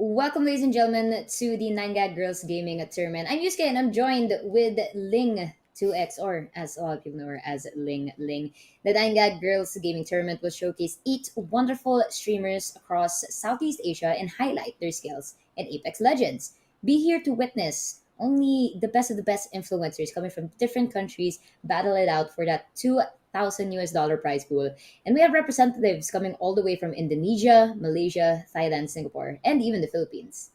Welcome, ladies and gentlemen, to the 9 Gag Girls Gaming Tournament. I'm Yusuke and I'm joined with Ling 2X, or as a lot of people know her as Ling Ling. The 9 Gag Girls Gaming Tournament will showcase 8 wonderful streamers across Southeast Asia and highlight their skills in Apex Legends. Be here to witness only the best of the best influencers coming from different countries battle it out for that 2,000 US dollar prize pool, and we have representatives coming all the way from Indonesia, Malaysia, Thailand, Singapore, and even the Philippines.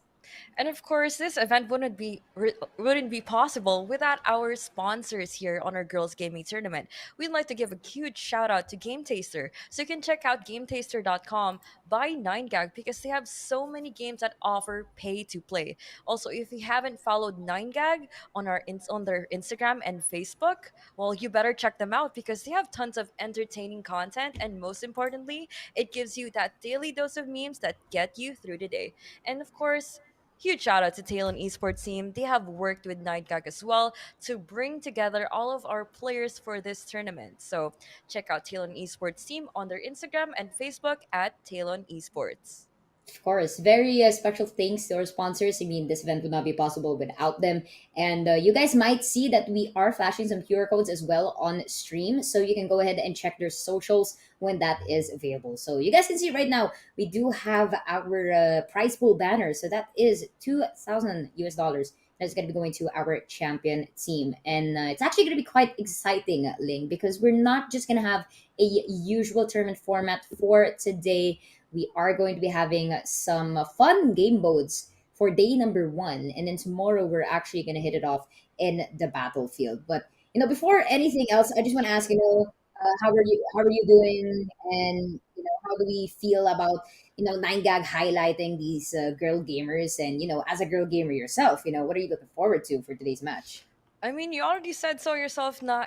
And of course, this event wouldn't be possible without our sponsors here on our Girls Gaming Tournament. We'd like to give a huge shout out to Game Taster. So you can check out GameTaster.com by 9gag because they have so many games that offer pay to play. Also, if you haven't followed 9gag on their Instagram and Facebook, well, you better check them out because they have tons of entertaining content, and most importantly, it gives you that daily dose of memes that get you through the day. And of course, huge shout out to Talon Esports team. They have worked with Nightgag as well to bring together all of our players for this tournament. So check out Talon Esports team on their Instagram and Facebook at Talon Esports. Of course, very special thanks to our sponsors. I mean, this event would not be possible without them. And you guys might see that we are flashing some QR codes as well on stream. So you can go ahead and check their socials when that is available. So you guys can see right now, we do have our prize pool banner. So that is 2,000 US dollars. That's going to be going to our champion team. And it's actually going to be quite exciting, Ling, because we're not just going to have a usual tournament format for today. We are going to be having some fun game modes for day number one. And then tomorrow, we're actually going to hit it off in the battlefield. But, before anything else, I just want to ask, how are you doing? And, how do we feel about, 9gag highlighting these girl gamers? And, as a girl gamer yourself, what are you looking forward to for today's match? I mean, you already said so yourself. Nah,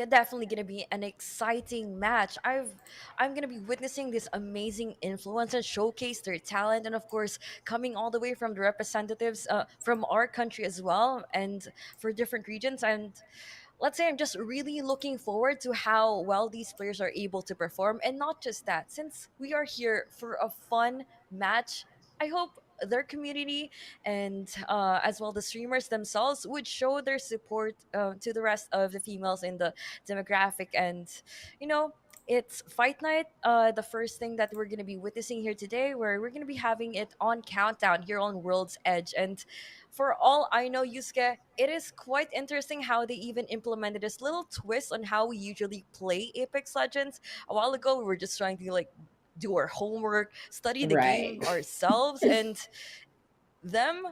definitely gonna be an exciting match. I'm gonna be witnessing this amazing influencers showcase their talent, and of course, coming all the way from the representatives from our country as well, and for different regions. And let's say I'm just really looking forward to how well these players are able to perform. And not just that, since we are here for a fun match, I hope their community and as well the streamers themselves would show their support to the rest of the females in the demographic. And you know, it's fight night, the first thing that we're going to be witnessing here today, where we're going to be having it on countdown here on World's Edge. And for all I know, Yusuke, it is quite interesting how they even implemented this little twist on how we usually play Apex Legends. A while ago, we were just trying to do our homework, study the Right. game ourselves, and them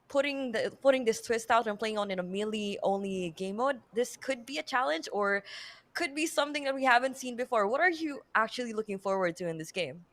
putting this twist out and playing on in a melee only game mode. This could be a challenge or could be something that we haven't seen before. What are you actually looking forward to in this game?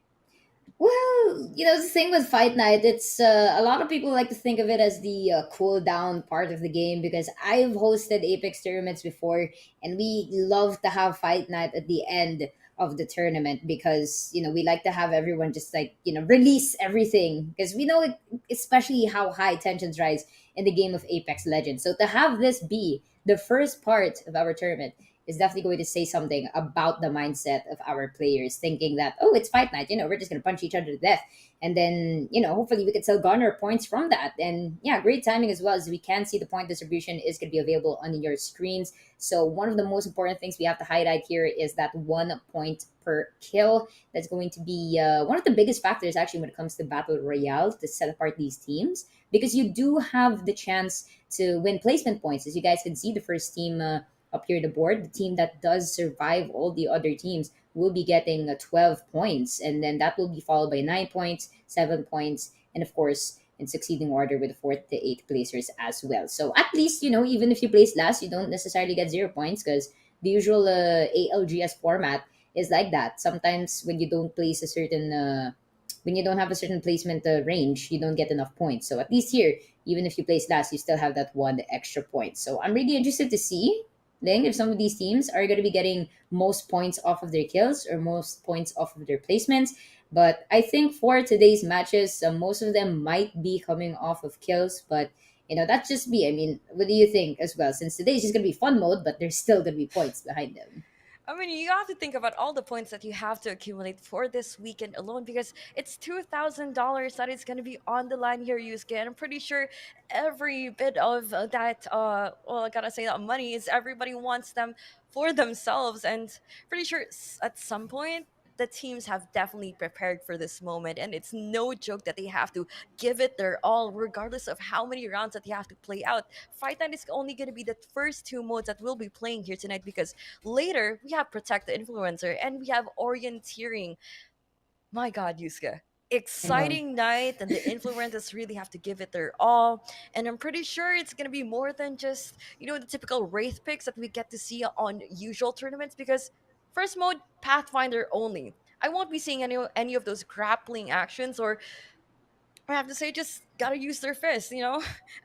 Well, the thing with Fight Night, it's a lot of people like to think of it as the cool down part of the game because I've hosted Apex tournaments before, and we love to have Fight Night at the end of the tournament because we like to have everyone just like release everything because we know it, especially how high tensions rise in the game of Apex Legends. So to have this be the first part of our tournament is definitely going to say something about the mindset of our players, thinking that, oh, it's fight night, we're just going to punch each other to death. And then, hopefully we can still garner points from that. And yeah, great timing as well, as we can see the point distribution is going to be available on your screens. So one of the most important things we have to highlight here is that 1 point per kill. That's going to be one of the biggest factors actually when it comes to battle royale to set apart these teams, because you do have the chance to win placement points. As you guys can see, the first team up here the board, the team that does survive all the other teams will be getting 12 points, and then that will be followed by 9 points, 7 points, and of course in succeeding order with the fourth to eighth placers as well. So at least even if you place last, you don't necessarily get 0 points because the usual ALGS format is like that. Sometimes when you don't place a certain when you don't have a certain placement range, you don't get enough points. So at least here, even if you place last, you still have that one extra point. So I'm really interested to see, Ling, if some of these teams are going to be getting most points off of their kills or most points off of their placements. But I think for today's matches, most of them might be coming off of kills. But that's just me. I mean, what do you think as well? Since today's just going to be fun mode, but there's still going to be points behind them. I mean, you have to think about all the points that you have to accumulate for this weekend alone because it's $2,000 that is going to be on the line here, Yusuke. And I'm pretty sure every bit of that, well, I gotta say that money is everybody wants them for themselves. And pretty sure at some point, the teams have definitely prepared for this moment. And it's no joke that they have to give it their all, regardless of how many rounds that they have to play out. Fight Night is only going to be the first two modes that we'll be playing here tonight because later, we have Protect the Influencer and we have Orienteering. My God, Yusuke. I know. Exciting night, and the influencers really have to give it their all. And I'm pretty sure it's gonna be more than just, the typical Wraith picks that we get to see on usual tournaments because first mode, Pathfinder only. I won't be seeing any of those grappling actions or I have to say, just gotta use their fists,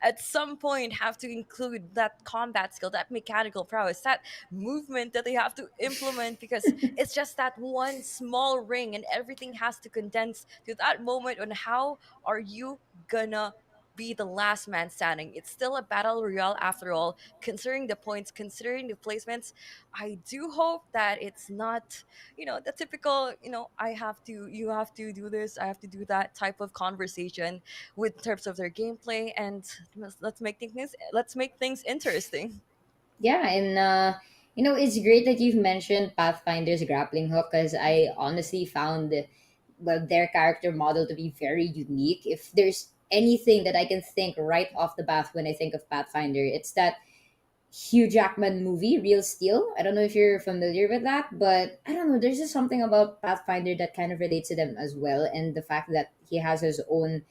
At some point, have to include that combat skill, that mechanical prowess, that movement that they have to implement because it's just that one small ring and everything has to condense to that moment on how are you gonna be the last man standing. It's still a battle royale after all, considering the points, considering the placements. I do hope that it's not the typical I have to you have to do this, I have to do that type of conversation with terms of their gameplay, and let's make things interesting. Yeah, and it's great that you've mentioned Pathfinder's grappling hook because I honestly found well their character model to be very unique. If there's anything that I can think right off the bat when I think of Pathfinder, it's that Hugh Jackman movie, Real Steel. I don't know if you're familiar with that, but I don't know. There's just something about Pathfinder that kind of relates to them as well, and the fact that he has his own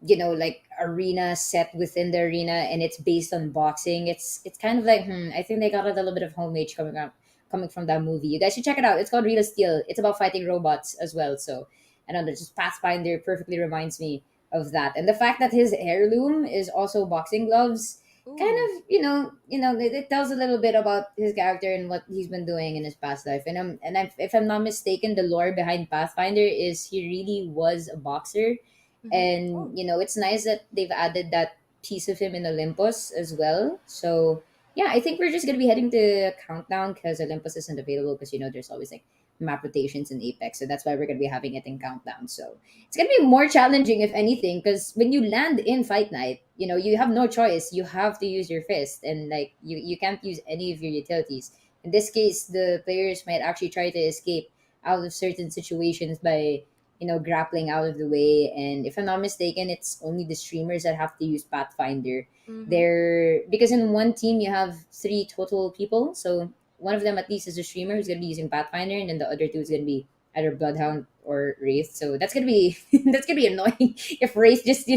like arena set within the arena and it's based on boxing. It's kind of like I think they got a little bit of homage coming from that movie. You guys should check it out. It's called Real Steel. It's about fighting robots as well. So I don't know, just Pathfinder perfectly reminds me of that. And the fact that his heirloom is also boxing gloves kind Ooh. of it tells a little bit about his character and what he's been doing in his past life. If I'm not mistaken, the lore behind Pathfinder is he really was a boxer, Mm-hmm. and Oh. it's nice that they've added that piece of him in Olympus as well. So yeah, I think we're just gonna be heading to Countdown because Olympus isn't available because there's always like map rotations in Apex, so that's why we're gonna be having it in Countdown. So it's gonna be more challenging if anything because when you land in Fight Night, you have no choice. You have to use your fist, and like you can't use any of your utilities. In this case, the players might actually try to escape out of certain situations by grappling out of the way. And if I'm not mistaken, it's only the streamers that have to use Pathfinder. Mm-hmm. There because in one team you have three total people, so one of them at least is a streamer who's gonna be using Pathfinder, and then the other two is gonna be either Bloodhound or Wraith. So that's gonna be that's gonna be annoying if Wraith just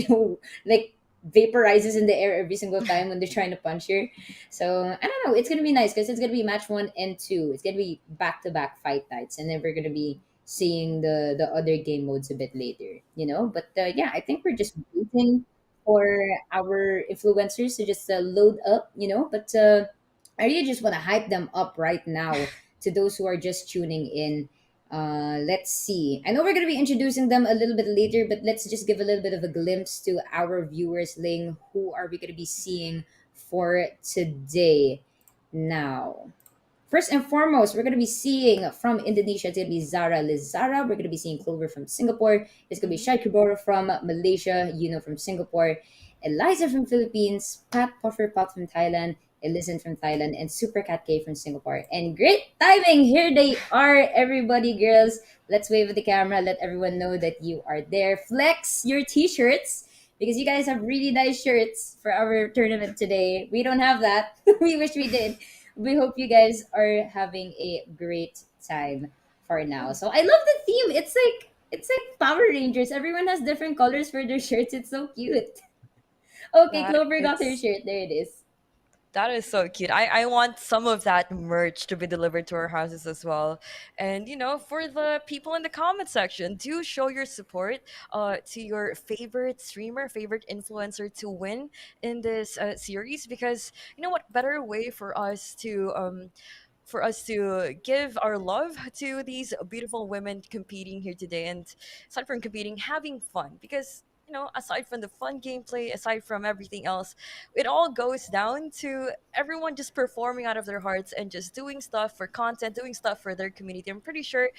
like vaporizes in the air every single time when they're trying to punch her. So I don't know. It's gonna be nice because it's gonna be match one and two. It's gonna be back to back fight nights, and then we're gonna be seeing the other game modes a bit later. But yeah, I think we're just waiting for our influencers to just load up. But I really just want to hype them up right now to those who are just tuning in. Let's see. I know we're going to be introducing them a little bit later, but let's just give a little bit of a glimpse to our viewers, Ling. Who are we going to be seeing for today? Now, first and foremost, we're going to be seeing from Indonesia, it's going to be Zara Lizara. We're going to be seeing Clover from Singapore. It's going to be Mm-hmm. Shai Kubora from Malaysia, from Singapore, Eliza from Philippines, Pat Puffer Pot from Thailand, Elizan from Thailand, and Super Cat K from Singapore. And great timing! Here they are, everybody, girls. Let's wave at the camera. Let everyone know that you are there. Flex your t-shirts because you guys have really nice shirts for our tournament today. We don't have that. We wish we did. We hope you guys are having a great time for now. Oh, So I love the theme. It's like Power Rangers. Everyone has different colors for their shirts. It's so cute. Okay, that Clover got her is shirt. There it is. That is so cute. I want some of that merch to be delivered to our houses as well. And for the people in the comment section, do show your support to your favorite streamer, favorite influencer to win in this series because you know what better way for us to give our love to these beautiful women competing here today and aside from competing having fun because aside from the fun gameplay, aside from everything else, it all goes down to everyone just performing out of their hearts and just doing stuff for content, doing stuff for their community. I'm pretty sure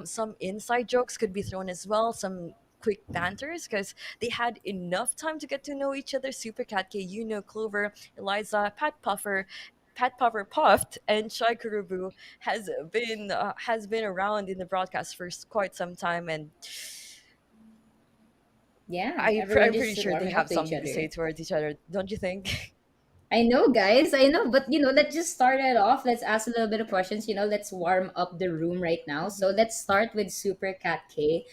some inside jokes could be thrown as well, some quick banters, because they had enough time to get to know each other. Super Cat K, Clover, Eliza, Pat Puffer Puffed, and Shai Kurubu has been around in the broadcast for quite some time, and Yeah, everyone I'm pretty just sure they warming up have to each something to other. say towards each other. Don't you think? I know, guys. I know, but let's just start it off. Let's ask a little bit of questions. Let's warm up the room right now. So let's start with Super Cat K.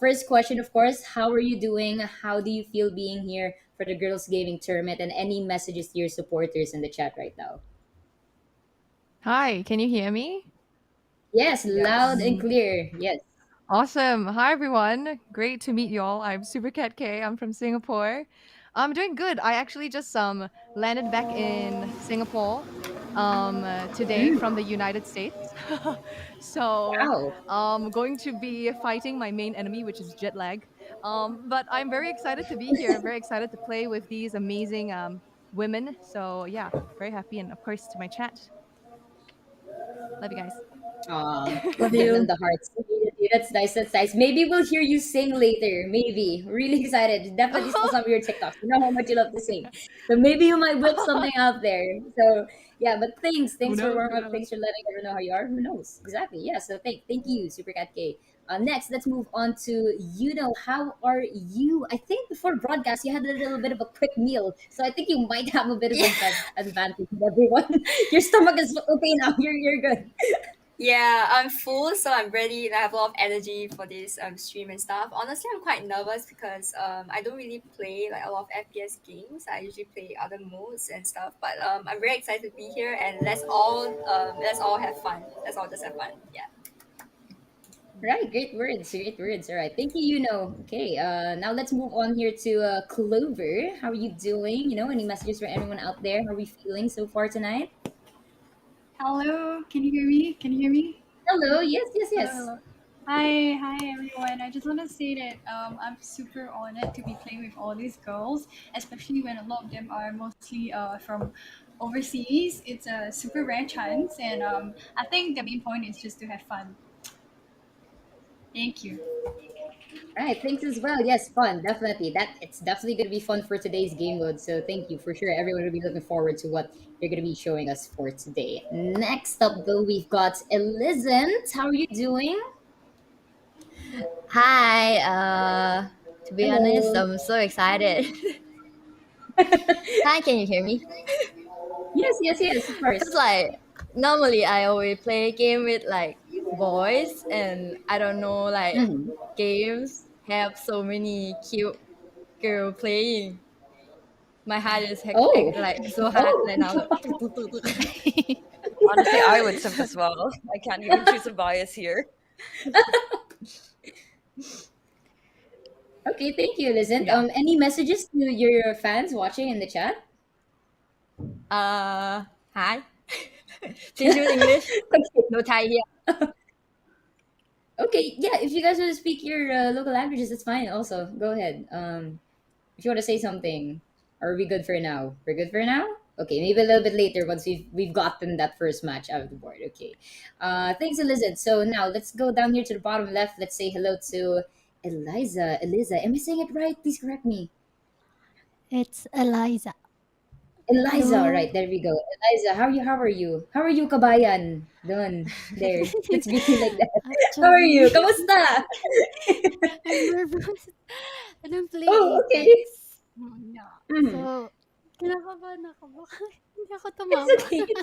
First question, of course, how are you doing? How do you feel being here for the girls' gaming tournament? And any messages to your supporters in the chat right now? Hi, can you hear me? Yes, loud and Yes. Mm, clear. Yes. Awesome. Hi, everyone. Great to meet you all. I'm Super Cat K. I'm from Singapore. I'm doing good. I actually just landed back in Singapore today Mm, from the United States. So wow. going to be fighting my main enemy, which is jet lag. But I'm very excited to be here. Very excited to play with these amazing women. So yeah, very happy, and of course to my chat. Love you guys. Love Giving them you. the hearts immediately. That's nice. That's nice. Maybe we'll hear you sing later. Maybe. Really excited. Definitely saw some of your TikToks. You know how much you love to sing. So maybe you might whip something out there. So yeah, but thanks. Who Thanks for knows? warming Who up. knows? Thanks for letting everyone know how you are. Who knows? Exactly. Yeah. So thank you, Super Cat K. Next, let's move on to how are you? I think before broadcast you had a little bit of a quick meal, so I think you might have a bit of Yeah, advantage with everyone. Your stomach is okay now. You're good. yeah, I'm full, so I'm ready. And I have a lot of energy for this stream and stuff. Honestly, I'm quite nervous because I don't really play like a lot of FPS games. I usually play other modes and stuff. But I'm very excited to be here, and let's all have fun. Let's all just have fun. Yeah. Right, great words, great words. All right, thank you. Okay. Now let's move on here to Clover. How are you doing? Any messages for anyone out there? How are we feeling so far tonight? Hello, can you hear me? Can you hear me? Hello. Yes, yes, Hello, yes. hello. Hi everyone. I just want to say that I'm super honored to be playing with all these girls, especially when a lot of them are mostly from overseas. It's a super rare chance, and I think the main point is just to have fun. Thank you. All right, thanks as well. Yes, fun, definitely. It's definitely going to be fun for today's game mode. So thank you for sure. Everyone will be looking forward to what you're going to be showing us for today. Next up, though, we've got Elizant. How are you doing? Hi, to be honest, Hello. I'm so excited. Hi, can you hear me? Yes, yes, yes, of Because course. like normally I always play game with like boys, and I don't know like Mhm. games have so many cute girl playing. My heart is Oh, like so hard oh. right now. Honestly, I would simp as well. I can't even choose a bias here. Okay, thank you, Lizant. Yeah. Any messages to your fans watching in the chat? Hi. Please use English. Okay, No Thai here. okay, yeah. If you guys want to speak your local languages, that's fine. Also, go ahead. If you want to say something, are we good for now? We're good for now. Okay, maybe a little bit later once we've gotten that first match out of the board. Okay, thanks, Elizabeth. So now let's go down here to the bottom left. Let's say hello to Eliza. Am I saying it right? Please correct me. It's Eliza. Eliza, Hello. right, there we go. Eliza, how are you? How are you? How are you, kabayan? Done. There. Let's begin like that. How are Actually, you? Kamusta? I'm nervous and I'm playing Oh, okay. Apex. Yeah. Mhm. So, kinakabahan ako. Baka hindi ako It's tumama. okay. It's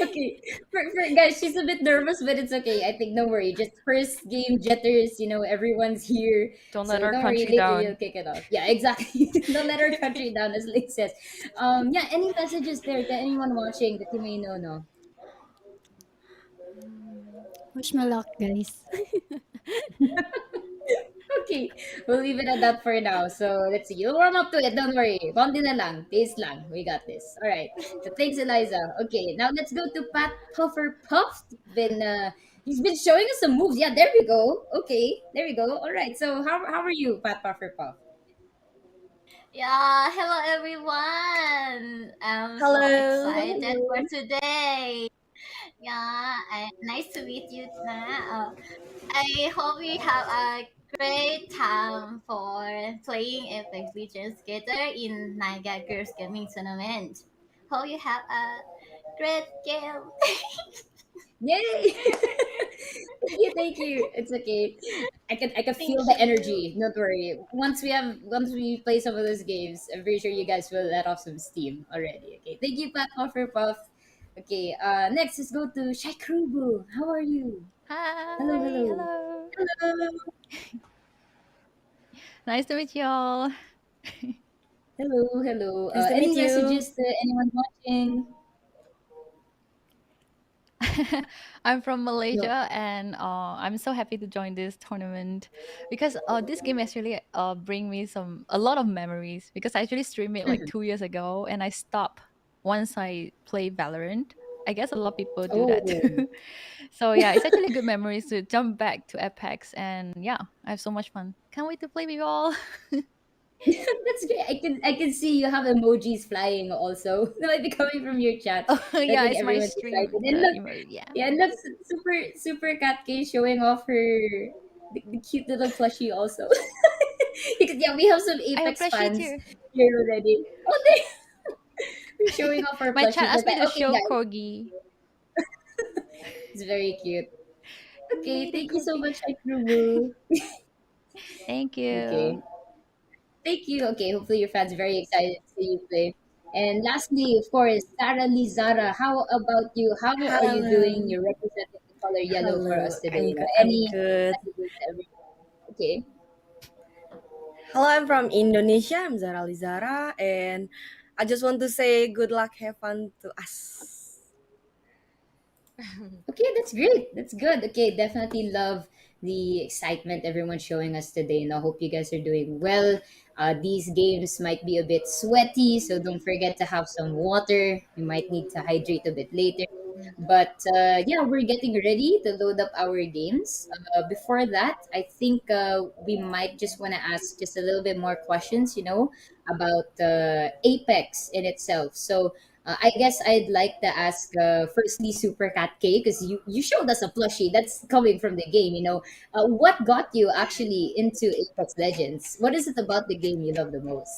okay. Okay. Guys, she's a bit nervous, but it's okay. I think no worry. Just first game jitters, everyone's here. Don't let So our don't worry, country later you'll down. kick it off. Yeah, exactly. Don't let our country down, as Lake says. Yeah, any messages there to anyone watching that you may know, no? Wish me luck, guys. Okay, we'll leave it at that for now. So let's see. You'll warm up to it. Don't worry. Konti na lang. Pace lang. We got this. All right. So thanks, Eliza. Okay, now let's go to Pat Puffer Puffed. Been He's been showing us some moves. Yeah, there we go. Okay, there we go. All right. So how are you, Pat Puffer Puff? Yeah, hello everyone. I'm so Hello. excited for Hello. today. Yeah, nice to meet you, Tina. I hope we have a great time for playing Apex Legends together in Niga Girls Gaming Tournament. Hope you have a great game. Yay! Thank you, thank you. It's okay. I can Thank feel the you. energy. Don't worry. Once we play some of those games, I'm pretty sure you guys will let off some steam already. Okay. Thank you, Pat Puffer Puff. Okay, next let's go to Shaikrubu. How are you? Hello, Hi, hello. hello. Hello. Nice to meet you all. Hello, hello. Nice to Any meet you. messages to anyone watching? I'm from No. Malaysia, and I'm so happy to join this tournament because this game actually bring me a lot of memories because I actually streamed it like Mhm. 2 years ago, and I stopped once I play Valorant. I guess a lot of people do that Oh. too. So yeah, it's actually good memories to jump back to Apex, and yeah, I have so much fun. Can't wait to play with you all. That's great. I can see you have emojis flying also. No, it be coming from your chat. Oh I yeah, think it's my everyone's excited. stream. And The look, emote, yeah. yeah, and look, super cat K showing off the cute little plushie also. Because yeah, we have some I Apex appreciate fans you. here already. Oh, we're showing off our My chat plushie. But asked me to okay, show guys, corgi. it's very cute. We Okay, made it, thank you so corgi. much, Aikrubu. Thank you. Okay. Thank you. Okay, hopefully your fans are very excited to see you play. And lastly, of course, Sarah Lizara. How about you? How are you doing? Hello. You're representing the color yellow for Hello. us today. I'm good. I'm Any good. messages to Okay. Hello, I'm from Indonesia. I'm Zara Lizara, and I just want to say good luck, have fun to us. Okay, that's great. That's good. Okay, definitely love the excitement everyone's showing us today. And I hope you guys are doing well. These games might be a bit sweaty, so don't forget to have some water. You might need to hydrate a bit later. But yeah, we're getting ready to load up our games. Before that, I think we might just want to ask just a little bit more questions, about Apex in itself. So, I guess I'd like to ask firstly Super Cat K because you showed us a plushie that's coming from the game. What got you actually into Apex Legends? What is it about the game you love the most?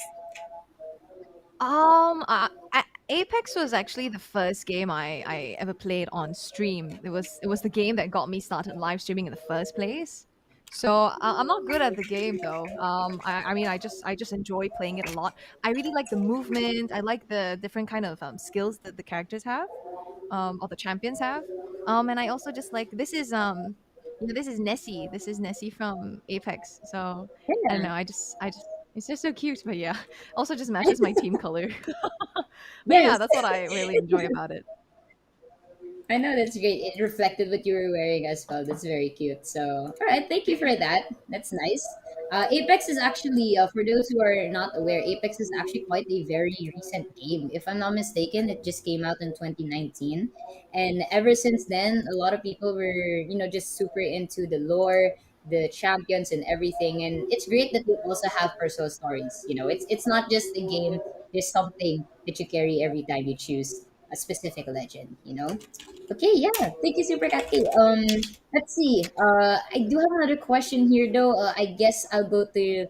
Apex was actually the first game I ever played on stream. It was the game that got me started live streaming in the first place. So I'm not good at the game though. I mean, I just enjoy playing it a lot. I really like the movement. I like the different kind of skills that the characters have, or the champions have. And I also just like this is Nessie. This is Nessie from Apex. So I don't Yeah. know. I just it's just so cute. But yeah, also just matches my team color. But yeah, Yes. that's what I really enjoy about it. I know that's great. It reflected what you were wearing as well. That's very cute. So, all right, thank you for that. That's nice. Apex is actually, for those who are not aware, Apex is actually quite a very recent game. If I'm not mistaken, it just came out in 2019, and ever since then, a lot of people were, just super into the lore, the champions, and everything. And it's great that they also have personal stories. It's not just a game. There's something that you carry every time you choose a specific legend. Okay, yeah. Thank you, Super Kathy. Let's see. I do have another question here, though. I guess I'll go to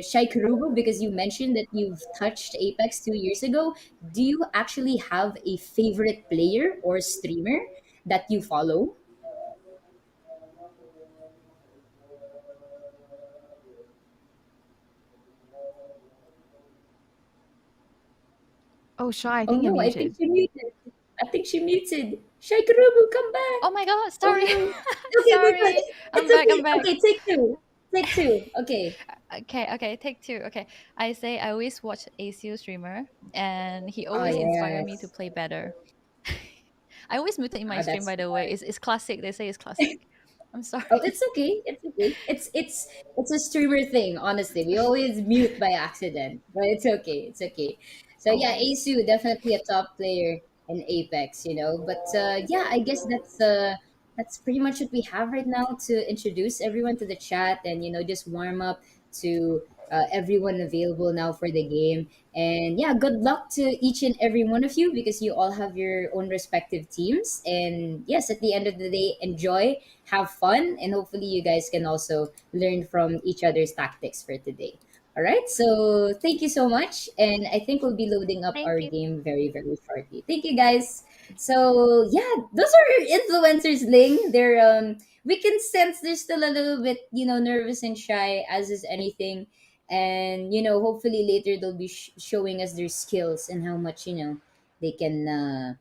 Shai Karubo because you mentioned that you've touched Apex 2 years ago. Do you actually have a favorite player or streamer that you follow? Oh, Shy, I Oh think you're no, I think muted. she muted. I think she muted. Shai Karubo, come back. Oh my god, Oh sorry. no. Okay, okay, Sorry. it's I'm back, I'm okay. back. Okay, take two. Take two. Okay. Okay, okay, take two. Okay. I say I always watch ACU streamer and he Oh always inspire me to yes. play better. I always mute it in my stream That's by the way. It's classic. They say it's classic. I'm Oh, sorry. it's okay. It's okay. It's a streamer thing. Honestly, we always mute by accident, but it's okay. It's okay. So yeah, Always. Asu definitely a top player in Apex. But yeah, I guess that's pretty much what we have right now to introduce everyone to the chat and just warm up to everyone available now for the game. And yeah, good luck to each and every one of you because you all have your own respective teams. And yes, at the end of the day, enjoy, have fun, and hopefully you guys can also learn from each other's tactics for today. All right, so thank you so much. And I think we'll be loading up Thank our you. game very, very shortly. Thank you guys. So yeah, those are influencers, Ling. We can sense they're still a little bit, nervous and shy, as is anything. And hopefully later they'll be showing us their skills and how much they can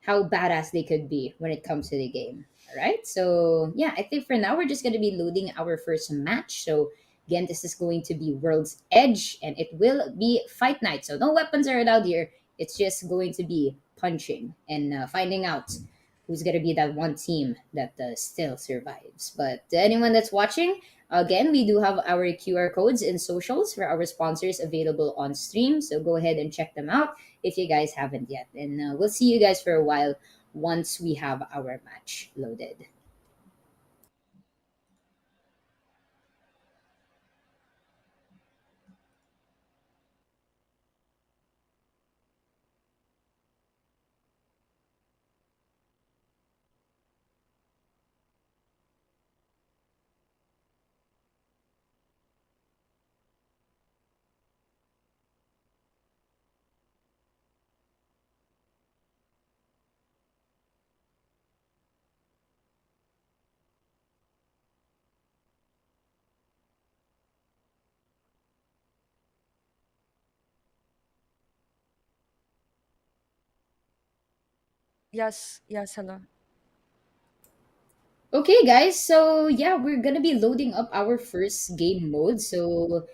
how badass they could be when it comes to the game. All right. So yeah, I think for now we're just gonna be loading our first match. So again, this is going to be World's Edge, and it will be fight night. So no weapons are allowed here. It's just going to be punching and finding out who's gonna be that one team that still survives. But to anyone that's watching, again, we do have our QR codes and socials for our sponsors available on stream. So go ahead and check them out if you guys haven't yet. And we'll see you guys for a while once we have our match loaded. Yes, yes, hello. Okay, guys. So yeah, we're gonna be loading up our first game mode. So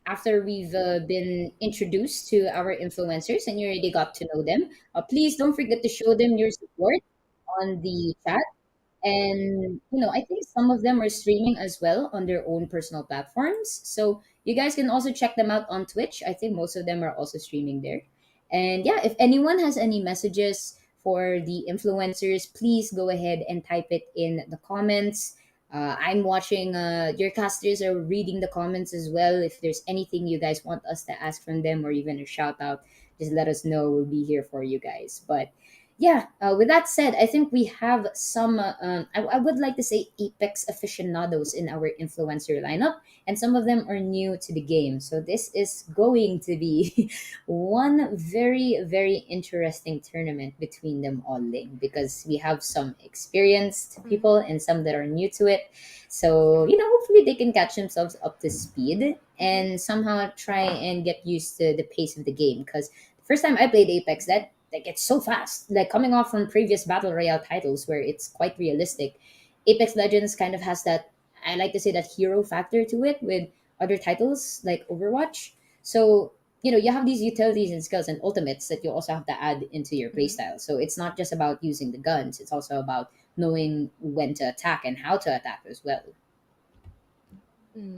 after we've been introduced to our influencers and you already got to know them, please don't forget to show them your support on the chat. And I think some of them are streaming as well on their own personal platforms, so you guys can also check them out on Twitch. I think most of them are also streaming there. And yeah, if anyone has any messages for the influencers, please go ahead and type it in the comments. I'm watching, your casters are reading the comments as well. If there's anything you guys want us to ask from them or even a shout out, just let us know. We'll be here for you guys. But yeah, with that said, I think we have some, I would like to say, Apex aficionados in our influencer lineup, and some of them are new to the game. So this is going to be one very, very interesting tournament between them all, Ling, because we have some experienced Mhm. people and some that are new to it. So, hopefully they can catch themselves up to speed Mhm. and somehow try and get used to the pace of the game. Because the first time I played Apex, that like it's so fast. Like coming off from previous battle royale titles where it's quite realistic, Apex Legends kind of has that. I like to say that hero factor to it with other titles like Overwatch. So you have these utilities and skills and ultimates that you also have to add into your Mhm. playstyle. So it's not just about using the guns; it's also about knowing when to attack and how to attack as well.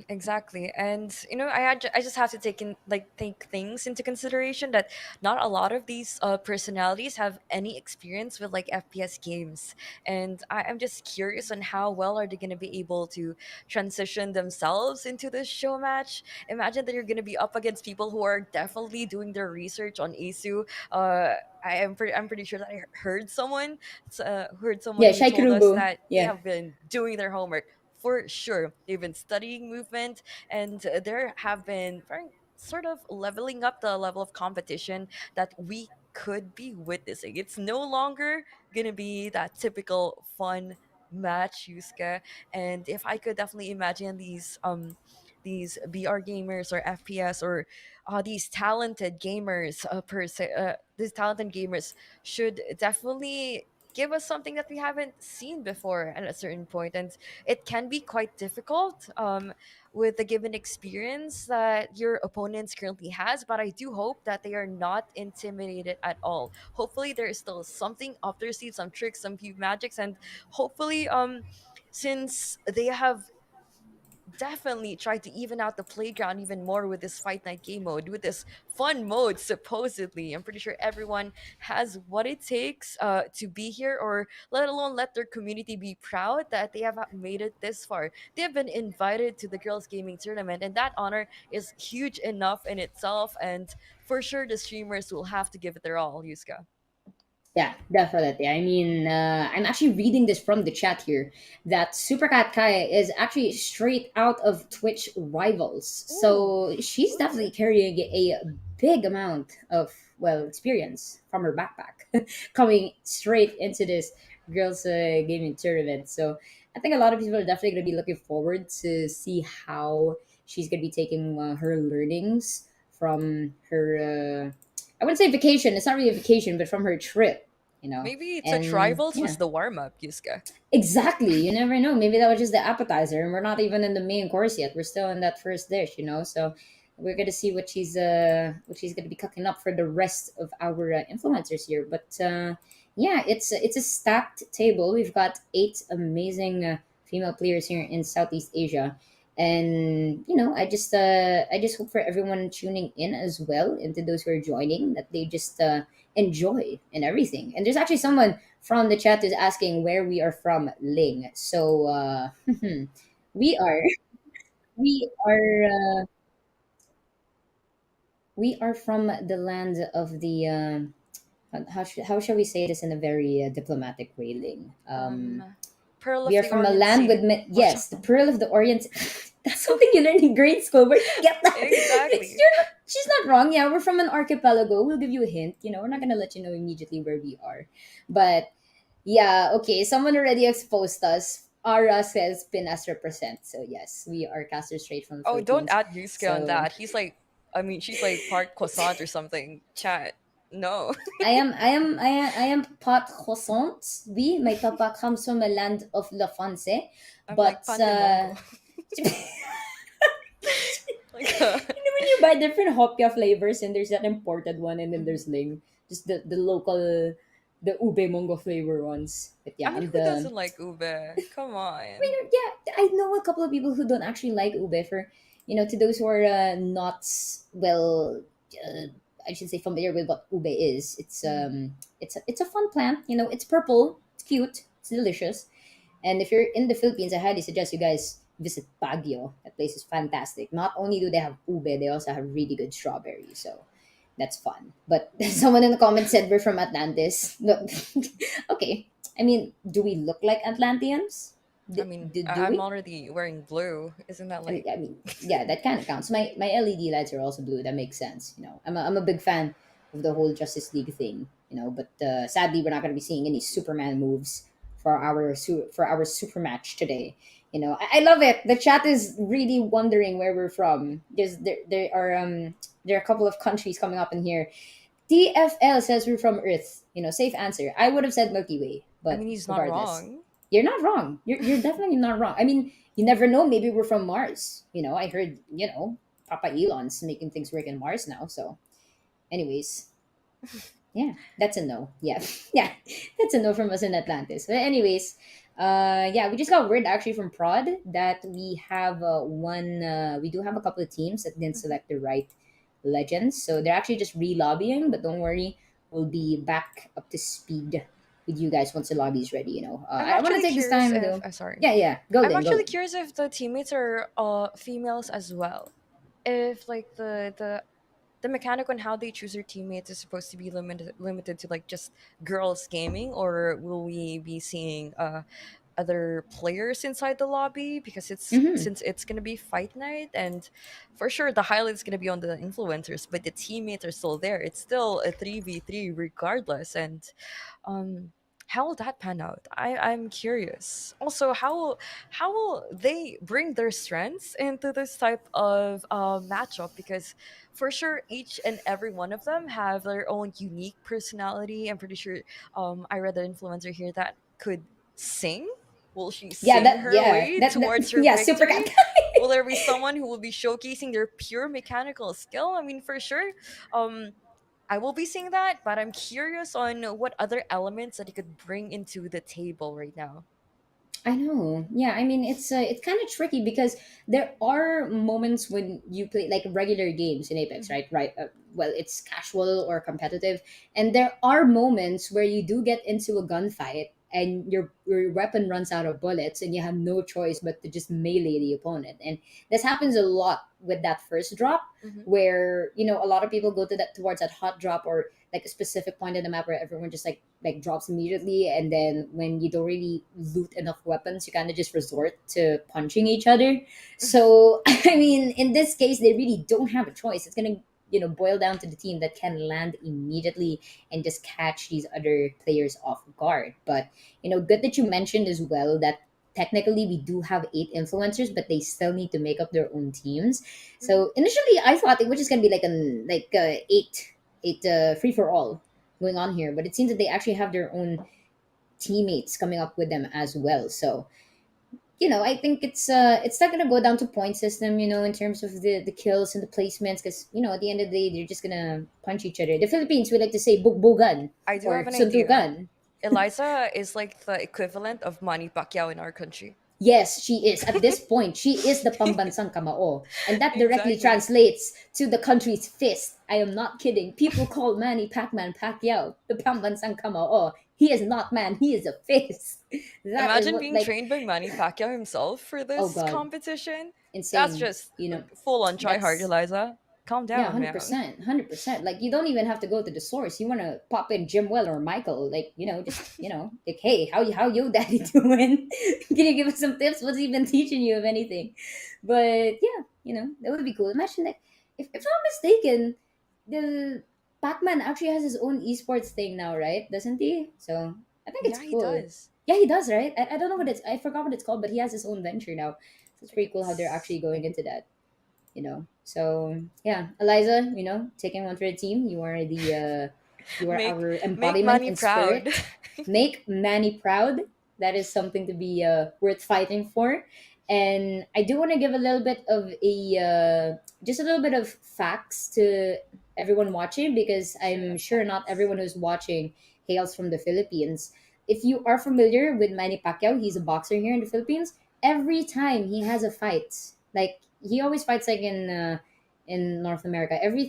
Exactly, and I just have to take things into consideration that not a lot of these personalities have any experience with like FPS games, and I'm just curious on how well are they going to be able to transition themselves into this show match. Imagine that you're going to be up against people who are definitely doing their research on Isu. I'm pretty sure that I heard someone Yeah, who told us Shaikurubu. that they Yeah. have been doing their homework for sure. They've been studying movement, and there have been very sort of leveling up the level of competition that we could be witnessing. It's no longer gonna be that typical fun match, Yusuke. And if I could definitely imagine these BR gamers or FPS or these talented gamers per se, these talented gamers should definitely give us something that we haven't seen before at a certain point. And it can be quite difficult with the given experience that your opponents currently has, but I do hope that they are not intimidated at all. Hopefully there is still something up their sleeve, some tricks, some few magics, and hopefully since they have definitely try to even out the playground even more with this fight night game mode, with this fun mode. Supposedly, I'm pretty sure everyone has what it takes to be here, or let alone let their community be proud that they have made it this far. They have been invited to the girls gaming tournament, and that honor is huge enough in itself. And for sure, the streamers will have to give it their all, Yuska. Yeah, definitely. I mean, I'm actually reading this from the chat here that Supercat Kaya is actually straight out of Twitch Rivals. Ooh. So she's definitely carrying a big amount of, well, experience from her backpack coming straight into this girls gaming tournament. So I think a lot of people are definitely going to be looking forward to see how she's going to be taking her learnings from her. I wouldn't say vacation. It's not really a vacation, but from her trip, Maybe Touch And Rivals yeah, was the warm up, Yuska. exactly. You never know. Maybe that was just the appetizer, and we're not even in the main course yet. We're still in that first dish. So we're gonna see what she's gonna be cooking up for the rest of our influencers here. But yeah, it's a stacked table. We've got eight amazing female players here in Southeast Asia, and I just hope for everyone tuning in as well, and to those who are joining, that they just enjoy and everything. And there's actually someone from the chat is asking where we are from, Ling. So we are we are we are from the land of the how shall we say this in a very diplomatic way, Ling? Pearl We of are the from a Orient land with Sea. Watch yes, out. the Pearl of the Orient. That's something you learn in grade school. Where did you get that? Exactly. She's not wrong. Yeah, we're from an archipelago. We'll give you a hint. We're not gonna let you know immediately where we are, but yeah, okay. Someone already exposed us. Ara says Pinas represent. So yes, we are casters straight from the Oh, don't Philippines. add Yusuke on So that. He's like, I mean, she's like part croissant or something. Chat. No. I am pot croissant. Oui, my papa comes from a land of La France, I'm like but pan de mongo. Like, when you buy different hopia flavors, and there's that imported one, and then mhm. there's Ling, just the local, the ube mongo flavor ones. But I yeah, mean, I'm who the. doesn't like ube? Come I on. mean, yeah, I know a couple of people who don't actually like ube. To those who are not well, uh, I should say familiar with what ube is. Mhm. It's a fun plant. It's purple. It's cute. It's delicious. And if you're in the Philippines, I highly suggest you guys visit Baguio. That place is fantastic. Not only do they have ube, they also have really good strawberries. So that's fun. But someone in the comments said we're from Atlantis. Look, okay. I mean, do we look like Atlanteans? I D- mean, do I'm we? already wearing blue. Isn't that like. I mean, yeah, that kind of counts. My LED lights are also blue. That makes sense. I'm a big fan of the whole Justice League thing. But sadly, we're not going to be seeing any Superman moves for our super match today. I love it. The chat is really wondering where we're from. There are a couple of countries coming up in here. TFL says we're from Earth. Safe answer. I would have said Milky Way, I but mean, he's not regardless, wrong. you're not wrong. You're definitely not wrong. I mean, you never know. Maybe we're from Mars. I heard Papa Elon's making things work in Mars now. So, anyways, yeah, that's a no. Yeah, yeah, that's a no from us in Atlantis. But anyways, yeah, we just got word actually from Prod that we have one. We do have a couple of teams that didn't Mhm. select the right legends, so they're actually just re-lobbying. But don't worry, we'll be back up to speed with you guys once the lobby is ready. I'm I want to actually take this curious time if. to. I'm sorry. Yeah, yeah, go I'm Lin, go actually Lin. curious if the teammates are females as well. If like the mechanic on how they choose their teammates is supposed to be limited to like just girls gaming, or will we be seeing other players inside the lobby, because it's Mm-hmm. since it's gonna be fight night, and for sure the highlight's gonna be on the influencers, but the teammates are still there. It's still a 3v3 regardless. And um how will that pan out? I'm curious. Also, how will they bring their strengths into this type of matchup? Because for sure each and every one of them have their own unique personality. I'm pretty sure I read an influencer here that could sing. Will she Yeah, sing that her yeah, way that towards her yeah, super victory? cat. Will there be someone who will be showcasing their pure mechanical skill? I mean, for sure. Um, I will be seeing that, but I'm curious on what other elements that he could bring into the table right now. I know. Yeah, I mean it's kind of tricky because there are moments when you play like regular games in Apex, Mhm. right? Right. Well, it's casual or competitive, and there are moments where you do get into a gunfight and your weapon runs out of bullets and you have no choice but to just melee the opponent. And this happens a lot with that first drop Mhm. where, a lot of people go to that towards that hot drop or like a specific point in the map where everyone just like drops immediately, and then when you don't really loot enough weapons you kind of just resort to punching each other. So I mean, in this case they really don't have a choice. It's gonna boil down to the team that can land immediately and just catch these other players off guard. But good that you mentioned as well that technically we do have 8 influencers, but they still need to make up their own teams. Mhm. So initially I thought it was just gonna be like eight free for all going on here, but it seems that they actually have their own teammates coming up with them as well. So I think it's not gonna go down to point system, in terms of the kills and the placements, because at the end of the day they're just gonna punch each other. The Philippines would like to say bugbugan I do or have an idea. suntukan. Eliza is like the equivalent of Manny Pacquiao in our country. Yes, she is. At this point, she is the pambansang kamao. And that directly Exactly. translates to the country's fist. I am not kidding. People call Manny Pacman Pacquiao the pambansang kamao. He is not man, he is a fist. That is Imagine what, being like, trained by Manny Pacquiao himself for oh this god, competition. That's insane. just full on try hard, That's Eliza. Calm Yeah, down, hundred man. percent, 100%. Like you don't even have to go to the source. You want to pop in Jim Well or Michael, like just like, hey, how you daddy doing? Can you give us some tips? What's he been teaching you, if anything? But yeah, that would be cool. Imagine like if I'm not mistaken, the Pac-Man actually has his own esports thing now, right? Doesn't he? So I think it's Yeah, he cool. does. Yeah, he does, right? I don't know what it's. I forgot what it's called, but he has his own venture now. So it's Like pretty cool how they're it's actually going into that. So yeah, Eliza, taking one for the team. You are make our make embodiment Manny and proud. spirit. Make Manny proud. That is something to be worth fighting for. And I do want to give a little bit of just a little bit of facts to everyone watching, because Sure, I'm the sure not facts. everyone who's watching hails from the Philippines. If you are familiar with Manny Pacquiao, he's a boxer here in the Philippines. Every time he has a fight, like he always fights like in North America. Every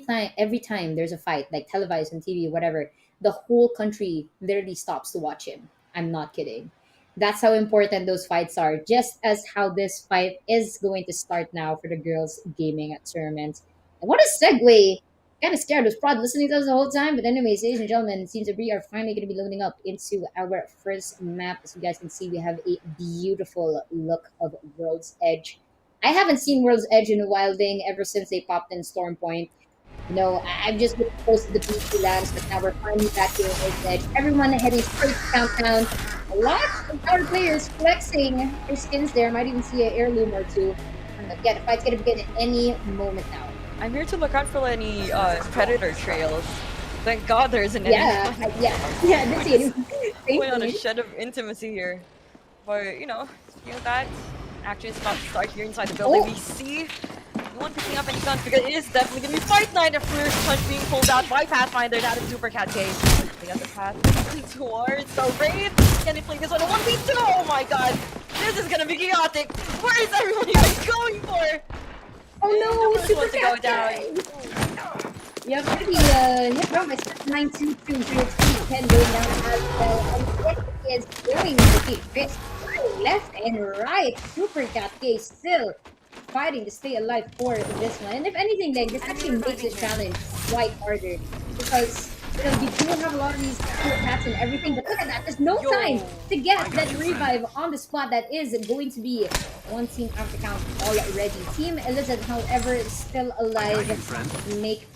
time there's a fight, like televised on TV, whatever, the whole country literally stops to watch him. I'm not kidding. That's how important those fights are. Just as how this fight is going to start now for the girls gaming at tournament. And what a segue! Kind of scared. Was Prod listening to us the whole time? But anyways, ladies and gentlemen, it seems that we are finally going to be loading up into our first map. As you guys can see, we have a beautiful look of World's Edge. I haven't seen World's Edge in a while, Ding, ever since they popped in Storm Point. I've just been close to the BC lands, but now we're finally back here in World's Edge. Everyone heading straight to Countdown. A lot of our players flexing their skins there. Might even see an heirloom or two. But yeah, the fight's going to begin at any moment now. I'm here to look out for any predator trails. Thank God there isn't any. Yeah, that's it. Went on a Thankfully. shed of intimacy here. But speaking of that, action is about to start here inside the building. Oh, We see no one picking up any guns because it is definitely gonna be fight night. The first punch being pulled out by Pathfinder. That is Super Cat case. They got the path towards the Wraith. Can they play this on a 1v2? Oh my god. This is gonna be chaotic. Where is everyone guys going for? oh And no, the first Super one to go Cat down. guy. Yep, gonna be hit wrong by 922 for your team 10 going down as well. And it is doing the beat Chris left and right. Super Cat K still fighting to stay alive for this one. And if anything, then this actually makes the challenge quite harder, because you do have a lot of these cool cats and everything, but look at that. There's no time Yo. to get that revive on the spot. That is going to be one team after count already. Team Elizabeth, however, is still alive. Make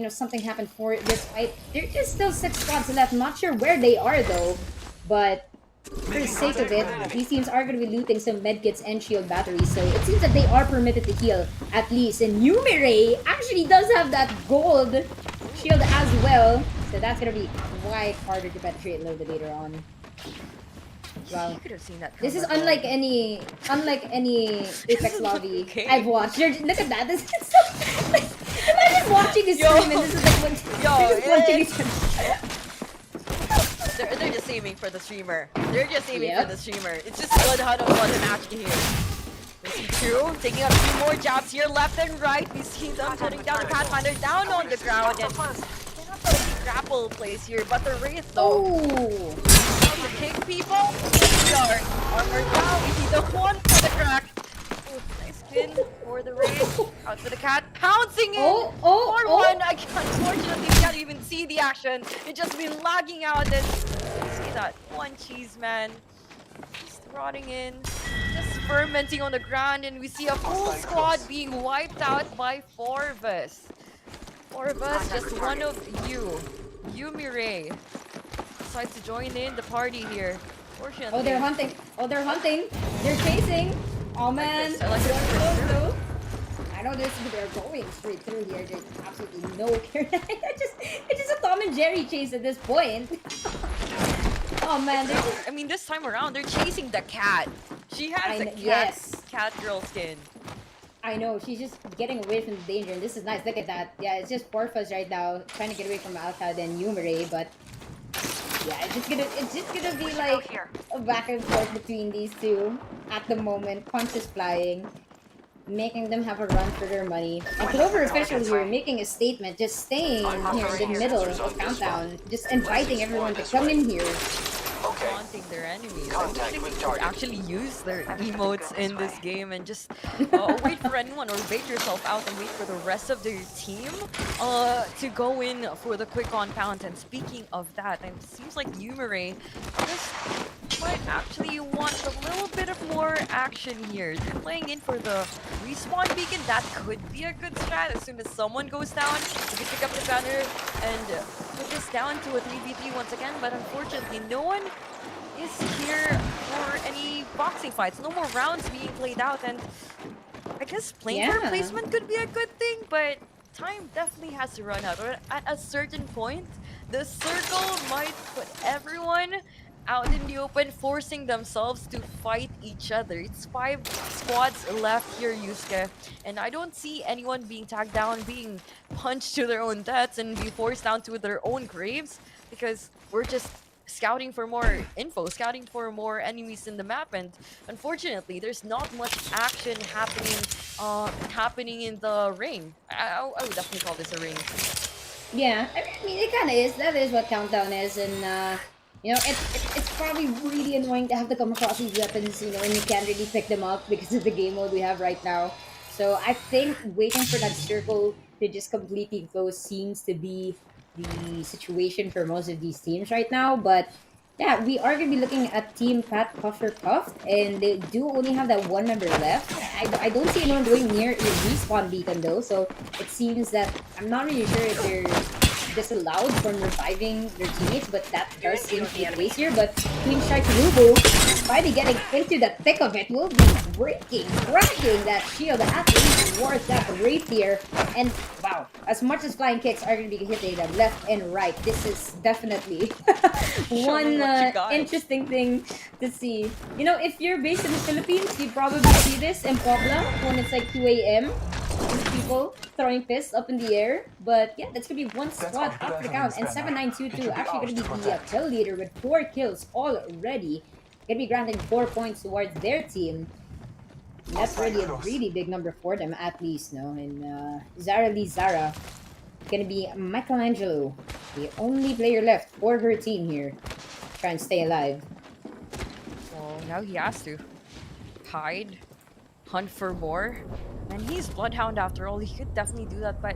something happen for this fight. There is still 6 spots left. Not sure where they are though, but for the sake of it, these teams are going to be looting some medkits and shield batteries, so it seems that they are permitted to heal at least. And Numere actually does have that gold shield as well, so that's going to be quite harder to penetrate a little bit later on. Yeah, Wow. you could have seen that This is coming. unlike any Apex lobby Okay. I've watched. Look at that. This is so, like, imagine watching a Yo. stream and this is like when Yo, they're just watching it's- each other. They're just aiming for the streamer. They're just aiming for Yep. the streamer. It's just blood on blood action here. We see two taking a few more jabs here, left and right. We see them putting down the Pathfinder down on the ground and cannot put a grapple place here. But the Wraith though, Oh. to kick people. We are armored down. We see the one for the crack. Oh, nice spin for the Wraith. Out for the cat, pouncing in Oh. for Oh. one. Unfortunately, we can't even see the action. It's just been lagging out and you see that one cheese man just rotting in, just fermenting on the ground, and we see a full squad being wiped out by four of us. Four of us, just one of you. Yumire decides to join in the party here. Fortunately. Oh, they're hunting. Oh, they're hunting. They're chasing. Oh man. I like this first through. I know this, but they're going straight through here. There's absolutely no care. It's just a Tom and Jerry chase at this point. Oh man, they're just, I mean, this time around, they're chasing the cat. She has a yes. cat girl skin. I know, she's just getting away from the danger, and this is nice. Look at that. Yeah, it's just Porfas right now, trying to get away from Alcad and Yumere, but yeah, it's just gonna be like a back and forth between these two at the moment. Punches flying, making them have a run for their money. And Clover especially here, making a statement, just staying here in the middle of Countdown, just inviting everyone to come in here. Taunting their enemies. I wish they could actually use their emotes in this game and just wait for anyone or bait yourself out and wait for the rest of their team to go in for the quick on pound. And speaking of that, it seems like Yumere just might actually want a little bit of more action here. They're playing in for the respawn beacon. That could be a good strat. As soon as someone goes down, you can pick up the banner and put this down to a 3v3 once again. But unfortunately, no one is here for any boxing fights. No more rounds being played out, and I guess playing for placement could be a good thing, but time definitely has to run out. Or at a certain point, the circle might put everyone out in the open, forcing themselves to fight each other. It's 5 squads left here, Yusuke, and I don't see anyone being tagged down, being punched to their own deaths, and be forced down to their own graves, because we're just scouting for more info, scouting for more enemies in the map, and unfortunately, there's not much action happening in the ring. I would definitely call this a ring. Yeah, I mean, it kind of is. That is what Countdown is, and you know, it's probably really annoying to have to come across these weapons, you know, and you can't really pick them up because of the game mode we have right now. So I think waiting for that circle to just completely close seems to be the situation for most of these teams right now. But yeah, we are going to be looking at Team Pat Puffer Puffed, and they do only have that one member left. I don't see anyone going near a respawn beacon though, so it seems that I'm not really sure if they're disallowed from reviving their teammates, but that does seem to be the case here. But Team Strike Rubo, finally getting into the thick of it, will be cracking that shield at least towards that Wraith here. And wow, as much as flying kicks are going to be hitting them left and right, this is definitely one interesting thing to see. You know, if you're based in the Philippines, you probably see this in Puebla when it's like 2 a.m. These people throwing fists up in the air. But yeah, that's gonna be one squad up the count. And 7922 actually gonna be the kill leader with 4 kills already. Gonna be granting 4 points towards their team. And that's really a really big number for them, at least, no? And Zara Lee Zara gonna be Michelangelo, the only player left for her team here. Try and stay alive. Well, now he has to hide, hunt for more. And he's Bloodhound after all, he could definitely do that, but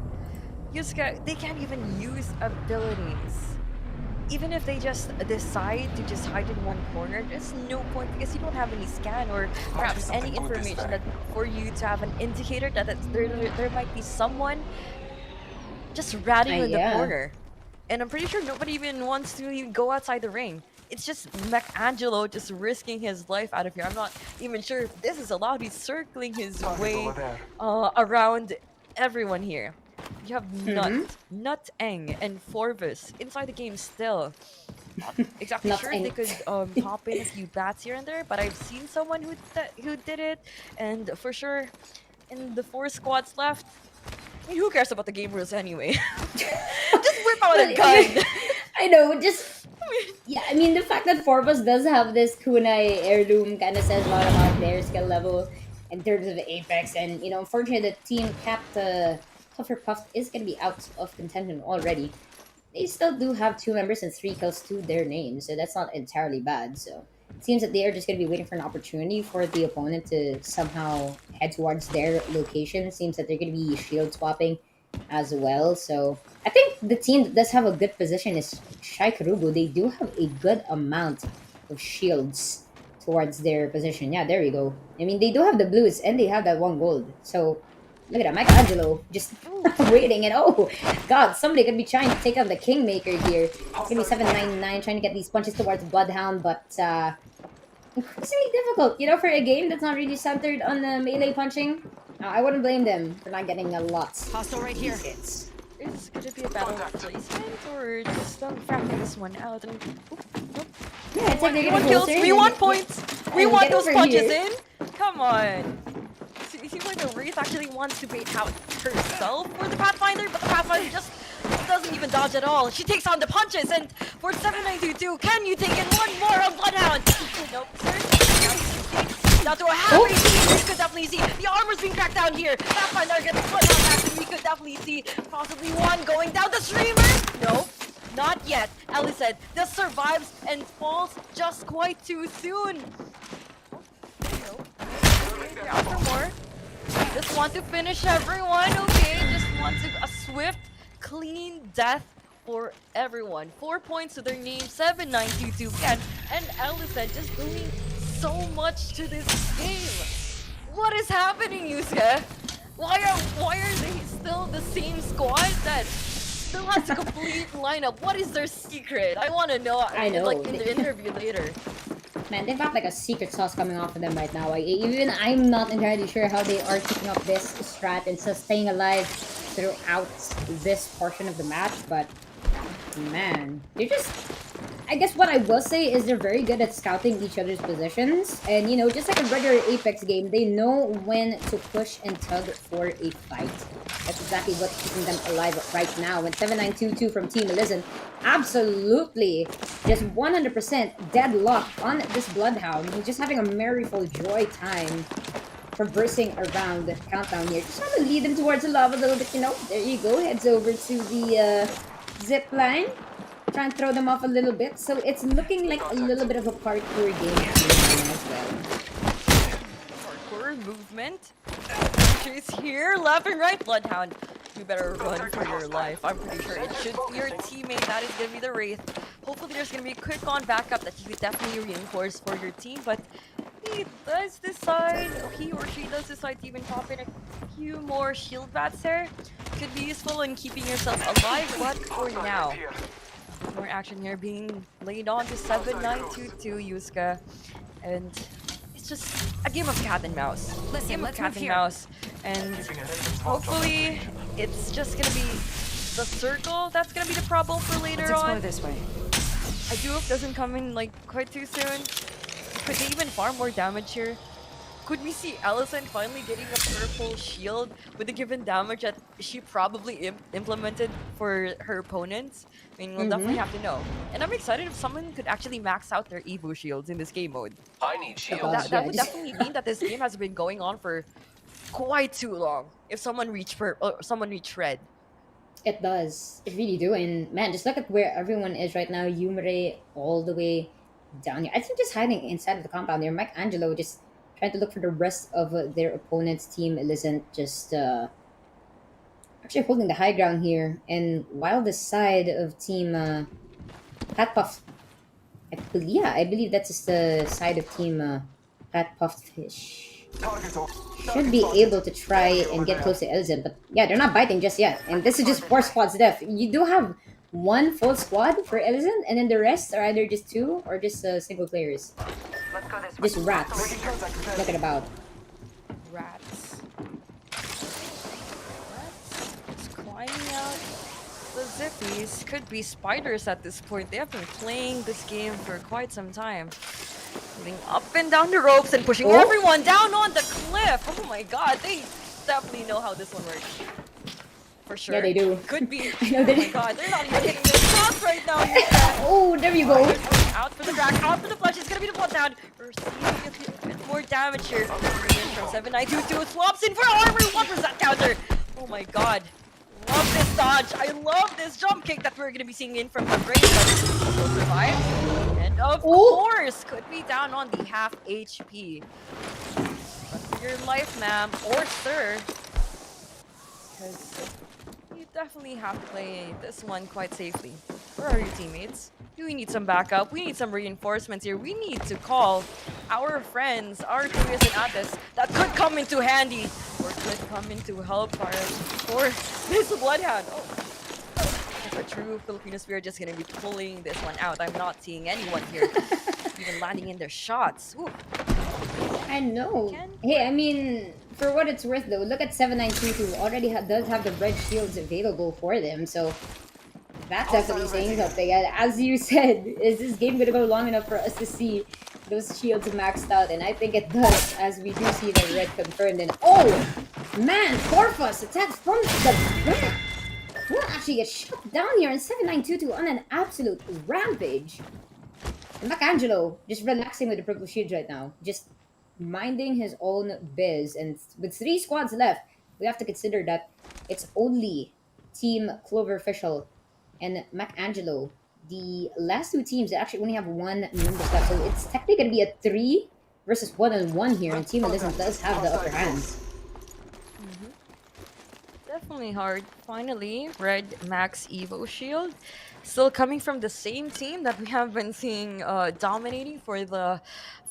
Yusuke, they can't even use abilities. Even if they just decide to just hide in one corner, there's no point because you don't have any scan or perhaps any information that for you to have an indicator that there might be someone just ratting in the corner. And I'm pretty sure nobody even wants to even go outside the ring. It's just Michelangelo just risking his life out of here. I'm not even sure if this is allowed. He's circling his way around everyone here. You have Nuteng, and Forvis inside the game still. Not exactly sure if they could pop in a few bats here and there, but I've seen someone who did it, and for sure, in the 4 squads left, I mean, who cares about the game rules anyway? Just whip out a gun. I know, just Yeah, I mean the fact that Forbos does have this kunai heirloom kind of says a lot about their skill level in terms of Apex, and unfortunately, the team capped Hufflepuff is going to be out of contention already. They still do have two members and three kills to their name, so that's not entirely bad. So it seems that they are just going to be waiting for an opportunity for the opponent to somehow head towards their location. Seems that they're going to be shield swapping as well. So I think the team that does have a good position is Shaikarubu. They do have a good amount of shields towards their position. Yeah, there we go. I mean, they do have the blues and they have that one gold. So look at that, Michelangelo just Ooh. waiting, and oh god, somebody could be trying to take out the Kingmaker here. It's gonna be 799 trying to get these punches towards Bloodhound, but increasingly difficult, for a game that's not really centered on the melee punching. I wouldn't blame them for not getting a lot Hostile right of here. these hits. Could it be a battle of placement or just fracking this one out? And Yeah, it's like they're we getting want kills. closer. We want points. We and want get those over punches here. in. Come on. See where the Wraith actually wants to bait out herself for the Pathfinder, but the Pathfinder just doesn't even dodge at all. She takes on the punches, and for 7922, can you take in one more on Bloodhound? Nope, sir. Down to a half HP, we could definitely see the armor's being cracked down here. Pathfinder gets Bloodhound back, and we could definitely see possibly one going down the streamer. Nope. Not yet. Ellie said, this survives and falls just quite too soon. Nope. Out for more. Just want to finish everyone, okay? Just want to a swift, clean death for everyone. 4 points to their name, 7922 and Ellison just doing so much to this game. What is happening, Yusuke? Why are they still the same squad that still has a complete lineup? What is their secret? I want to know. I know. Like in the interview later. Man, they've got like a secret sauce coming off of them right now. Even I'm not entirely sure how they are keeping up this strat and staying alive throughout this portion of the match, but man, they're just. I guess what I will say is they're very good at scouting each other's positions, and just like a regular Apex game, they know when to push and tug for a fight. That's exactly what's keeping them alive right now. And 7922 from Team Elysian, absolutely, just 100% deadlock on this Bloodhound. He's just having a merryful joy time traversing around the countdown here. Just want to lead them towards the lava a little bit, There you go. Heads over to the zip line. Try and throw them off a little bit. So it's looking like a little bit of a parkour game as well. Parkour movement. She's here, left and right, Bloodhound. You better run for your life. I'm pretty sure it should be your teammate. That is gonna be the Wraith. Hopefully there's gonna be a quick on backup that you could definitely reinforce for your team, but he does decide, he or she does decide to even pop in a few more shield bats there. Could be useful in keeping yourself alive, but for now. More action here being laid on to 7922 Yusuke, and it's just a game of cat and mouse. Listen, Game of let's cat move and here. mouse, and hopefully it's just gonna be the circle that's gonna be the problem for later Let's explore on. this way. I do hope it doesn't come in like quite too soon. Could they even farm more damage here? Could we see Allison finally getting a purple shield with the given damage that she probably implemented for her opponents? I mean, we'll definitely have to know. And I'm excited if someone could actually max out their Evo shields in this game mode. I need shields. That would definitely mean that this game has been going on for quite too long. If someone reached red. It does. It really do. And man, just look at where everyone is right now. Yumere all the way down here. I think just hiding inside of the compound there. Mike Angelo just trying to look for the rest of their opponent's team. It isn't just actually holding the high ground here. And while the side of Team Pat Puff, I believe that's just the side of Team Pat Puff Fish. Should be able to try and get close to Elzen, but yeah, they're not biting just yet. And this is just 4 squads left. You do have one full squad for Elzen, and then the rest are either just 2 or just single players. Just rats. Looking about. Rats. Just climbing out the zippies. Could be spiders at this point. They have been playing this game for quite some time. Moving up and down the ropes and pushing everyone down on the cliff. Oh my god, they definitely know how this one works. For Yeah, sure. they do. Could be. I know Oh my that. god, they're not even hitting their shots right now, you said. Oh, there you go. Alright, out for the drag, out for the flush. It's gonna be the bloodhound. We're seeing a bit more damage here. Coming in from 7922. Swaps in for armor. What was that counter? Oh my god. Love this dodge. I love this jump kick that we're gonna be seeing in from the brain, but still survives. And of Oh, course, could be down on the half HP. Run for your life, ma'am, or sir, because you definitely have to play this one quite safely. Where are your teammates? Do we need some backup? We need some reinforcements here. We need to call our friends, Artorias and Atis, that could come into handy or could come into help for this Bloodhound. Oh, if a true Filipinos, we are just gonna be pulling this one out. I'm not seeing anyone here even landing in their shots. Ooh, I know. Ken? Hey, I mean, for what it's worth though, look at 7922 already does have the red shields available for them, so that's definitely saying something. And as you said, is this game gonna go long enough for us to see those shields maxed out? And I think it does, as we do see the red confirmed. And oh man, Corvus attacks from the back. Will actually get shut down here, and 7922 on an absolute rampage. And Macangelo just relaxing with the purple shield right now, just minding his own biz. And with 3 squads left, we have to consider that it's only Team Cloverficial and Macangelo. The last 2 teams that actually only have 1 member left, so it's technically going to be a 3 versus 1-on-1 here, and Team Alyssum does have the upper hand. Mhm. Definitely hard. Finally, red max Evo shield. Still coming from the same team that we have been seeing dominating for the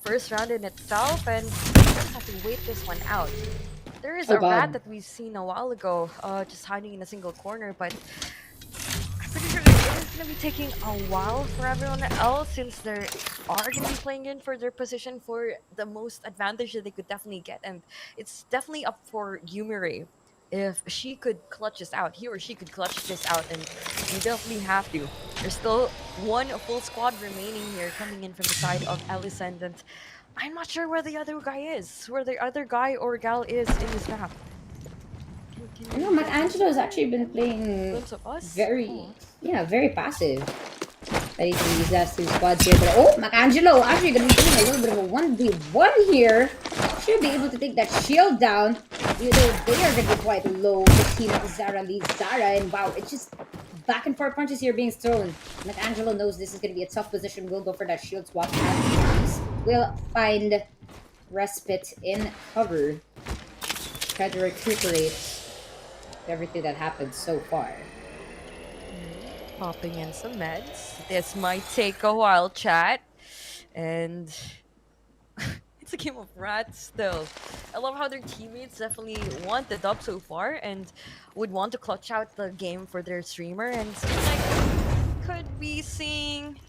first round in itself, and we just have to wait this one out. There is Oh a rat god. that we've seen a while ago, just hiding in a single corner, but I'm pretty sure it is gonna be taking a while for everyone else since they are gonna be playing in for their position for the most advantage that they could definitely get, and it's definitely up for Yumire. If she could clutch this out, he or she could clutch this out, and you definitely have to. There's still one full squad remaining here coming in from the side of Alicent, and I'm not sure where the other guy is, where the other guy or gal is in this map. Can I know you get a glimpse Macangelo of has her? actually been Any playing glimpse of us? very, Oh. yeah, very passive. That he's in these last 2 squads here. But oh, Macangelo actually gonna be doing a little bit of a 1v1 here. Should be able to take that shield down. Even though they are gonna be quite low, the team of Zara leads Zara, and wow, it's just back and forth punches here being thrown. Macangelo knows this is gonna be a tough position. Will go for that shield swap. Will find respite in cover. Try to recuperate everything that happened so far. Popping in some meds. This might take a while, chat. And it's a game of rats still. I love how their teammates definitely want the dub so far and would want to clutch out the game for their streamer. And seems like could be seeing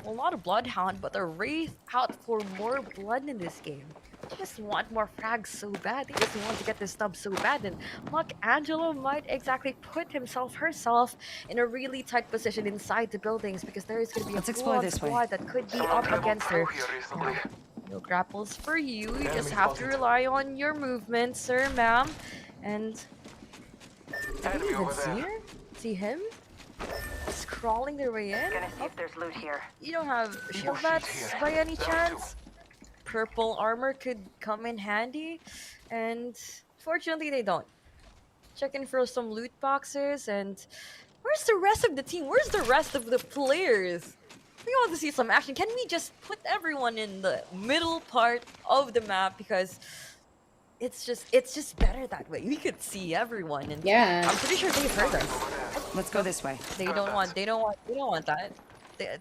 well, not a bloodhound, but a wraith out for more blood in this game. They just want more frags so bad. They just want to get this dub so bad. And Mark Angelo might exactly put himself herself in a really tight position inside the buildings because there is going to be a Let's explore full-on this way. squad that could be up against her. Now, no grapples for you. You just have to rely on your movement, sir, ma'am. And did you even see her? See him? Just crawling their way in? Gonna see if there's loot here. You don't have shield bats by any chance? Purple armor could come in handy, and fortunately they don't. Checking for some loot boxes, and where's the rest of the team? Where's the rest of the players? We want to see some action. Can we just put everyone in the middle part of the map because it's just better that way. We could see everyone, and Yeah. I'm pretty sure they've heard us. Let's go this way. They don't want that.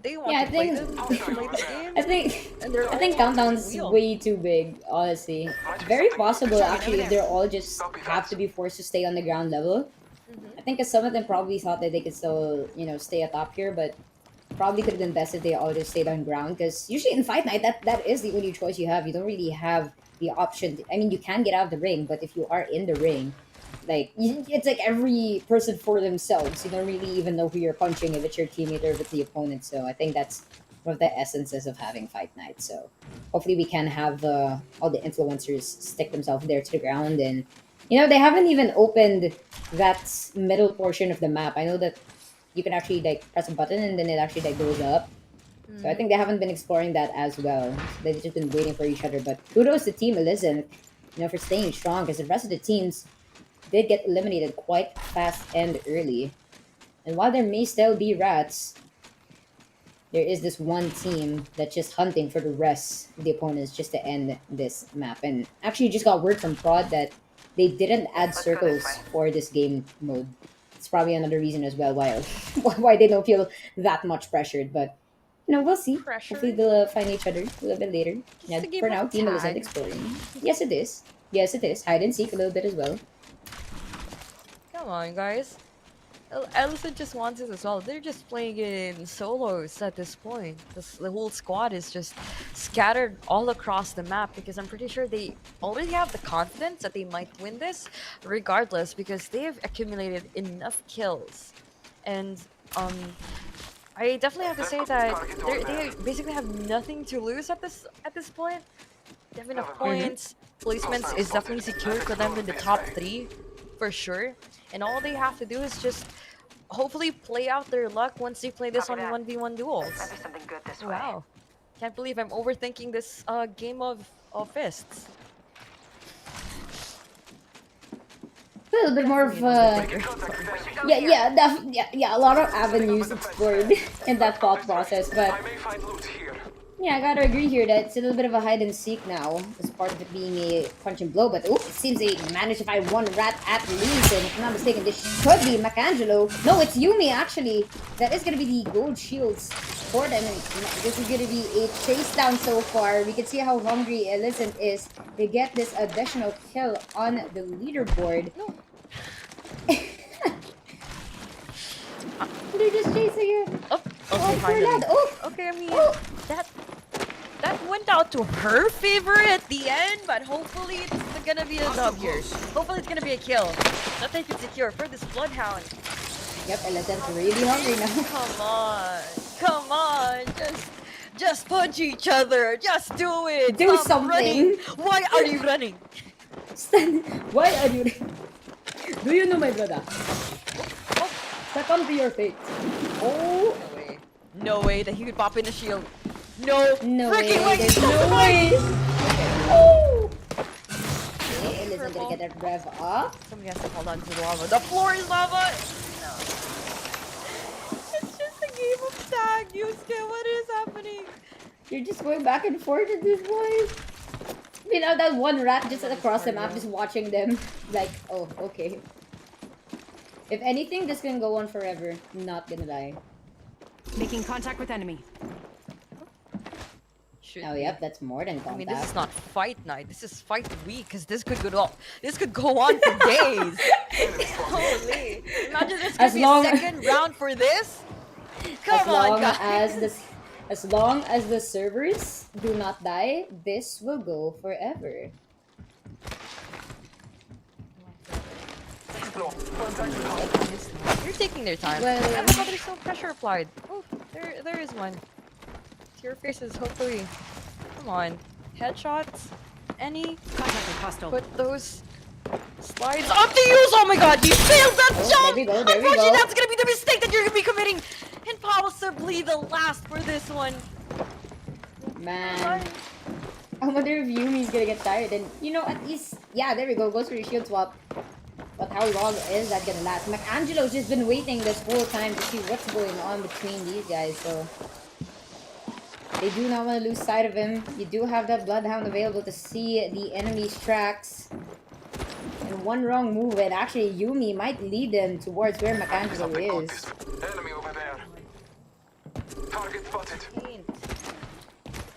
They want Yeah, to play this game, I think and they're I think all on the Countdown's wheel. way too big, honestly. Very possible actually if they're all just have to be forced to stay on the ground level. Mhm. I think 'cause some of them probably thought that they could still, stay atop here, but probably could have been best if they all just stayed on ground. Because usually in Fight Night, that is the only choice you have. You don't really have the option. I mean, you can get out of the ring, but if you are in the ring, it's like every person for themselves. You don't really even know who you're punching if it's your teammate or if it's the opponent. So I think that's one of the essences of having Fight Night. So hopefully we can have all the influencers stick themselves there to the ground and They haven't even opened that middle portion of the map. I know that you can actually like press a button and then it actually like goes up. So I Mm, think they haven't been exploring that as well. So they've just been waiting for each other. But kudos to Team Elizabeth, for staying strong because the rest of the teams did get eliminated quite fast and early. And while there may still be rats, there is this one team that's just hunting for the rest of the opponents just to end this map. And actually, just got word from Prod that they didn't add Let's go this circles way. for this game mode. It's probably another reason as well why why they don't feel that much pressured. But we'll see. Hopefully, pressured? they'll find each other a little bit later. Just Yeah, a for game of now, Team isn't tag. exploring. Yes, it is. Yes, it is. Hide and seek a little bit as well. Come on, guys. Elephant just wants it as well. They're just playing in solos at this point. The whole squad is just scattered all across the map because I'm pretty sure they already have the confidence that they might win this regardless because they've accumulated enough kills. And I definitely have to say that they basically have nothing to lose at this point. They have enough Mm-hmm. points. Placements is definitely secured for them in the top three, for sure. And all they have to do is just hopefully play out their luck once they play this Copy on that. 1v1 Might duels. be something good this way. Wow. Can't believe I'm overthinking this game of fists. A little bit more of yeah, yeah, yeah, a lot of avenues explored in that thought process, but yeah, I gotta agree here that it's a little bit of a hide and seek now, as part of it being a punch and blow. But it seems they managed to find one rat at least, and if I'm not mistaken, this could be Macangelo. No, it's Yumi actually. That is gonna be the gold shields for them, and this is gonna be a chase down so far. We can see how hungry Elizabeth is to get this additional kill on the leaderboard. No. They're just chasing you. Oh, Oh, okay, poor finally. lad. Oh, Okay, I mean oh. that that went out to her favor at the end, but hopefully it's gonna be a dub here. Hopefully it's gonna be a kill. That they can secure for this bloodhound. Yep, Elizabeth's really hungry now. Come on, just punch each other. Just do it. Do Stop running. something. Why are you running? Why are you? Do you know my brother? Oh, Succumb to your fate. Oh, no way. No way that he could pop in a shield. No, no freaking way. way. There's no way. Oh. Okay, Elizabeth gonna get that rev up. Somebody has to hold on to the lava. The floor is lava. No. It's just a game of tag, Yusuke. What is happening? You're just going back and forth at this point. That one rat just across the map, just watching them. Like, oh, okay. If anything, this can go on forever. Not gonna lie. Making contact with enemy. Should Oh, be. yep, that's more than I contact. mean, this is not fight night. This is fight week, because this could go on for days. Holy! Imagine there's gonna As be long- a second round for this. Come on, guys. As long as the servers do not die, this will go forever. You're taking their time. Well- I love how there's no pressure applied. Oh, there is one. To your faces, hopefully. Come on. Headshots? Any? Contact with hostile. Put those slides up to use! Oh my god, you failed that Oh, jump! there we go, there we Unfortunately, go. that's gonna be the mistake that you're gonna be committing! And possibly the last for this one. Man. I wonder if Yumi's gonna get tired. And, at least, yeah, there we go. Goes for the shield swap. But how long is that gonna last? Macangelo's just been waiting this whole time to see what's going on between these guys, so... They do not want to lose sight of him. You do have that Bloodhound available to see the enemy's tracks. And one wrong move, and actually Yumi might lead them towards where Macangelo is. Enemy over there. Target spotted.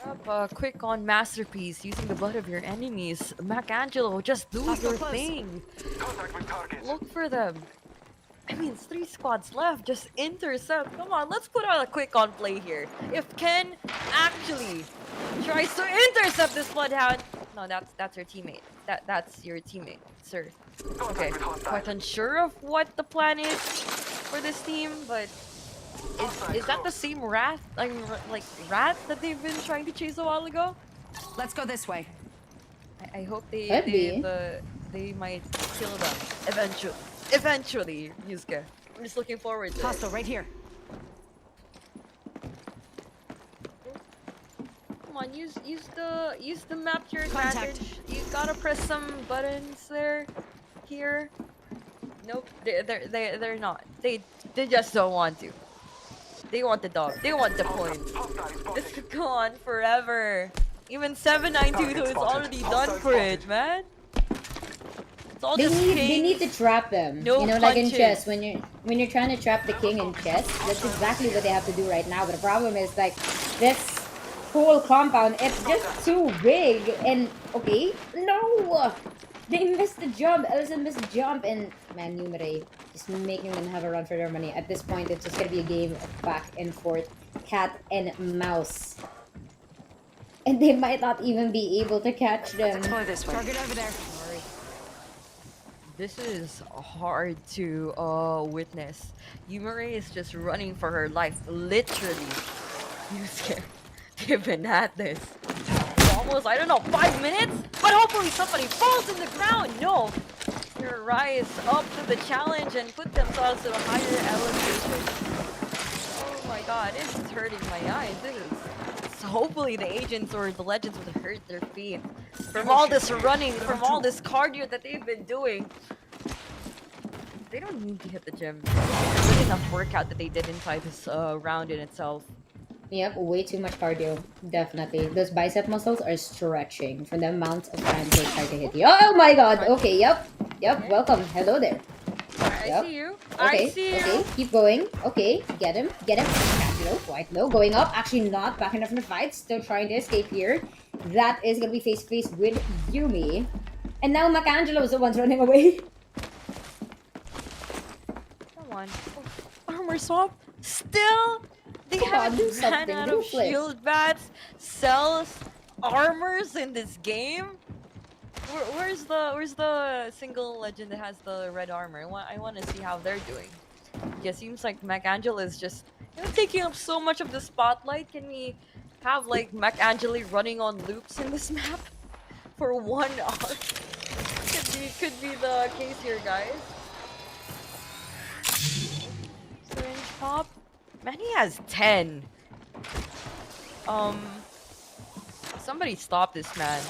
Up a quick on masterpiece using the blood of your enemies. Macangelo, just do Hostile your close. thing. Contact with target. Look for them. I mean, it's 3 squads left. Just intercept. Come on, let's put out a quick on play here. If Ken actually tries to intercept this bloodhound, no, that's your teammate. That's your teammate, sir. Okay, quite unsure of what the plan is for this team, but is that the same rat, like rat that they've been trying to chase a while ago? Let's go this way. I hope they Could be. they might kill them eventually. Eventually, Yusuke. I'm just looking forward to it. Hostile right here. Come on, use the map to your Contact. advantage. You gotta press some buttons there, here. Nope, they're not. They just don't want to. They want the dub. They want the points. This could go on forever. Even 7922 is already done for it, man. It's all just They need to pings. trap them. No You know, like in punches. chess, when you're trying to trap the king in chess, that's exactly what they have to do right now. But the problem is like this whole compound, it's just too big. And okay, no, they missed the jump. Ellison missed the jump, and man, Numere just making them have a run for their money. At this point, it's just gonna be a game of back and forth, cat and mouse, and they might not even be able to catch them. Explore this way. Target over there. Sorry. This is hard to witness. Yumere is just running for her life, literally. Yusuke, they've been at this for almost, I don't know, 5 minutes? But hopefully somebody falls in the ground! No! They rise up to the challenge and put themselves to a higher elevation. Oh my god, this is hurting my eyes. This is... So hopefully the agents or the legends would hurt their feet from all this running, from all this cardio that they've been doing. They don't need to hit the gym. It's a good enough workout that they did inside this round in itself. Yep, way too much cardio. Definitely. Those bicep muscles are stretching from the amount of times they try to hit you. Oh my god! Okay, yep. Yep, welcome. Hello there. I Yep. see you. Okay, I see you. okay, keep going. Okay, get him. Get him. Catch low, quite low. Going up. Actually not back enough in the fight. Still trying to escape here. That is gonna be face to face with Yumi. And now Macangelo is the one's running away. Come on. Oh, armor swap. Still, they Come on, do haven't ran something, out do of flip. shield bats, cells, armors in this game. Where's the single legend that has the red armor? I want to see how they're doing. Yeah, seems like Macangelo is just taking up so much of the spotlight. Can we have like Macangelo running on loops in this map for 1 hour? Could be the case here, guys. Syringe pop. Man, he has 10. Somebody stop this man.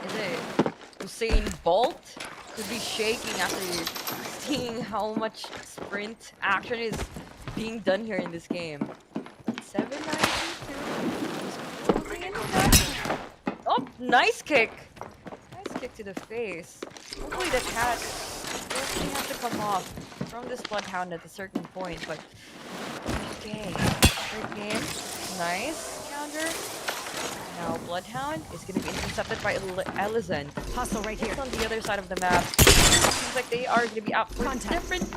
Is it Usain Bolt? Could be shaking after seeing how much sprint action is being done here in this game. 792. Oh, nice kick. Nice kick to the face. Hopefully the cat doesn't have to come off from this Bloodhound at a certain point, but okay. Great game. Nice counter. Now Bloodhound is going to be intercepted by Ellison. Hostile right here. Just on the other side of the map. Seems like they are going to be out for different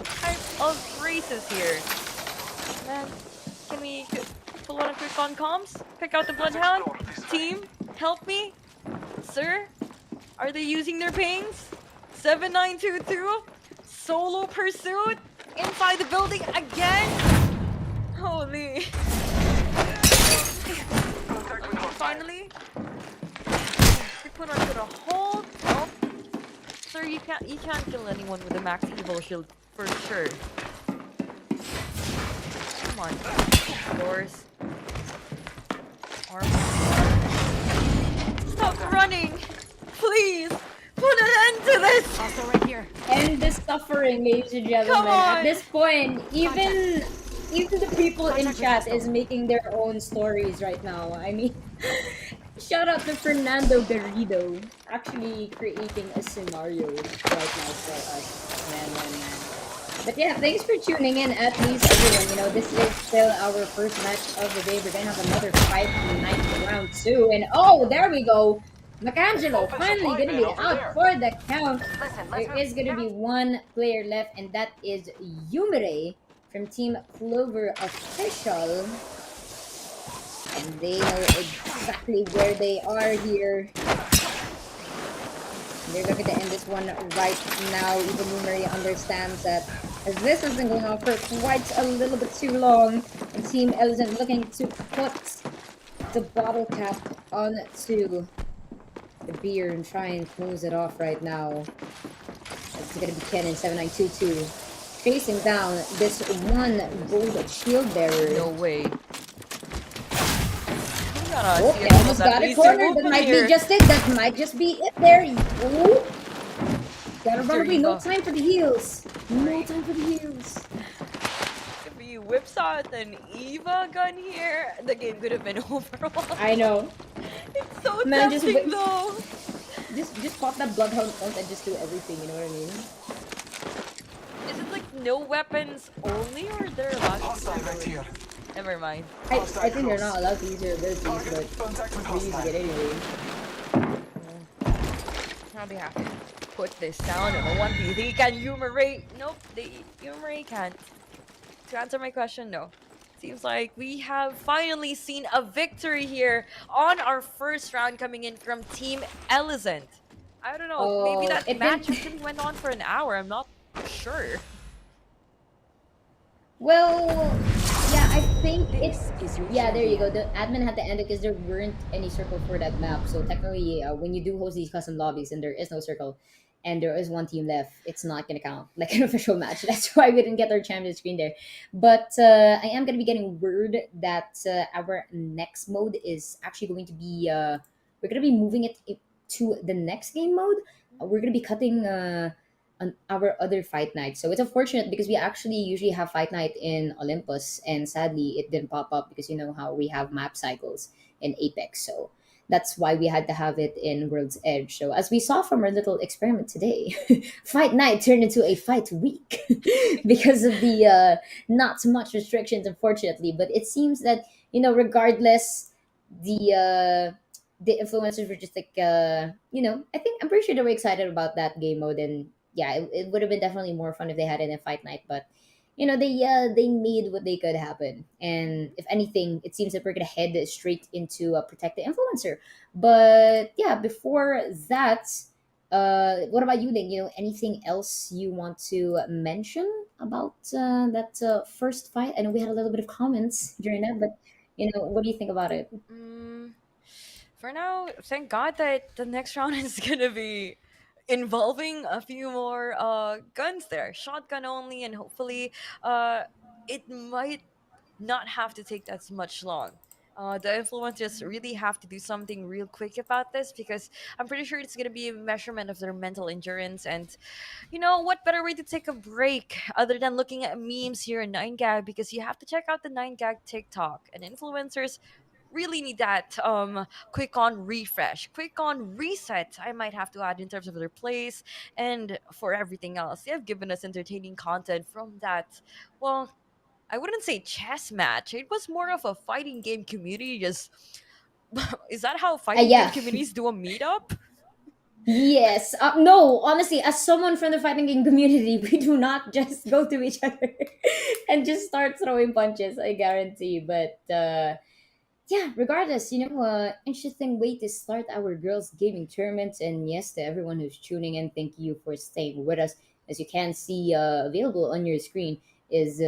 types of races here. Man, can we pull on a quick on comms? Pick out the Bloodhound? Team, help me? Sir? Are they using their pings? 7922? Solo pursuit? Inside the building again? Holy. Finally, they put onto the hold. Oh, sir, you can't kill anyone with a max evil shield for sure. Come on, doors. Armor. Stop running, please. Put an end to this. Hostile right here. End the suffering, ladies and gentlemen. Come on. At this point, even the people in chat is making their own stories right now. I mean, shout out to Fernando Garrido, actually creating a scenario right now for us. Man. But yeah, thanks for tuning in, at least everyone. You know, this is still our first match of the day. We're gonna have another fight tonight in round 2. And oh, there we go. Macangelo finally gonna be out for the count. There is gonna be one player left, and that is Yumere from Team Clover Official. And they know exactly where they are here. They're looking to end this one right now. Even Yumere understands that, as this has been going on for quite a little bit too long. And Team Ellison looking to put the bottle cap onto the beer and try and close it off right now. It's gonna be Ken in 7922. Chasing down this one gold shield bearer. No way. I'm gonna Oh, see they if almost he'll at got it least cornered. remove That him might be here. just it. That might just be it there. Ooh, gotta run Mr. away. No Eva. time for the heals. No Right. time for the heals. If he whips out an Eva gun here, the game could have been over a while I ago. know. It's so Man, tempting though. just pop that bloodhound ult and just do everything. You know what I mean? Is it like no weapons only, or they're allowed to use their Hostile right here. abilities? Never mind. I Hostile think they're not close. allowed to use their abilities, Target but contact with we're using it hostile. anyway. Now they have to put this down in a 1v3. Can humorate? Nope, they humorate can't. To answer my question, no. Seems like we have finally seen a victory here on our first round coming in from Team Elizant. I don't know, maybe that It match didn't. actually went on for an hour. I'm not sure. Well, yeah, I think it. This is your Yeah, there you go. champion. The admin had to end it because there weren't any circle for that map. So technically, when you do host these custom lobbies and there is no circle, and there is one team left, it's not gonna count like an official match. That's why we didn't get our champion screen there. But I am gonna be getting word that our next mode is actually going to be. We're gonna be moving to the next game mode. We're gonna be cutting. On our other fight night. So it's unfortunate because we actually usually have fight night in Olympus, and sadly it didn't pop up because you know how we have map cycles in Apex. So that's why we had to have it in World's Edge. So as we saw from our little experiment today, fight night turned into a fight week because of the not so much restrictions, unfortunately. But it seems that regardless, the the influencers were just like I think I'm pretty sure they were excited about that game mode, and yeah, it would have been definitely more fun if they had it in fight night. But they made what they could happen, and if anything, it seems that we're gonna head straight into protect the influencer. But yeah, before that, what about you, Ling? Anything else you want to mention about that first fight? I know we had a little bit of comments during that, but what do you think about it? Mm, for now, thank God that the next round is gonna be involving a few more guns there, shotgun only, and hopefully, it might not have to take that much long. The influencers really have to do something real quick about this because I'm pretty sure it's gonna be a measurement of their mental endurance. And you know what better way to take a break other than looking at memes here in 9gag, because you have to check out the 9gag TikTok, and influencers really need that quick on refresh, quick on reset, I might have to add, in terms of their plays and for everything else. They have given us entertaining content from that. Well, I wouldn't say chess match. It was more of a fighting game community. Just is that how fighting game Yeah. communities do a meetup? Yes. No, honestly, as someone from the fighting game community, we do not just go to each other and just start throwing punches, I guarantee. But yeah, regardless, interesting way to start our girls gaming tournaments. And yes, to everyone who's tuning in, thank you for staying with us. As you can see, available on your screen is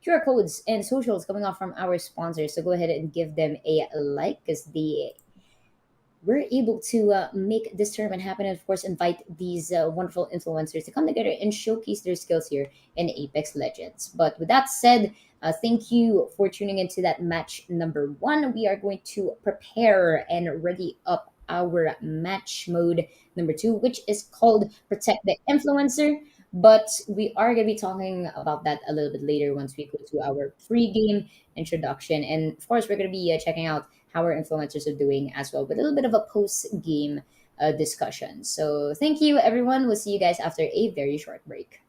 QR codes and socials coming off from our sponsors. So go ahead and give them a like because they we're able to make this tournament happen, and of course invite these wonderful influencers to come together and showcase their skills here in Apex Legends. But with that said, thank you for tuning into that match number one. We are going to prepare and ready up our match mode number two, which is called Protect the Influencer. But we are going to be talking about that a little bit later once we go to our pre-game introduction. And of course, we're going to be checking out how our influencers are doing as well, with a little bit of a post game discussion. So thank you, everyone. We'll see you guys after a very short break.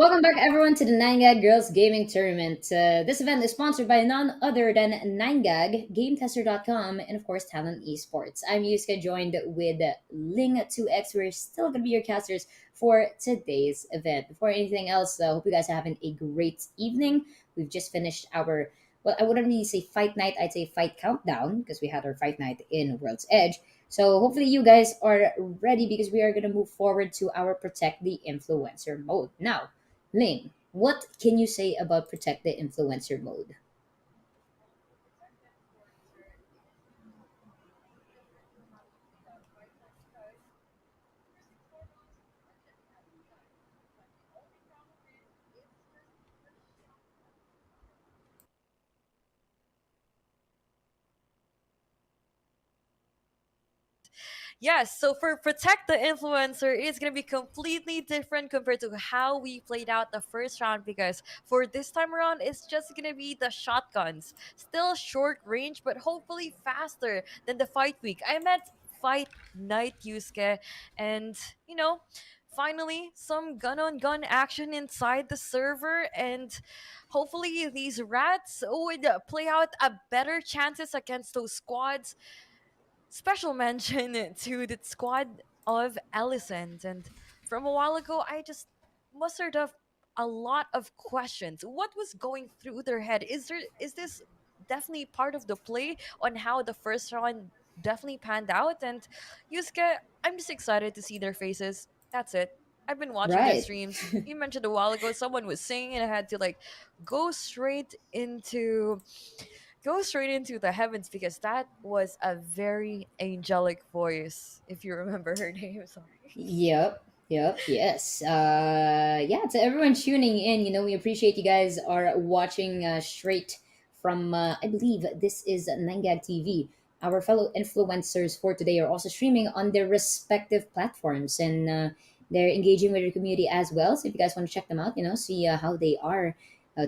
Welcome back, everyone, to the 9gag Girls Gaming Tournament. This event is sponsored by none other than 9gag, GameTester.com, and of course, Talent Esports. I'm Yuska, joined with Ling2X. We're still going to be your casters for today's event. Before anything else, I hope you guys are having a great evening. We've just finished our, well, I wouldn't really say fight night, I'd say fight countdown, because we had our fight night in World's Edge. So hopefully you guys are ready because we are going to move forward to our Protect the Influencer mode. Now, Ling, what can you say about Protect the Influencer mode? Yes, so for Protect the Influencer, it's going to be completely different compared to how we played out the first round because for this time around, it's just going to be the shotguns. Still short range, but hopefully faster than the fight week. I meant fight night, Yusuke. And, you know, finally, some gun on gun action inside the server, and hopefully, these rats would play out a better chances against those squads. Special mention to the squad of Allisons. And from a while ago, I just mustered up a lot of questions. What was going through their head? Is this definitely part of the play on how the first round definitely panned out? And Yusuke, I'm just excited to see their faces. That's it. I've been watching their Right. streams. You mentioned a while ago someone was singing and I had to like go straight into the heavens because that was a very angelic voice. If you remember her name, sorry. Yes. Yeah, to everyone tuning in, we appreciate you guys are watching straight from, I believe this is Nangag TV. Our fellow influencers for today are also streaming on their respective platforms, and they're engaging with their community as well. So if you guys want to check them out, see how they are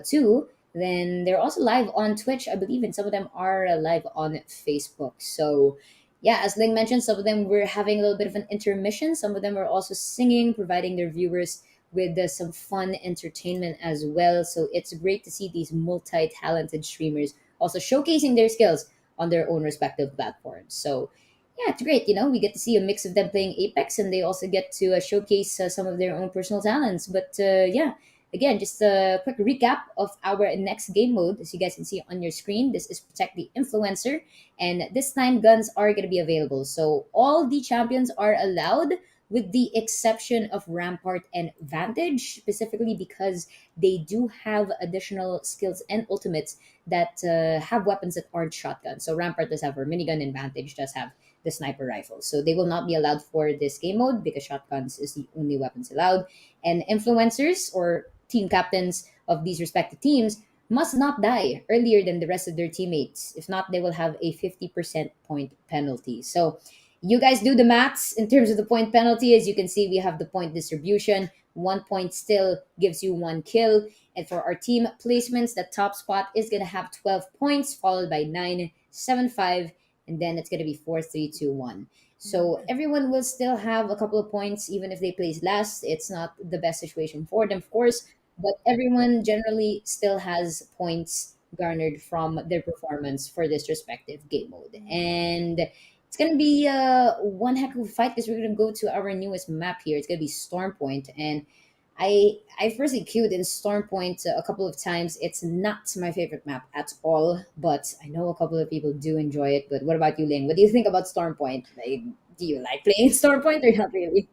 too, then they're also live on Twitch, I believe, and some of them are live on Facebook. So yeah, as Ling mentioned, some of them were having a little bit of an intermission. Some of them are also singing, providing their viewers with some fun entertainment as well. So it's great to see these multi talented streamers also showcasing their skills on their own respective platforms. So yeah, it's great. We get to see a mix of them playing Apex, and they also get to showcase some of their own personal talents. But yeah, again, just a quick recap of our next game mode. As you guys can see on your screen, this is Protect the Influencer, and this time guns are going to be available. So all the champions are allowed, with the exception of Rampart and Vantage, specifically because they do have additional skills and ultimates that have weapons that aren't shotguns. So Rampart does have her minigun, and Vantage does have the sniper rifle. So they will not be allowed for this game mode because shotguns is the only weapons allowed. And influencers or team captains of these respective teams must not die earlier than the rest of their teammates. If not, they will have a 50% point penalty. So you guys do the maths in terms of the point penalty. As you can see, we have the point distribution. 1 point still gives you 1 kill. And for our team placements, the top spot is going to have 12 points, followed by 9, 7, 5, and then it's going to be 4, 3, 2, 1. So everyone will still have a couple of points, even if they place last. It's not the best situation for them, of course, but everyone generally still has points garnered from their performance for this respective game mode. And it's gonna be one heck of a fight because we're gonna go to our newest map here. It's gonna be Storm Point, and I firstly queued in Storm Point a couple of times. It's not my favorite map at all, but I know a couple of people do enjoy it. But what about you, Ling? What do you think about Storm Point? Like, do you like playing Storm Point or not really?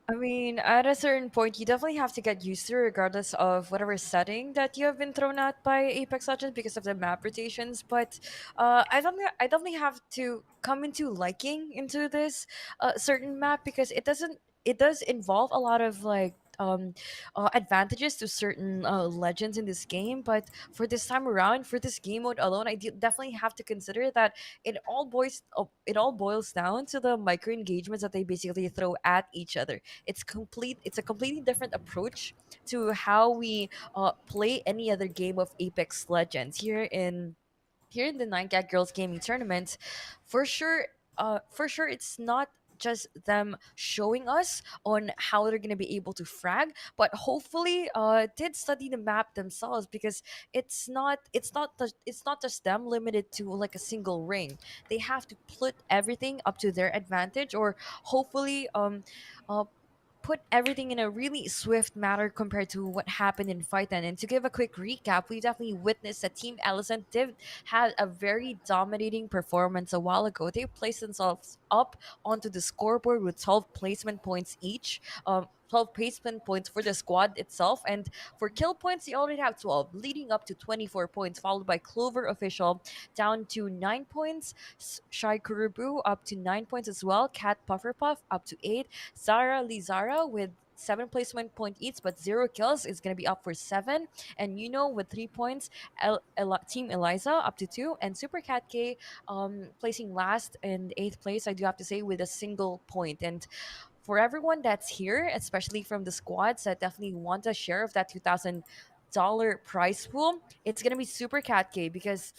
I mean, at a certain point, you definitely have to get used to it, regardless of whatever setting that you have been thrown at by Apex Legends because of the map rotations. But I definitely have to come into liking into this certain map because it does involve a lot of like advantages to certain legends in this game. But for this time around, for this game mode alone, definitely have to consider that it all boils down to the micro engagements that they basically throw at each other. It's a completely different approach to how we play any other game of Apex Legends here in the 9 Gag Girls Gaming Tournament. For sure, it's not just them showing us on how they're gonna be able to frag, but hopefully did study the map themselves, because it's not just them limited to like a single ring. They have to put everything up to their advantage, or hopefully uh put everything in a really swift manner compared to what happened in Fight Night. And to give a quick recap, we definitely witnessed that Team Elephant did had a very dominating performance a while ago. They placed themselves up onto the scoreboard with 12 placement points each. 12 placement points for the squad itself, and for kill points they already have 12, leading up to 24 points, followed by Clover Official down to 9 points, Shy Kurubu up to 9 points as well, Cat Pufferpuff up to 8, Zara Lizara with 7 placement point each but 0 kills is going to be up for 7, and with 3 points, Team Eliza up to 2, and Super Cat K placing last in 8th place, I do have to say, with a single point. And for everyone that's here, especially from the squads that definitely want a share of that $2,000 prize pool, it's going to be Super Cat K, because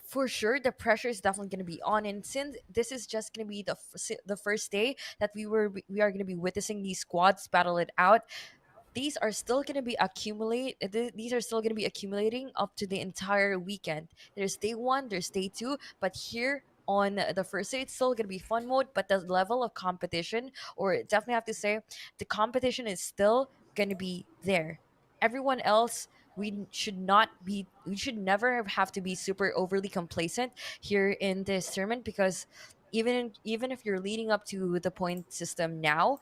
for sure the pressure is definitely going to be on, and since this is just going to be the first day that we are going to be witnessing these squads battle it out, these are still going to be accumulating up to the entire weekend. There's day 1, there's day 2, but here on the first day it's still going to be fun mode, but the level of competition, or definitely have to say, the competition is still going to be there. Everyone else, we should never have to be super overly complacent here in this tournament, because even if you're leading up to the point system now,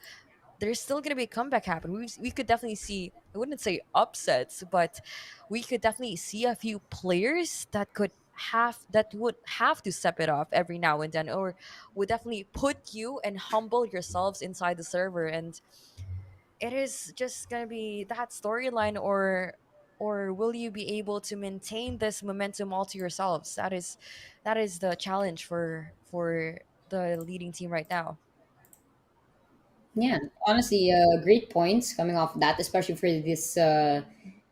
there's still going to be a comeback happen. We could definitely see, I wouldn't say upsets, but we could definitely see a few players that would have to step it off every now and then, or would definitely put you and humble yourselves inside the server. And it is just going to be that storyline, or will you be able to maintain this momentum all to yourselves? That is the challenge for the leading team right now. Yeah, honestly, great points coming off that, especially for this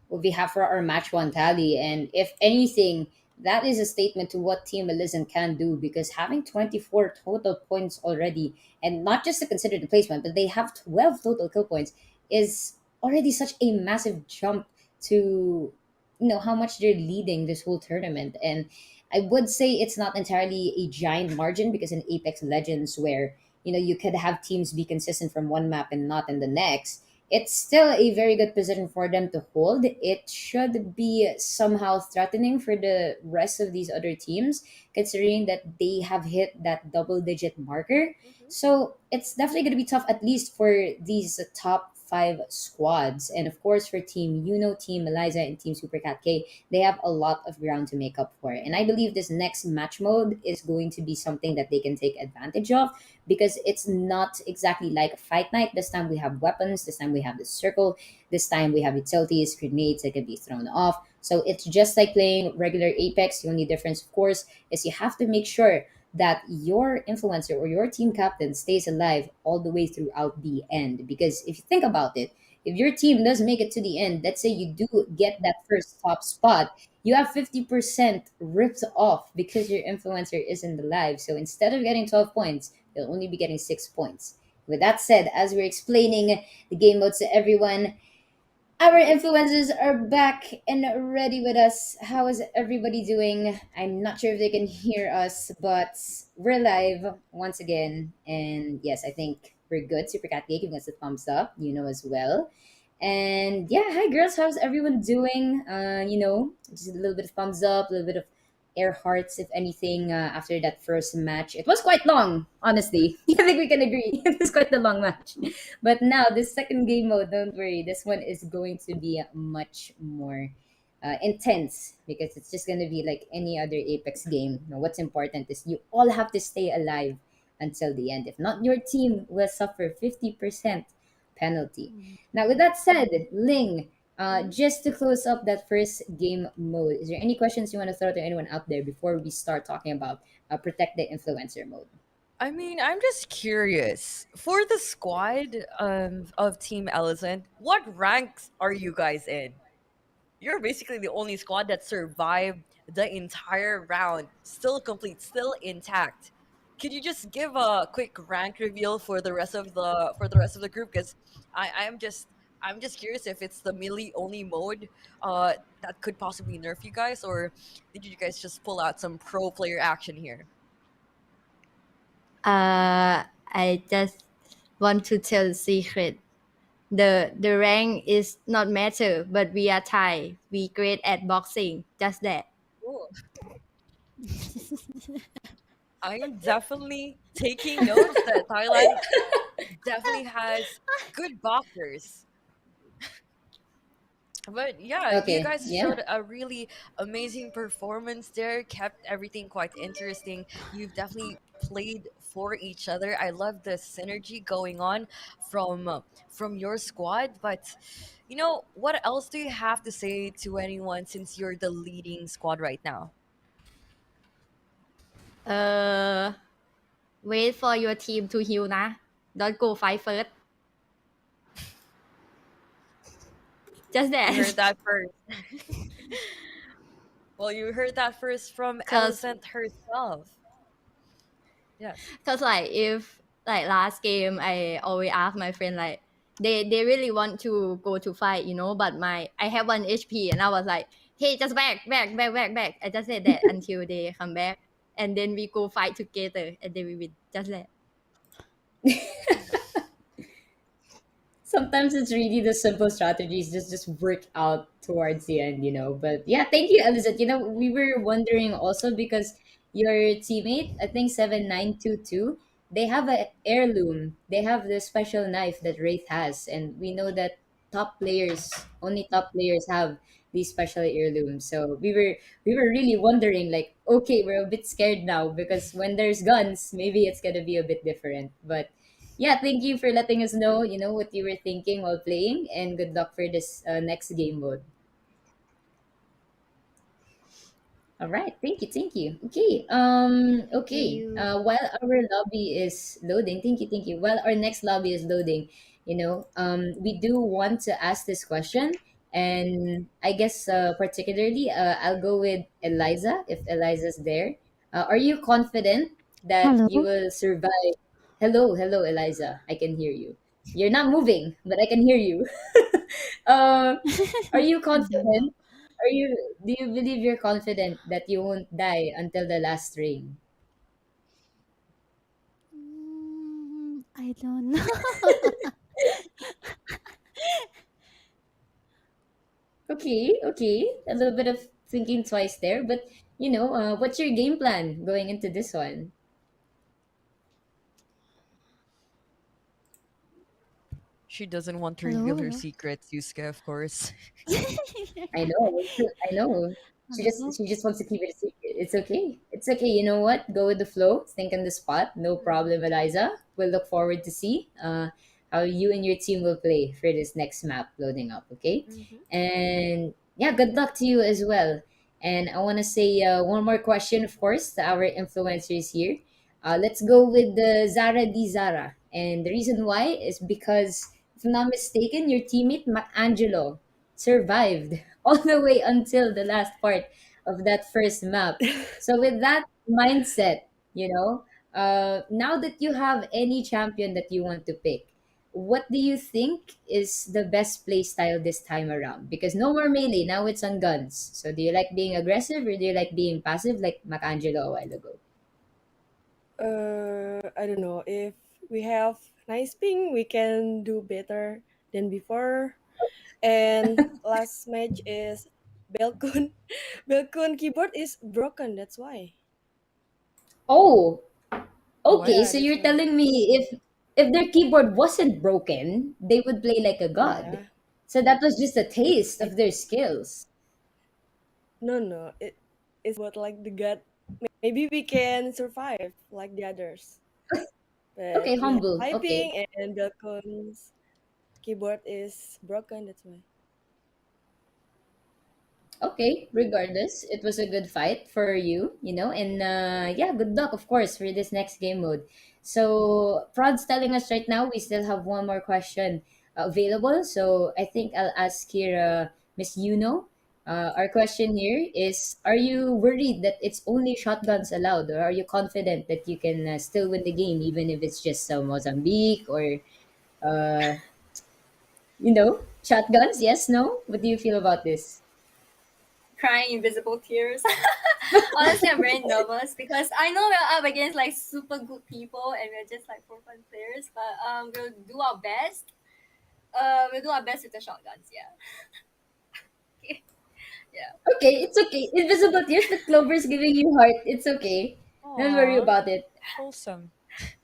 what we have for our match one tally. And if anything, that is a statement to what Team Elysian can do, because having 24 total points already, and not just to consider the placement, but they have 12 total kill points, is already such a massive jump to how much they're leading this whole tournament. And I would say it's not entirely a giant margin, because in Apex Legends, where you could have teams be consistent from one map and not in the next, it's still a very good position for them to hold. It should be somehow threatening for the rest of these other teams, considering that they have hit that double digit marker. So it's definitely going to be tough, at least for these top five squads. And of course, for Team Eliza, and Team Supercat K, they have a lot of ground to make up for. And I believe this next match mode is going to be something that they can take advantage of, because it's not exactly like a fight night. This time we have weapons, this time we have the circle, this time we have utilities, grenades that can be thrown off. So it's just like playing regular Apex. The only difference, of course, is you have to make sure that your influencer or your team captain stays alive all the way throughout the end. Because if you think about it, if your team does make it to the end, let's say you do get that first top spot, you have 50% ripped off because your influencer isn't alive. So instead of getting 12 points, you'll only be getting 6 points. With that said, as we're explaining the game modes to everyone, our influencers are back and ready with us. How is everybody doing? I'm not sure if they can hear us, but we're live once again. And yes, I think we're good. Supercat giving us a thumbs up, as well. And yeah, hi girls, how's everyone doing? Just a little bit of thumbs up, a little bit of air hearts, if anything, after that first match. It was quite long, honestly. I think we can agree. It was quite a long match. But now, this second game mode, don't worry, this one is going to be much more intense, because it's just going to be like any other Apex game. What's important is you all have to stay alive until the end. If not, your team will suffer 50% penalty. Mhm. Now, with that said, Ling, Mhm. just to close up that first game mode, is there any questions you want to throw to anyone out there before we start talking about Protect the Influencer mode? I mean, I'm just curious. For the squad of Team Elephant, what ranks are you guys in? You're basically the only squad that survived the entire round, still complete, still intact. Could you just give a quick rank reveal for the rest of the group? Because I'm just curious if it's the melee only mode that could possibly nerf you guys, or did you guys just pull out some pro player action here? I just want to tell a secret. The rank is not matter, but we are Thai. We great at boxing. Just that. Cool. I'm definitely taking notes that Thailand definitely has good boxers. But yeah, you Okay, guys yeah. showed a really amazing performance there, kept everything quite interesting. You've definitely played for each other. I love the synergy going on from your squad. But what else do you have to say to anyone since you're the leading squad right now? Uh, wait for your team to heal nah. Don't go fight first. Just You that. heard that first. Well, you heard that first from cause Alicent herself. Yes. cause like if like last game I always ask my friend like they really want to go to fight, but I have 1 HP and I was like, hey, just back. I just said that until they come back and then we go fight together and then we win. Just that. Sometimes it's really the simple strategies just work out towards the end, but yeah, thank you, Elizabeth. We were wondering also because your teammate, I think 7922, they have a heirloom. They have the special knife that Wraith has, and we know that top players have these special heirlooms. So we were really wondering, like, okay, we're a bit scared now because when there's guns, maybe it's gonna be a bit different. But yeah, thank you for letting us know, what you were thinking while playing, and good luck for this next game mode. All right, thank you. Okay, Thank okay. you. While our lobby is loading, thank you. While our next lobby is loading, we do want to ask this question, and I guess particularly, I'll go with Eliza if Eliza's there. Are you confident that Hello? you will survive? Hello, Eliza. I can hear you. You're not moving, but I can hear you. uh, are you I don't know. confident? Do you believe you're confident that you won't die until the last ring? I don't know. Okay, okay. A little bit of thinking twice there, but what's your game plan going into this one? She doesn't want to reveal her Hello? secrets, Yusuke, of course. I know, I know. She just Hello? she just wants to keep it a secret. It's okay. It's okay. You know what? Go with the flow. Think on the spot. No problem, Eliza. We'll look forward to see how you and your team will play for this next map loading up. Okay, Hmm. and yeah, good luck to you as well. And I want to say one more question, of course, to our influencers here. Let's go with the Zara di Zara, and the reason why is because, if I'm not mistaken, your teammate Angelo survived all the way until the last part of that first map. So with that mindset, now that you have any champion that you want to pick, what do you think is the best play style this time around? Because no more melee, now it's on guns. So do you like being aggressive or do you like being passive like Macangelo a while ago? I don't know if we have nice ping, we can do better than before. And last match is Belkun. Belkun keyboard is broken. That's why. Oh, What? okay. Yeah, So that's you're why. telling me if their keyboard wasn't broken, they would play like a god. Yeah. So that was just a taste I of their skills. no. It's about like the god. Maybe we can survive like the others, but Okay, we have humble. Okay. typing and Belkun's keyboard is broken. That's why. Okay, regardless, it was a good fight for you, and yeah, good luck, of course, for this next game mode. So, Prod's telling us right now we still have one more question available. So, I think I'll ask here, Miss Yuno. Our question here is: are you worried that it's only shotguns allowed, or are you confident that you can still win the game, even if it's just Mozambique or, uh, shotguns? Yes, no? What do you feel about this? Crying invisible tears. Honestly, I'm very nervous because I know we're up against like super good people and we're just like for fun players. But we'll do our best. We'll do our best with the shotguns. Yeah. Yeah. Okay, it's okay. Invisible tears, but Clover's giving you heart. It's okay. Don't worry Aw, about it. wholesome.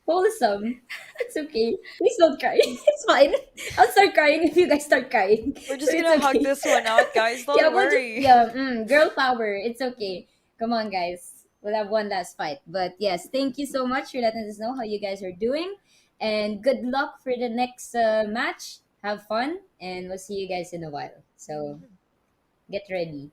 Wholesome. It's okay. Please don't cry. It's fine. I'll start crying if you guys start crying. We're So just it's gonna hug okay. this one out, guys. Yeah, Don't we'll just, worry. yeah, girl power. It's okay. Come on, guys. We'll have one last fight. But yes, thank you so much for letting us know how you guys are doing. And good luck for the next match. Have fun. And we'll see you guys in a while. So Mhm. get ready.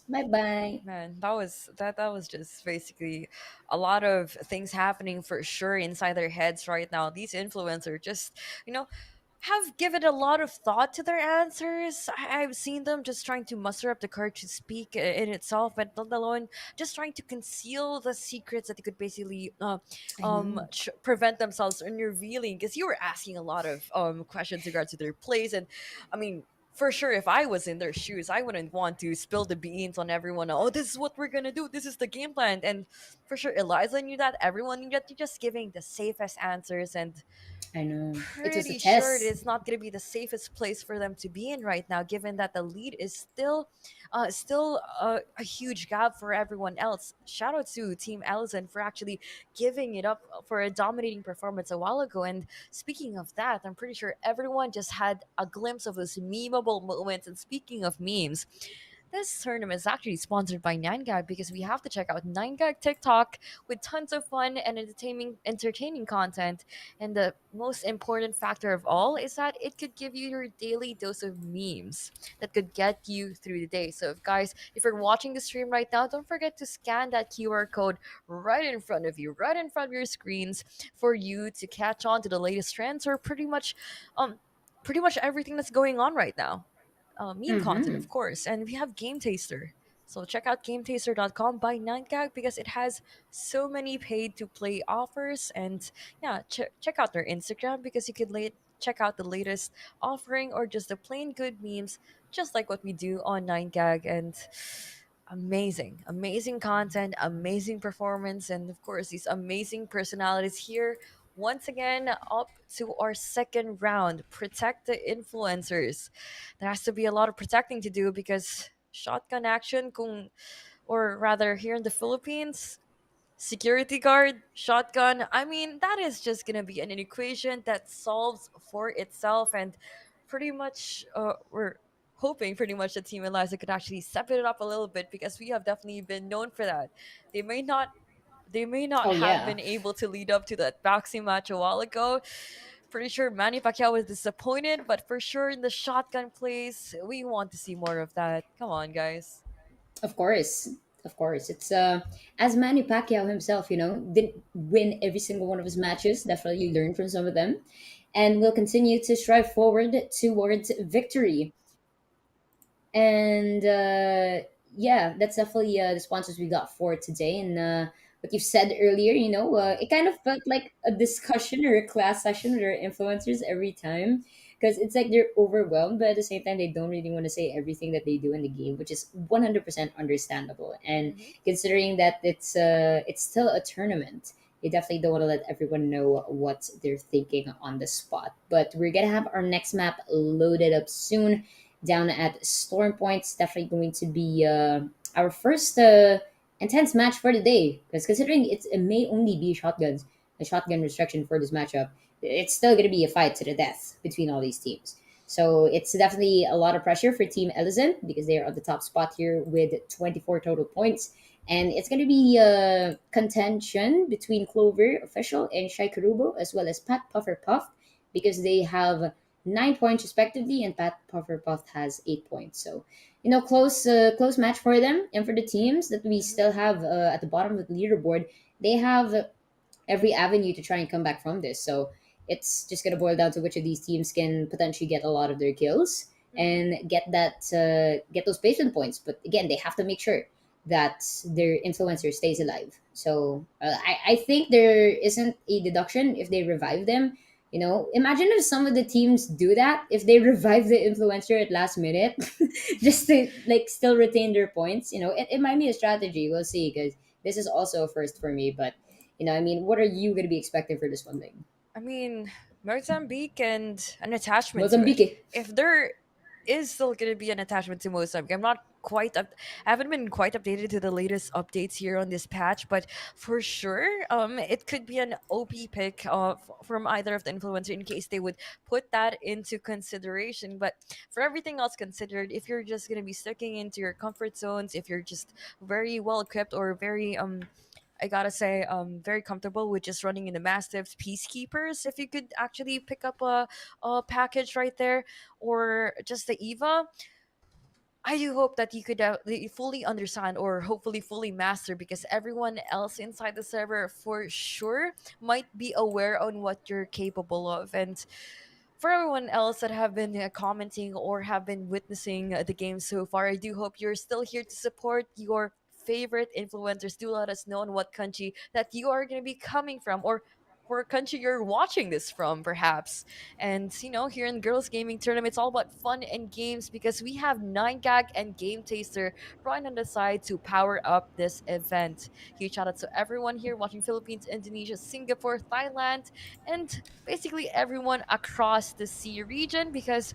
Bye bye. Man, that was just basically a lot of things happening for sure inside their heads right now. These influencers just, you know, have given a lot of thought to their answers. I've seen them just trying to muster up the courage to speak in itself, but let alone just trying to conceal the secrets that they could basically I know. prevent themselves from revealing. Because you were asking a lot of questions in regards to their plays, and I mean, for sure, if I was in their shoes, I wouldn't want to spill the beans on everyone. Oh, this is what we're gonna do. This is the game plan. And for sure, Eliza knew that. Everyone knew that. You're just giving the safest answers, and I know. It was a pretty sure test. it's not going to be the safest place for them to be in right now, given that the lead is still a huge gap for everyone else. Shout out to Team Ellison for actually giving it up for a dominating performance a while ago. And speaking of that, I'm pretty sure everyone just had a glimpse of those memeable moments. And speaking of memes, this tournament is actually sponsored by 9gag because we have to check out 9gag TikTok with tons of fun and entertaining content. And the most important factor of all is that it could give you your daily dose of memes that could get you through the day. So, if you're watching the stream right now, don't forget to scan that QR code right in front of you, right in front of your screens, for you to catch on to the latest trends or um, pretty much everything that's going on right now. Meme content, Mm-hmm. of course, and we have Game Taster. So check out GameTaster.com by 9gag because it has so many paid to play offers. And yeah, check out their Instagram because you could check out the latest offering or just the plain good memes, just like what we do on 9gag. And amazing content, amazing performance, and of course, these amazing personalities here. Once again, up to our second round. Protect the influencers. There has to be a lot of protecting to do because shotgun action, or rather, here in the Philippines, security guard, shotgun. I mean, that is just gonna be an equation that solves for itself, and pretty much, we're hoping pretty much that Team Eliza could actually step it up a little bit because we have definitely been known for that. They may not. They may not Oh, have yeah. been able to lead up to that boxing match a while ago. Pretty sure Manny Pacquiao was disappointed, but for sure in the shotgun plays, we want to see more of that. Come on, guys. Of course, of course. It's as Manny Pacquiao himself, didn't win every single one of his matches. Definitely learn from some of them, and will continue to strive forward towards victory. And yeah, that's definitely the sponsors we got for today. And what you said earlier, it kind of felt like a discussion or a class session with our influencers every time, because it's like they're overwhelmed, but at the same time they don't really want to say everything that they do in the game, which is 100% understandable. And Hmm. considering that it's still a tournament, they definitely don't want to let everyone know what they're thinking on the spot. But we're gonna have our next map loaded up soon down at Storm Point. It's definitely going to be our first intense match for the day. Because considering it may only be shotguns, a shotgun restriction for this matchup, it's still going to be a fight to the death between all these teams. So it's definitely a lot of pressure for Team Ellison because they are on the top spot here with 24 total points. And it's going to be a contention between Clover Official and Shai Karubo, as well as Pat Puffer Puff, because they have 9 points respectively, and Pat Pufferpuff has 8 points. So, close match for them, and for the teams that we Hmm. still have at the bottom of the leaderboard, they have every avenue to try and come back from this. So it's just gonna boil down to which of these teams can potentially get a lot of their kills. Mm-hmm. and get those placement points. But again, they have to make sure that their influencer stays alive. So I think there isn't a deduction if they revive them. Imagine if some of the teams do that, if they revive the influencer at last minute, just to like still retain their points. It might be a strategy. We'll see, because this is also a first for me. But I mean, what are you going to be expecting for this one thing? I mean, Mozambique and an attachment to it. Mozambique. If there is still going to be an attachment to Mozambique, I'm not quite up. I haven't been quite updated to the latest updates here on this patch, but for sure, it could be an OP pick from either of the influencer in case they would put that into consideration. But for everything else considered, if you're just going to be sticking into your comfort zones, if you're just very well equipped or very I gotta say, very comfortable with just running in the Mastiffs Peacekeepers. If you could actually pick up a package right there, or just the Eva, I do hope that you could that you fully understand or hopefully fully master, because everyone else inside the server for sure might be aware on what you're capable of. And for everyone else that have been commenting or have been witnessing the game so far, I do hope you're still here to support your favorite influencers. Do let us know in what country that you are going to be coming from, or what country you're watching this from, perhaps. And here in Girls Gaming Tournament, it's all about fun and games, because we have 9gag and Game Taster right on the side to power up this event. Huge shout out to everyone here watching Philippines, Indonesia, Singapore, Thailand, and basically everyone across the sea region, because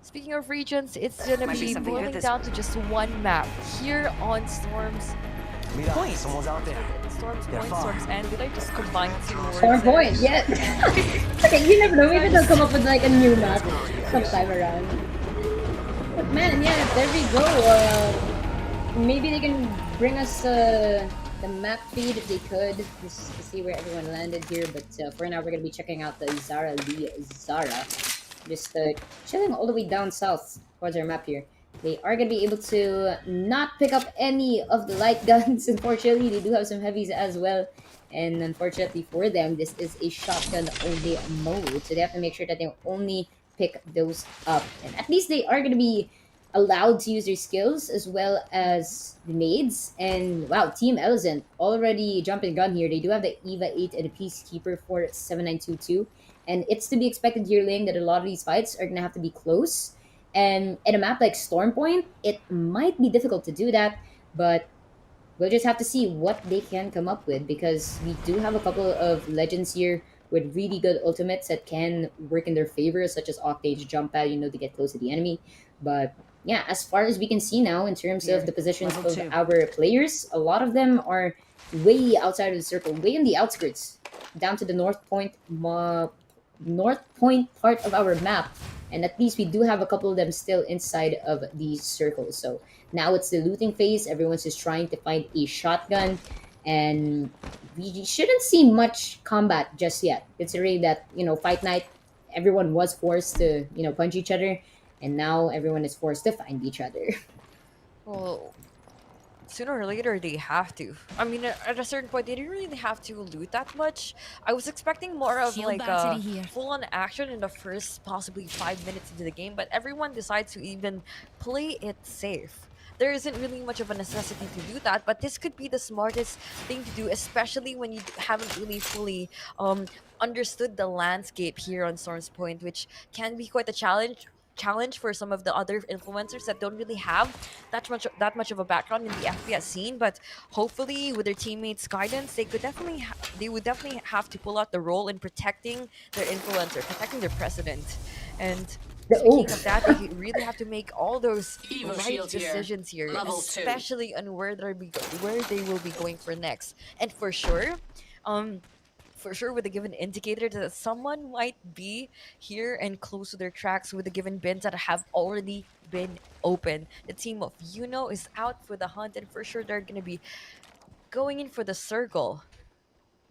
speaking of regions, it's gonna Might be be something good boiling this. down to just one map here on Storm's Mira, Point. someone's out there. Storm's They're Point, far. Storm's End. Did I just combine two Storm words there? Point, yeah. Okay, you never know. Maybe they'll come up with like a new map sometime around. But man, yeah, there we go. Maybe they can bring us the map feed if they could, just to see where everyone landed here. But for now, we're gonna be checking out the Zara Lee Zara, just chilling all the way down south towards our map here. They are gonna be able to not pick up any of the light guns. Unfortunately, they do have some heavies as well. And unfortunately for them, this is a shotgun only mode, so they have to make sure that they only pick those up. And at least they are going to be allowed to use their skills as well as grenades. And wow, Team Elephant already jumping gun here. They do have the Eva 8 and a Peacekeeper for 7922. And it's to be expected here, Ling, that a lot of these fights are going to have to be close. And in a map like Stormpoint, it might be difficult to do that, but we'll just have to see what they can come up with, because we do have a couple of legends here with really good ultimates that can work in their favor, such as Octane's jump pad, to get close to the enemy. But yeah, as far as we can see now, in terms of Here, the positions level of 2. our players, a lot of them are way outside of the circle, way in the outskirts, down to the north point part of our map. And at least we do have a couple of them still inside of these circles. So now it's the looting phase. Everyone's just trying to find a shotgun, and we shouldn't see much combat just yet. Considering that fight night, everyone was forced to punch each other, and now everyone is forced to find each other. Well, sooner or later they have to. I mean, at a certain point, they didn't really have to loot that much. I was expecting more of Shield like battery a here. full-on action in the first possibly 5 minutes into the game, but everyone decides to even play it safe. There isn't really much of a necessity to do that, but this could be the smartest thing to do, especially when you haven't really fully understood the landscape here on Storm's Point, which can be quite a challenge for some of the other influencers that don't really have that much of a background in the FPS scene. But hopefully, with their teammates' guidance, they would definitely have to pull out the role in protecting their influencer, protecting their president. And The speaking of oof. that, they really have to make all those Evo right shield here. decisions here, Level 2. especially on where they will be going for next. And um, for sure, with a given indicator that someone might be here and close to their tracks with the given bins that have already been open. The team of is out for the hunt, and for sure they're gonna be going in for the circle.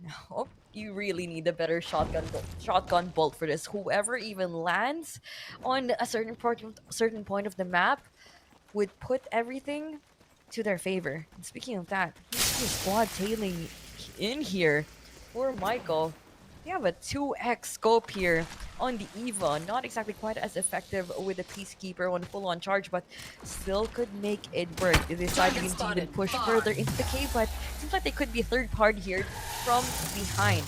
No, you really need a better shotgun bolt for this. Whoever even lands on a certain point of the map would put everything to their favor. And speaking of that, here's the squad tailing in here for Michael. They have a 2x scope here on the Eva. Not exactly quite as effective with the Peacekeeper on full on charge, but still could make it work. They decided to even push further into the cave, but seems like they could be third party here from behind.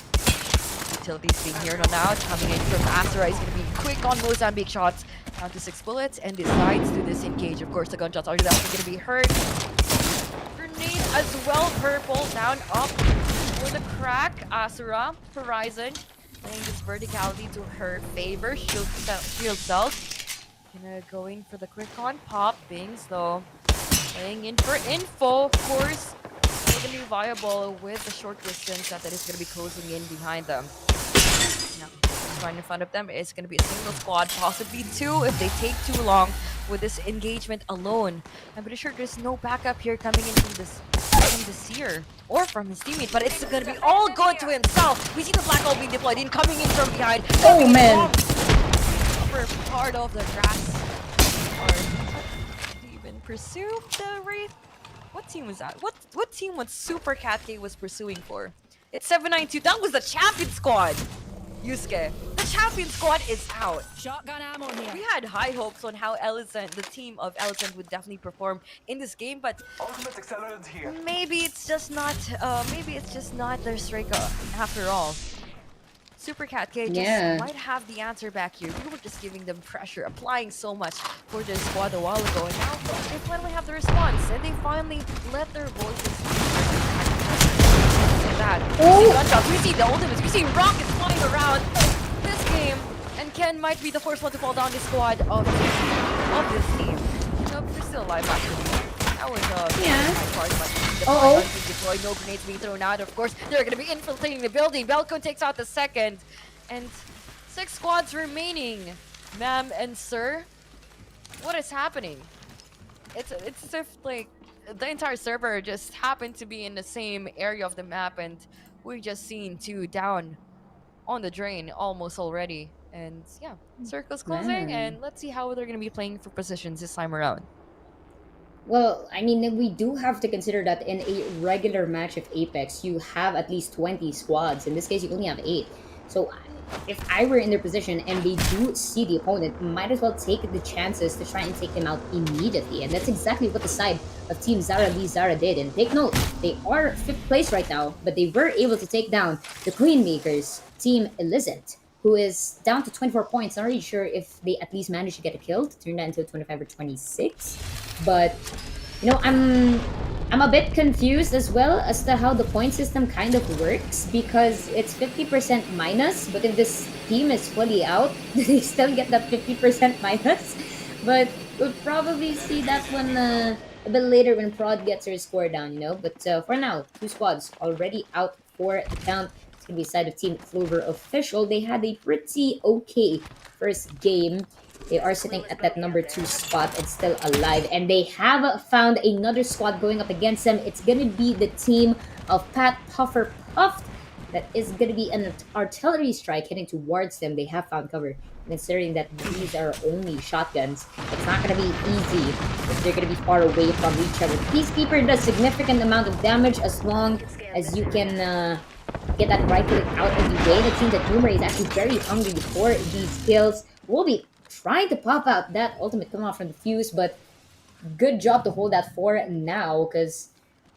Utilities being here on out, coming in from Asura is going to be quick on Mozambique shots. Down to 6 bullets and decides to disengage. Of course, the gunshots are definitely going to be heard. Grenade as well, purple down up with a crack. Asura, Horizon, playing this verticality to her favor. Shield cells. Gonna go in for the quick on pop. Bings though, playing in for info. Of course, they're gonna be viable with the short distance that is gonna be closing in behind them. Now, right in front of them is going to be a single squad, possibly two if they take too long with this engagement alone. I'm pretty sure there's no backup here coming in from the Seer or from his teammate, but it's going to be all good to himself. We see the black hole being deployed in, coming in from behind. Oh man! Upper part of the grass. Or even pursue the Wraith. What team was that? What team was Super Cat K was pursuing for? It's 792. That was the champion squad. Yusuke, the champion squad is out. Shotgun ammo here. We had high hopes on how Elicent, the team of Elicent, would definitely perform in this game, but Ultimate accelerant here. maybe it's just not. Maybe it's just not their strike after all. Super Cat K just might have the answer back here. We were just giving them pressure, applying so much for their squad a while ago, and now they finally have the response, and they finally let their voices. That. We see gunshots, we see the ultimates, we see rockets flying around this game, and Ken might be the first one to fall down the squad of this team. Nope, they're still alive actually. That was high part, but the guns deployed, no grenades being thrown out. Of course, they're gonna be infiltrating the building. Belko takes out the second, and 6 squads remaining. Ma'am and sir, what is happening? It's as if like the entire server just happened to be in the same area of the map, and we just seen 2 down on the drain almost already. And yeah, circle's closing, and let's see how they're gonna be playing for positions this time around. Well, I mean, we do have to consider that in a regular match of Apex, you have at least 20 squads. In this case, you only have 8. So if I were in their position and they do see the opponent, might as well take the chances to try and take them out immediately. And that's exactly what the side of Team Zara Lee Zara did. And take note, they are 5th place right now, but they were able to take down the Queenmakers, Team Illicit, who is down to 24 points. Not really sure if they at least managed to get a kill to turn that into 25 or 26. But, you know, I'm a bit confused as well as to how the point system kind of works, because it's 50% minus, but if this team is fully out, they still get that 50% minus. But we'll probably see that one a bit later when Prod gets her score down, you know. But for now, 2 squads already out for the count. It's going to be side of Team Clover Official. They had a pretty okay first game. They are sitting at that number 2 spot and still alive. And they have found another squad going up against them. It's going to be the team of Pat Puffer Puffed. That is going to be an artillery strike heading towards them. They have found cover. Considering that these are only shotguns, it's not going to be easy if they're going to be far away from each other. Peacekeeper does significant amount of damage as long as you can get that right click out of the way. It seems that Boomer is actually very hungry for these kills. We'll be trying to pop out that ultimate coming off from the fuse, but good job to hold that for now, because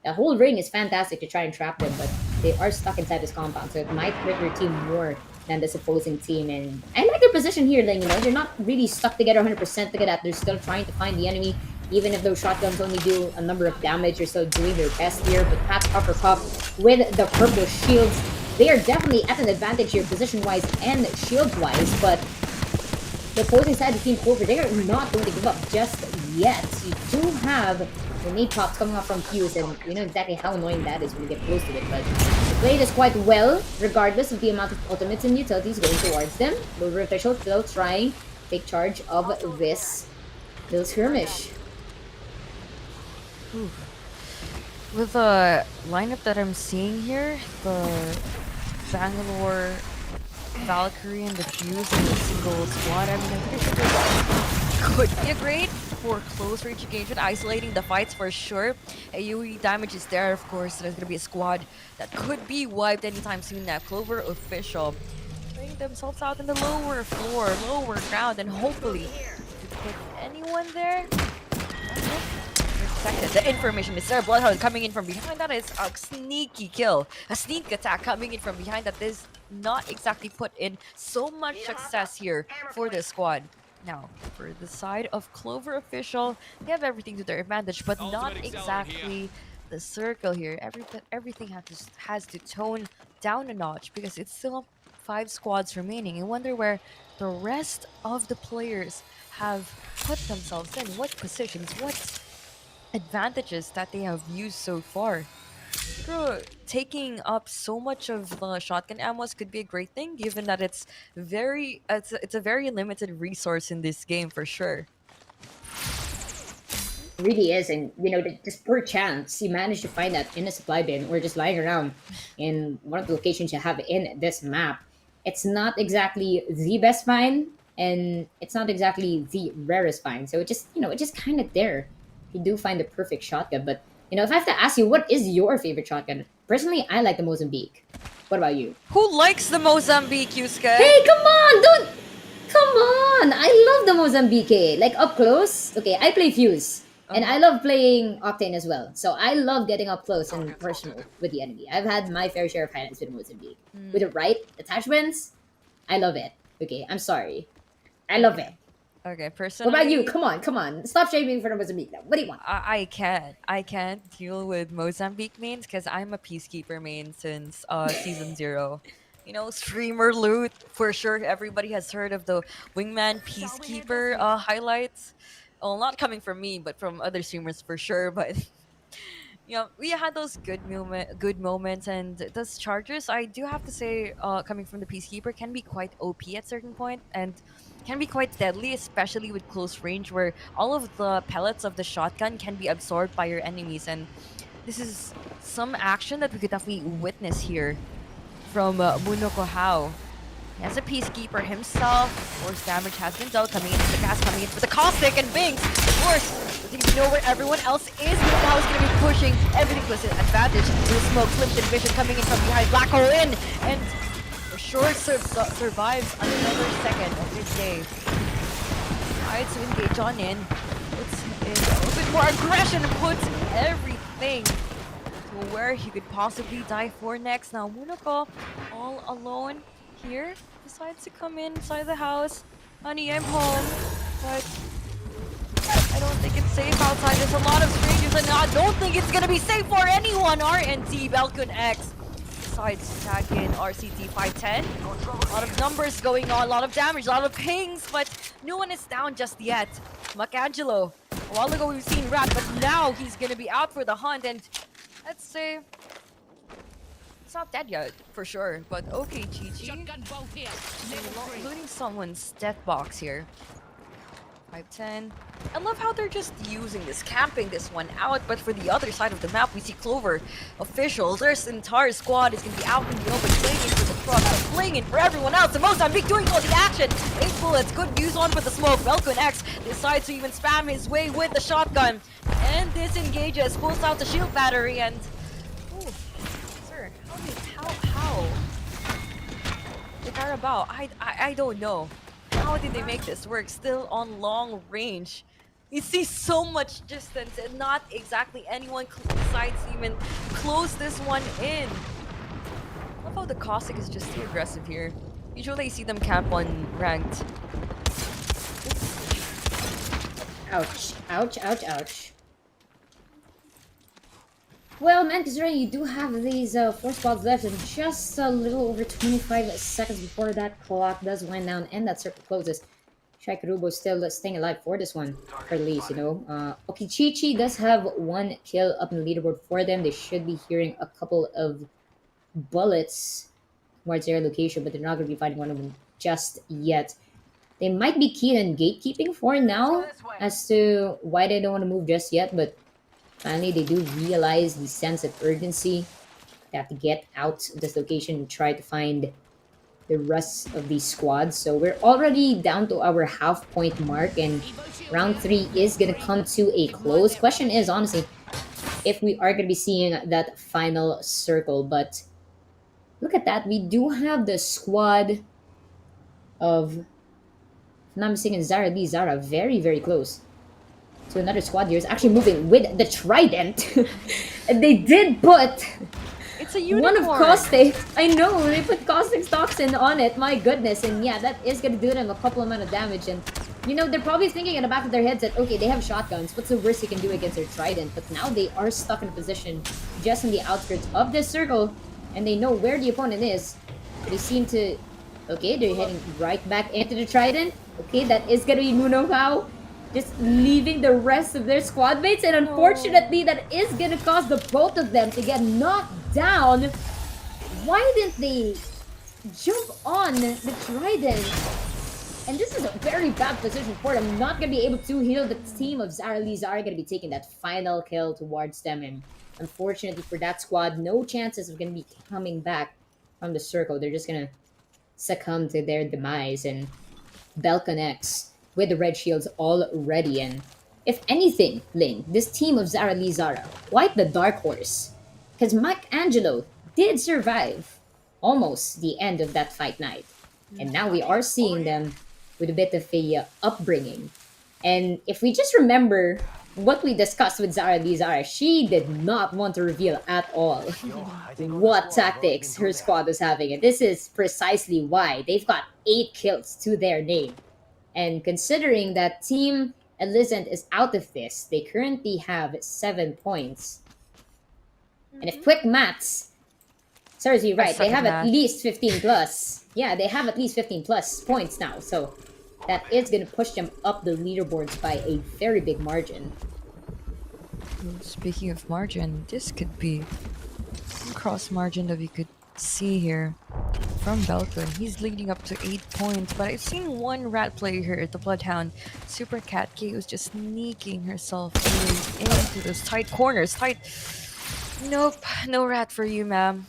the whole ring is fantastic to try and trap them, but they are stuck inside this compound, so it might hurt their team more than this opposing team. And I like their position here, then, you know, they're not really stuck together 100%. Look at that, they're still trying to find the enemy, even if those shotguns only do a number of damage. They're still doing their best here. But Pat Puffer Puff with the purple shields, they are definitely at an advantage here position-wise and shield-wise, but the opposing side of Team Clover, they are not going to give up just yet. You do have grenade pops coming off from Fuse, and you know exactly how annoying that is when you get close to it. But they played this quite well, regardless of the amount of ultimates and utilities going towards them. Clover Official still trying to take charge of this little skirmish. Ooh. With the lineup that I'm seeing here, the Bangalore Valkyrie and the Fuse and the single squad, I mean, I'm pretty sure this could be a great for close range engagement, isolating the fights for sure. AoE damage is there, of course. There's gonna be a squad that could be wiped anytime soon now. Clover official putting themselves out in the lower floor, lower ground, and hopefully to put anyone there. Protected. The information is there. Bloodhound coming in from behind. That is a sneaky kill. A sneak attack coming in from behind that is not exactly put in so much success here for this squad. Now, for the side of Clover official, they have everything to their advantage, but not exactly the circle here. Everything has to tone down a notch because it's still 5 squads remaining. I wonder where the rest of the players have put themselves in. What positions? What advantages that they have used so far. Bro, taking up so much of the shotgun ammos could be a great thing, given that it's a very limited resource in this game for sure. Really is, and just per chance you manage to find that in a supply bin or just lying around in one of the locations you have in this map. It's not exactly the best find, and it's not exactly the rarest find. So it just kind of there. You do find the perfect shotgun, but if I have to ask you, what is your favorite shotgun? Personally, I like the Mozambique. What about you? Who likes the Mozambique, Yusuke? Hey, come on! Don't come on! I love the Mozambique. Like up close. Okay, I play Fuse. And I love playing Octane as well. So I love getting up close and personal with the enemy. I've had my fair share of highlights with Mozambique. With the right attachments, I love it. Okay, I'm sorry. I love it. Okay, What personally, about you? Come on, come on. Stop shaming for the Mozambique now. What do you want? I can't deal with Mozambique mains because I'm a peacekeeper main since season 0. Streamer loot for sure. Everybody has heard of the wingman peacekeeper highlights. Well, not coming from me, but from other streamers for sure. But we had those good moments, and those chargers, I do have to say, coming from the peacekeeper, can be quite OP at certain point, and can be quite deadly, especially with close range, where all of the pellets of the shotgun can be absorbed by your enemies, and this is some action that we could definitely witness here from Munoko Hao. As a peacekeeper himself, of course, damage has been dealt. Coming in with the gas, coming in with the caustic and Binks. Of course, doesn't even know where everyone else is. Now he's going to be pushing everything to his advantage. The smoke, limited vision coming in from behind. Black hole in, and for sure survives another second of his day. Tries to engage on in. Puts in a little bit more aggression. Puts everything to where he could possibly die for next. Now Munoko all alone here, decides to come inside the house. Honey, I'm home, but I don't think it's safe outside. There's a lot of strangers, and I don't think it's gonna be safe for anyone. RNT, Balcon X decides to tag in RCT 510. A lot of numbers going on, a lot of damage, a lot of pings, but no one is down just yet. Macangelo, a while ago we've seen Rat, but now he's gonna be out for the hunt, and let's say it's not dead yet, for sure, but okay, Chi-Chi. Looting someone's death box here. 510. I love how they're just using this, camping this one out, but for the other side of the map, we see Clover officials. Their entire squad is going to be out in the open, playing in for the truck, playing in for everyone else. And Mozambique doing all the action. 8 bullets, good views on with the smoke. Velcon X decides to even spam his way with the shotgun. And disengages, pulls out the shield battery, and how? The Carabao, I don't know. How did they make this work? Still on long range. You see so much distance and not exactly anyone decides to even close this one in. I love how the Caustic is just too aggressive here. Usually I see them camp on ranked. Ouch. Ouch, ouch, ouch. Well, man, considering you do have these 4 spots left and just a little over 25 seconds before that clock does wind down and that circle closes, Shaikarubo still staying alive for this one, for at least. Okichichi does have 1 kill up in the leaderboard for them. They should be hearing a couple of bullets towards their location, but they're not going to be finding one of them just yet. They might be keen on gatekeeping for now as to why they don't want to move just yet, but finally, they do realize the sense of urgency. They have to get out of this location and try to find the rest of these squads. So we're already down to our half point mark, and round three is gonna come to a close. Question is honestly if we are gonna be seeing that final circle, but look at that. We do have the squad of, if I'm not mistaken, Zara Lee Zara very, very close to another squad here. Is actually moving with the trident. And they did put It's a one of unicorn. caustic. I know they put caustic toxin on it. My goodness, and yeah, that is gonna do them a couple amount of damage. And they're probably thinking in the back of their heads that okay, they have shotguns. What's the worst you can do against their trident? But now they are stuck in a position just in the outskirts of this circle, and they know where the opponent is. They seem to. Okay, they're heading right back into the trident. Okay, that is gonna be Muno Kao just leaving the rest of their squad mates, and No. unfortunately that is gonna cause the both of them to get knocked down. Why didn't they jump on the trident? And this is a very bad position for them. Not gonna be able to heal. The team of Zara Lee Zara gonna be taking that final kill towards them, and unfortunately for that squad, no chances of gonna be coming back from the circle. They're just gonna succumb to their demise, and Bell connects with the red shields already. And if anything, Ling, this team of Zara Lee Zara, quite the dark horse. Because Mike Angelo did survive almost the end of that fight night. And now we are seeing them with a bit of a upbringing. And if we just remember what we discussed with Zara Lee Zara, she did not want to reveal at all Yo, I take out the what squad, bro. You can tactics her prove that. squad was having. And this is precisely why they've got 8 kills to their name. And considering that Team Elizant is out of this, they currently have 7 points. And if quick maths serves you I right, they suck at have at math. least 15 plus. Yeah, they have at least 15 plus points now. So that is going to push them up the leaderboards by a very big margin. Speaking of margin, this could be some cross margin that we could see here from Belkin. He's leading up to 8 points, but I've seen one rat player here at the Bloodhound. Super Cat K was just sneaking herself really into those tight corners. Tight. Nope, no rat for you, ma'am.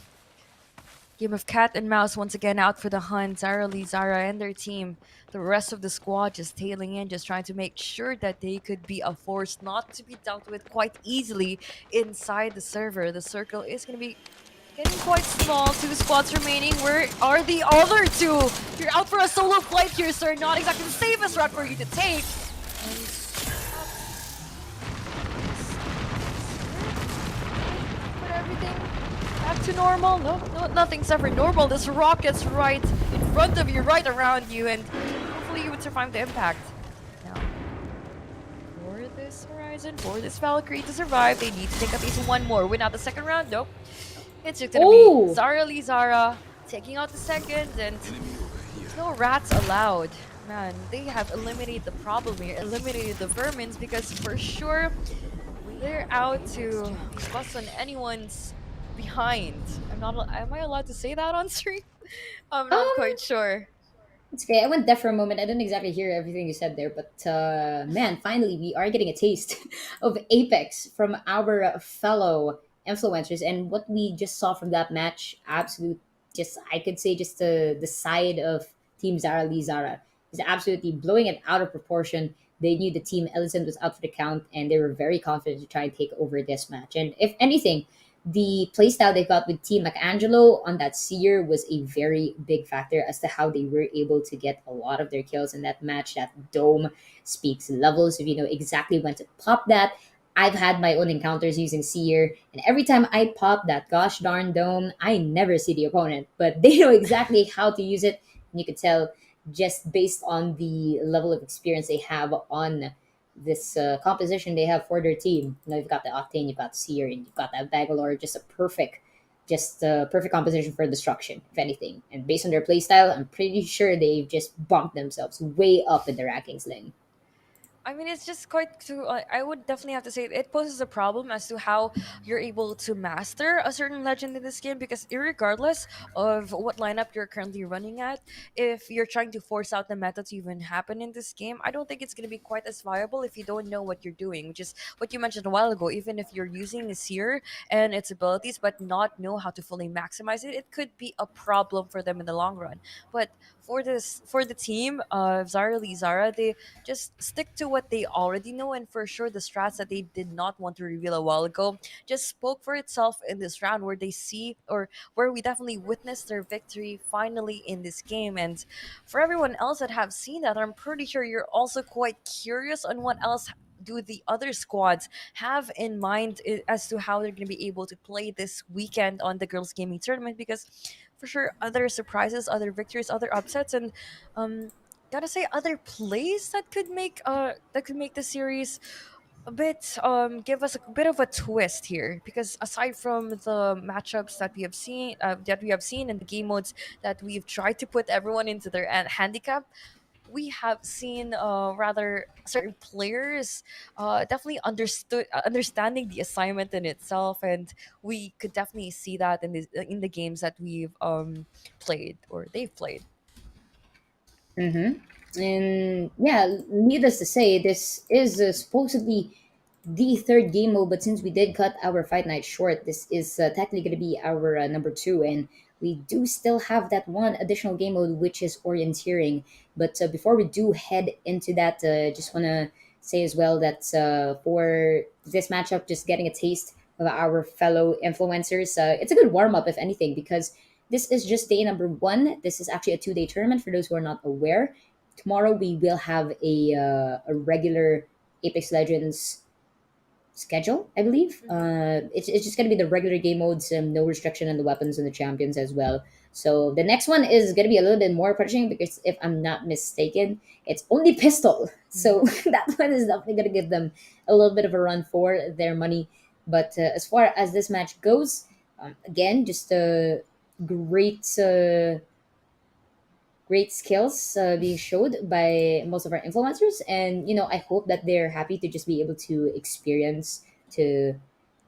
Game of cat and mouse once again out for the hunt. Zara Lee, Zara, and their team. The rest of the squad just tailing in, just trying to make sure that they could be a force not to be dealt with quite easily inside the server. The circle is going to be getting quite small. 2 squads remaining. Where are the other two? You're out for a solo flight here, sir. Not exactly the safest route for you to take. Put everything back to normal. No, no, nothing's ever normal. This rocket's right in front of you, right around you, and hopefully you would survive the impact. Now, for this Horizon, for this Valkyrie to survive, they need to take at least one more. Win out the second round? Nope. It's just gonna be Oh! Zara Lee Zara taking out the second, and there's no rats allowed. Man, they have eliminated the problem here, eliminated the vermins, because for sure they're out to bust on anyone's behind. I'm not. Am I allowed to say that on stream? I'm not Um, quite sure. It's great. I went deaf for a moment. I didn't exactly hear everything you said there, but man, finally we are getting a taste of Apex from our fellow influencers, and what we just saw from that match. Absolute, just I could say, just the side of Team Zara Lee Zara is absolutely blowing it out of proportion. They knew the team Ellison was out for the count, and they were very confident to try and take over this match. And if anything, the playstyle they got with Team Macangelo on that Seer was a very big factor as to how they were able to get a lot of their kills in that match. That dome speaks levels if you know exactly when to pop that. I've had my own encounters using Seer, and every time I pop that gosh darn dome, I never see the opponent, but they know exactly how to use it. And you could tell just based on the level of experience they have on this composition they have for their team. You know, you've got the Octane, you've got Seer, and you've got that Bangalore. Just a perfect composition for destruction, if anything. And based on their playstyle, I'm pretty sure they've just bumped themselves way up in the rankings, Ling. I mean, it's just quite too. I would definitely have to say it poses a problem as to how you're able to master a certain legend in this game because, irregardless of what lineup you're currently running at, if you're trying to force out the meta to even happen in this game, I don't think it's going to be quite as viable if you don't know what you're doing, which is what you mentioned a while ago. Even if you're using a seer and its abilities, but not know how to fully maximize it, it could be a problem for them in the long run. But for the team of Zara Lee Zara, they just stick to what they already know, and for sure the strats that they did not want to reveal a while ago just spoke for itself in this round, where they see, or where we definitely witnessed their victory finally in this game. And for everyone else that have seen that, I'm pretty sure you're also quite curious on what else do the other squads have in mind as to how they're going to be able to play this weekend on the girls gaming tournament, because for sure other surprises, other victories, other upsets, and gotta say other plays that could make the series a bit give us a bit of a twist here, because aside from the matchups that we have seen in the game modes that we've tried to put everyone into their handicap, we have seen rather certain players definitely understanding the assignment in itself, and we could definitely see that in the games that we've played or they've played. And yeah, needless to say, this is supposedly the third game mode, but since we did cut our fight night short, this is technically going to be our number two, and we do still have that one additional game mode, which is Orienteering. But before we do head into that, just want to say as well that for this matchup, just getting a taste of our fellow influencers, it's a good warm up, if anything, because this is just day number one. This is actually a 2 day tournament for those who are not aware. Tomorrow we will have a regular Apex Legends schedule, I believe. It's just going to be the regular game modes, no restriction on the weapons and the champions as well. So the next one is going to be a little bit more punishing because if I'm not mistaken, it's only pistol. So that one is definitely going to give them a little bit of a run for their money. But as far as this match goes, again, just a great. Great skills being showed by most of our influencers, and I hope that they're happy to just be able to experience, to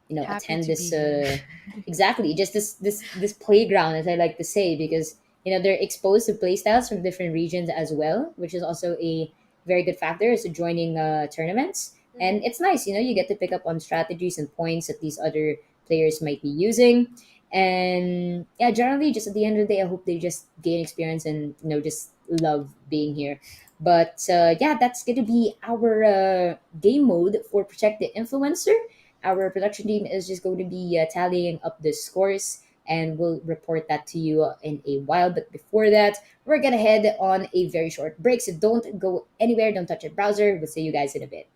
Happy attend to this be here. exactly, just this playground, as I like to say, because they're exposed to playstyles from different regions as well, which is also a very good factor as to joining tournaments. And it's nice, you get to pick up on strategies and points that these other players might be using. And yeah, generally, just at the end of the day, I hope they just gain experience and just love being here. But yeah, that's going to be our game mode for Protect the Influencer. Our production team is just going to be tallying up the scores, and we'll report that to you in a while. But before that, we're going to head on a very short break. So don't go anywhere. Don't touch your browser. We'll see you guys in a bit.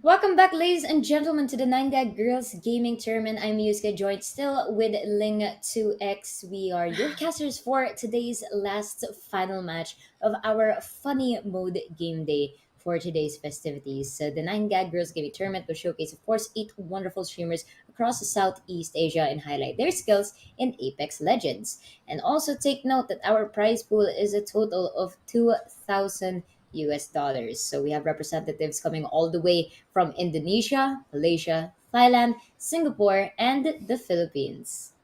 Welcome back, ladies and gentlemen, to the 9 Gag Girls Gaming Tournament. I'm Yusuke, joined still with Ling2X. We are your casters for today's last final match of our funny mode game day for today's festivities. So the 9 Gag Girls Gaming Tournament will showcase, of course, 8 wonderful streamers across Southeast Asia and highlight their skills in Apex Legends. And also take note that our prize pool is a total of 2,000 US dollars. So we have representatives coming all the way from Indonesia, Malaysia, Thailand, Singapore, and the Philippines.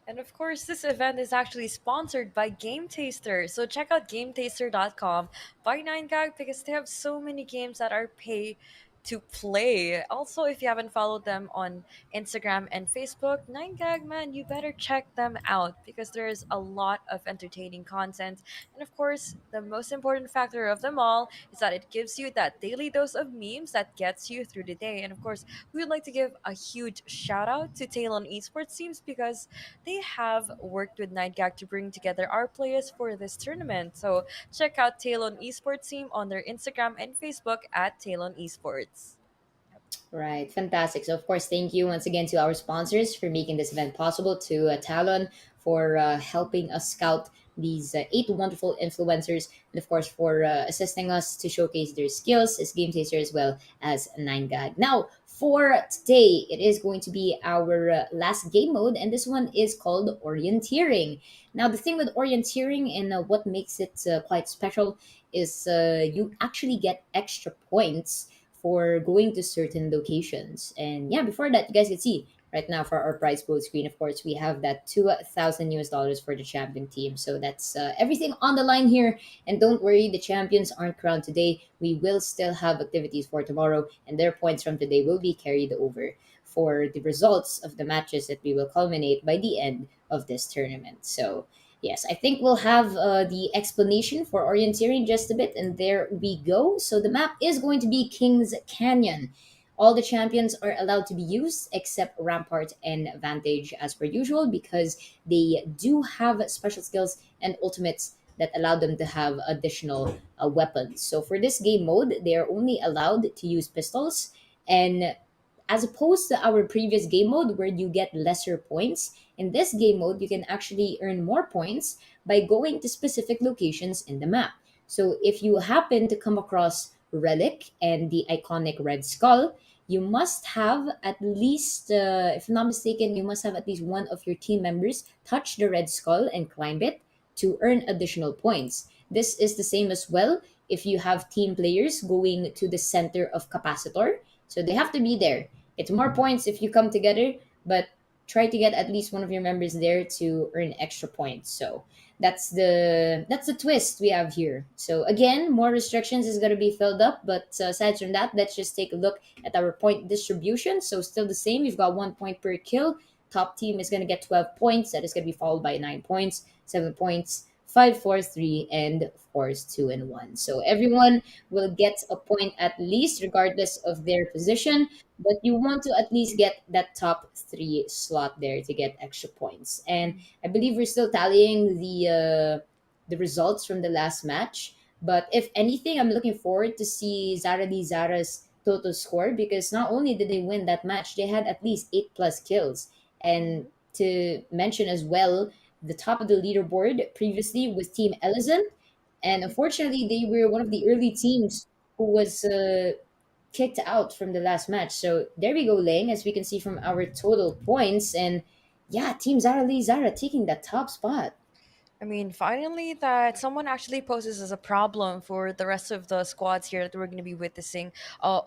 And of course, this event is actually sponsored by Game Taster. So check out GameTaster.com by 9gag because they have so many games that are pay to play. Also, if you haven't followed them on Instagram and Facebook, 9gag man, you better check them out because there's a lot of entertaining content. And of course, the most important factor of them all is that it gives you that daily dose of memes that gets you through the day. And of course, we would like to give a huge shout out to Talon Esports Teams because they have worked with Nightgag to bring together our players for this tournament. So check out Talon Esports team on their Instagram and Facebook at Talon Esports. Right, fantastic. So, of course, thank you once again to our sponsors for making this event possible, to Talon for helping us scout these 8 wonderful influencers, and of course, for assisting us to showcase their skills as game taster as well as 9gag. Now, for today, it is going to be our last game mode, and this one is called Orienteering. Now, the thing with Orienteering and what makes it quite special is you actually get extra points for going to certain locations. And yeah, before that, you guys can see right now for our prize pool screen, of course, we have that 2,000 US dollars for the champion team. So that's everything on the line here. And don't worry, the champions aren't crowned today. We will still have activities for tomorrow, and their points from today will be carried over for the results of the matches that we will culminate by the end of this tournament. So yes, I think we'll have the explanation for orienteering just a bit, and there we go. So the map is going to be Kings Canyon. All the champions are allowed to be used except Rampart and Vantage as per usual because they do have special skills and ultimates that allow them to have additional weapons. So for this game mode, they are only allowed to use pistols, and as opposed to our previous game mode where you get lesser points, in this game mode you can actually earn more points by going to specific locations in the map. So if you happen to come across Relic and the iconic Red Skull, you must have at least, if I'm not mistaken, you must have at least one of your team members touch the Red Skull and climb it to earn additional points. This is the same as well if you have team players going to the center of Capacitor. So they have to be there. It's more points if you come together, but try to get at least one of your members there to earn extra points. So that's the twist we have here. So again, more restrictions is going to be filled up, but aside from that, let's just take a look at our point distribution. So still the same. You've got 1 point per kill. Top team is going to get 12 points. That is going to be followed by 9 points, 7 points, 5, 4, 3, and of course 2 and 1. So everyone will get a point at least, regardless of their position, but you want to at least get that top 3 slot there to get extra points. And I believe we're still tallying the results from the last match. But if anything, I'm looking forward to see Zara Lee Zara's total score because not only did they win that match, they had at least 8 plus kills. And to mention as well, the top of the leaderboard previously was Team Ellison, and unfortunately, they were one of the early teams who was kicked out from the last match. So there we go, Ling, as we can see from our total points. And yeah, Team Zara Lee Zara taking that top spot. I mean, finally, that someone actually poses as a problem for the rest of the squads here that we're going to be witnessing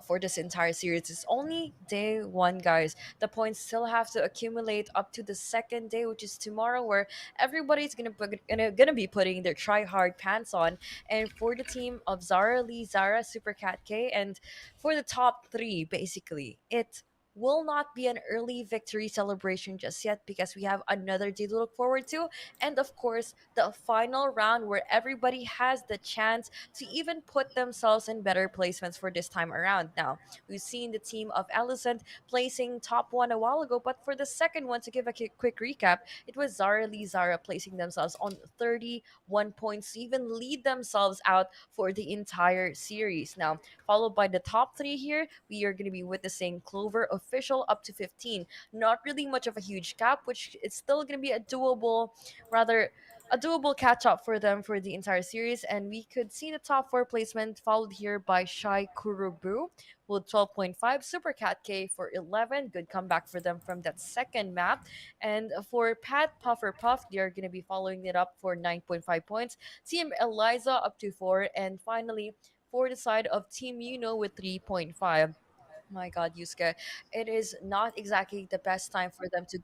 for this entire series. It's only day one, guys. The points still have to accumulate up to the second day, which is tomorrow, where everybody's gonna be putting their try hard pants on. And for the team of Zara Lee, Zara, Super Cat K, and for the top three, basically, it will not be an early victory celebration just yet because we have another day to look forward to. And of course, the final round where everybody has the chance to even put themselves in better placements for this time around. Now, we've seen the team of Alicent placing top one a while ago, but for the second one, to give a quick recap, it was Zara Lee Zara placing themselves on 31 points to even lead themselves out for the entire series. Now, followed by the top three here, we are going to be witnessing Clover official up to 15. Not really much of a huge gap, which it's still going to be a rather a doable catch up for them for the entire series. And we could see the top four placement followed here by Shai Kurubu with 12.5, Super Cat K for 11. Good comeback for them from that second map. And for Pat Puffer Puff, they're going to be following it up for 9.5 points. Team Eliza up to 4. And finally, for the side of Team Uno with 3.5. My God, Yusuke, it is not exactly the best time for them to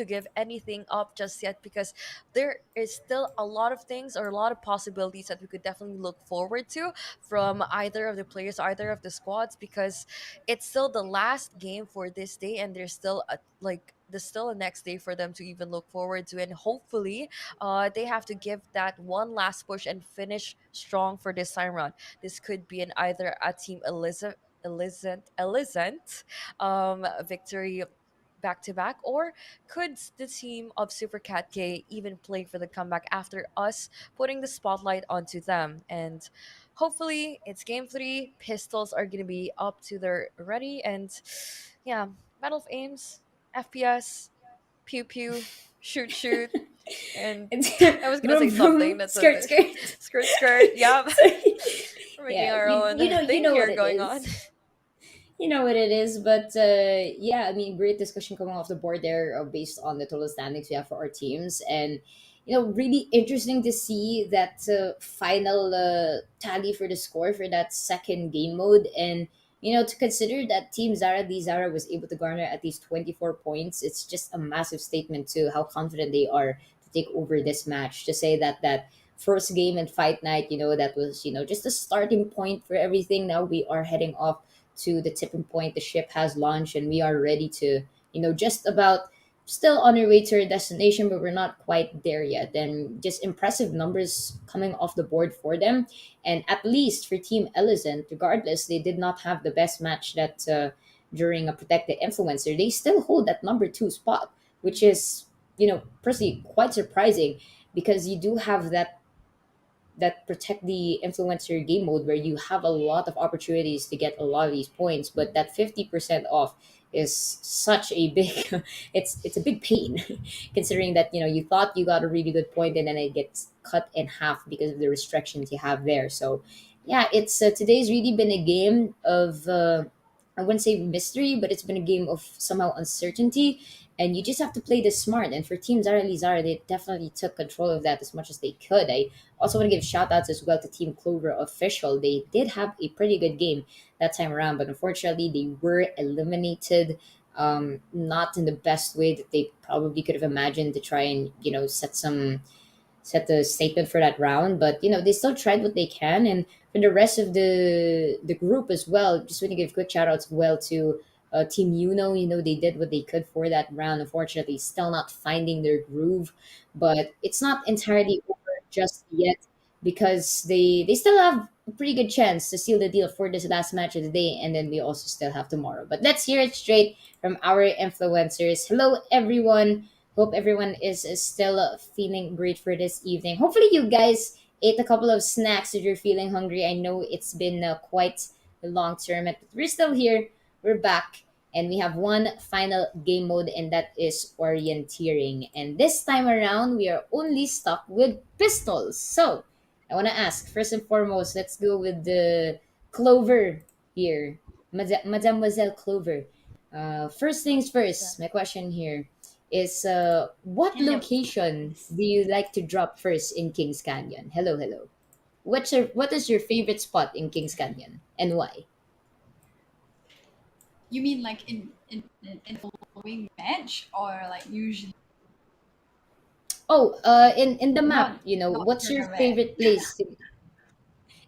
give anything up just yet because there is still a lot of things or a lot of possibilities that we could definitely look forward to from either of the players, either of the squads, because it's still the last game for this day, and there's still there's still a next day for them to even look forward to, and hopefully, they have to give that one last push and finish strong for this time round. This could be an either a team Elizant victory back to back, or could the team of Super Cat K even play for the comeback after us putting the spotlight onto them? And hopefully, it's game three. Pistols are going to be up to their ready, and yeah, Battle of Aims, FPS, pew pew, shoot shoot, and It's I was gonna say vroom something. vroom, That's a skirt skirt. skirt skirt. Yeah, Sorry. we're making Yeah, our own you thing know what here it going on. is. You know what it is, but yeah, I mean, great discussion coming off the board there, based on the total standings we have for our teams, and really interesting to see that final tally for the score for that second game mode, and to consider that Team Zara Di Zara was able to garner at least 24 points. It's just a massive statement to how confident they are to take over this match. To say that first game and fight night, that was just a starting point for everything. Now we are heading off to the tipping point. The ship has launched and we are ready to, just about still on our way to our destination, but we're not quite there yet. And just impressive numbers coming off the board for them. And at least for Team Ellison, regardless, they did not have the best match that during a protected influencer. They still hold that number two spot, which is, personally quite surprising because you do have that protect the influencer game mode where you have a lot of opportunities to get a lot of these points, but that 50% off is such a big it's a big pain considering that you thought you got a really good point and then it gets cut in half because of the restrictions you have there. So yeah, it's today's really been a game of I wouldn't say mystery, but it's been a game of somehow uncertainty, and you just have to play this smart. And for Team Zara Lizara, they definitely took control of that as much as they could. I also want to give shout outs as well to Team Clover Official. They did have a pretty good game that time around, but unfortunately, they were eliminated. Not in the best way that they probably could have imagined to try and set the statement for that round. But they still tried what they can, and for the rest of the group as well, just want to give quick shout outs as well to Team Uno. They did what they could for that round. Unfortunately, still not finding their groove, but it's not entirely over just yet because they still have a pretty good chance to seal the deal for this last match of the day, and then we also still have tomorrow. But let's hear it straight from our influencers. Hello, everyone. Hope everyone is still feeling great for this evening. Hopefully, you guys ate a couple of snacks if you're feeling hungry. I know it's been quite a long term, but we're still here. We're back, and we have one final game mode, and that is Orienteering. And this time around, we are only stuck with pistols. So, I want to ask first and foremost, let's go with the Clover here, Mademoiselle Clover. First things first, my question here is what Hello. location do you like to drop first in Kings Canyon? Hello, hello. What is your favorite spot in Kings Canyon and why? You mean like in following match or like usually Oh, in the map, not what's for your the match? favorite place?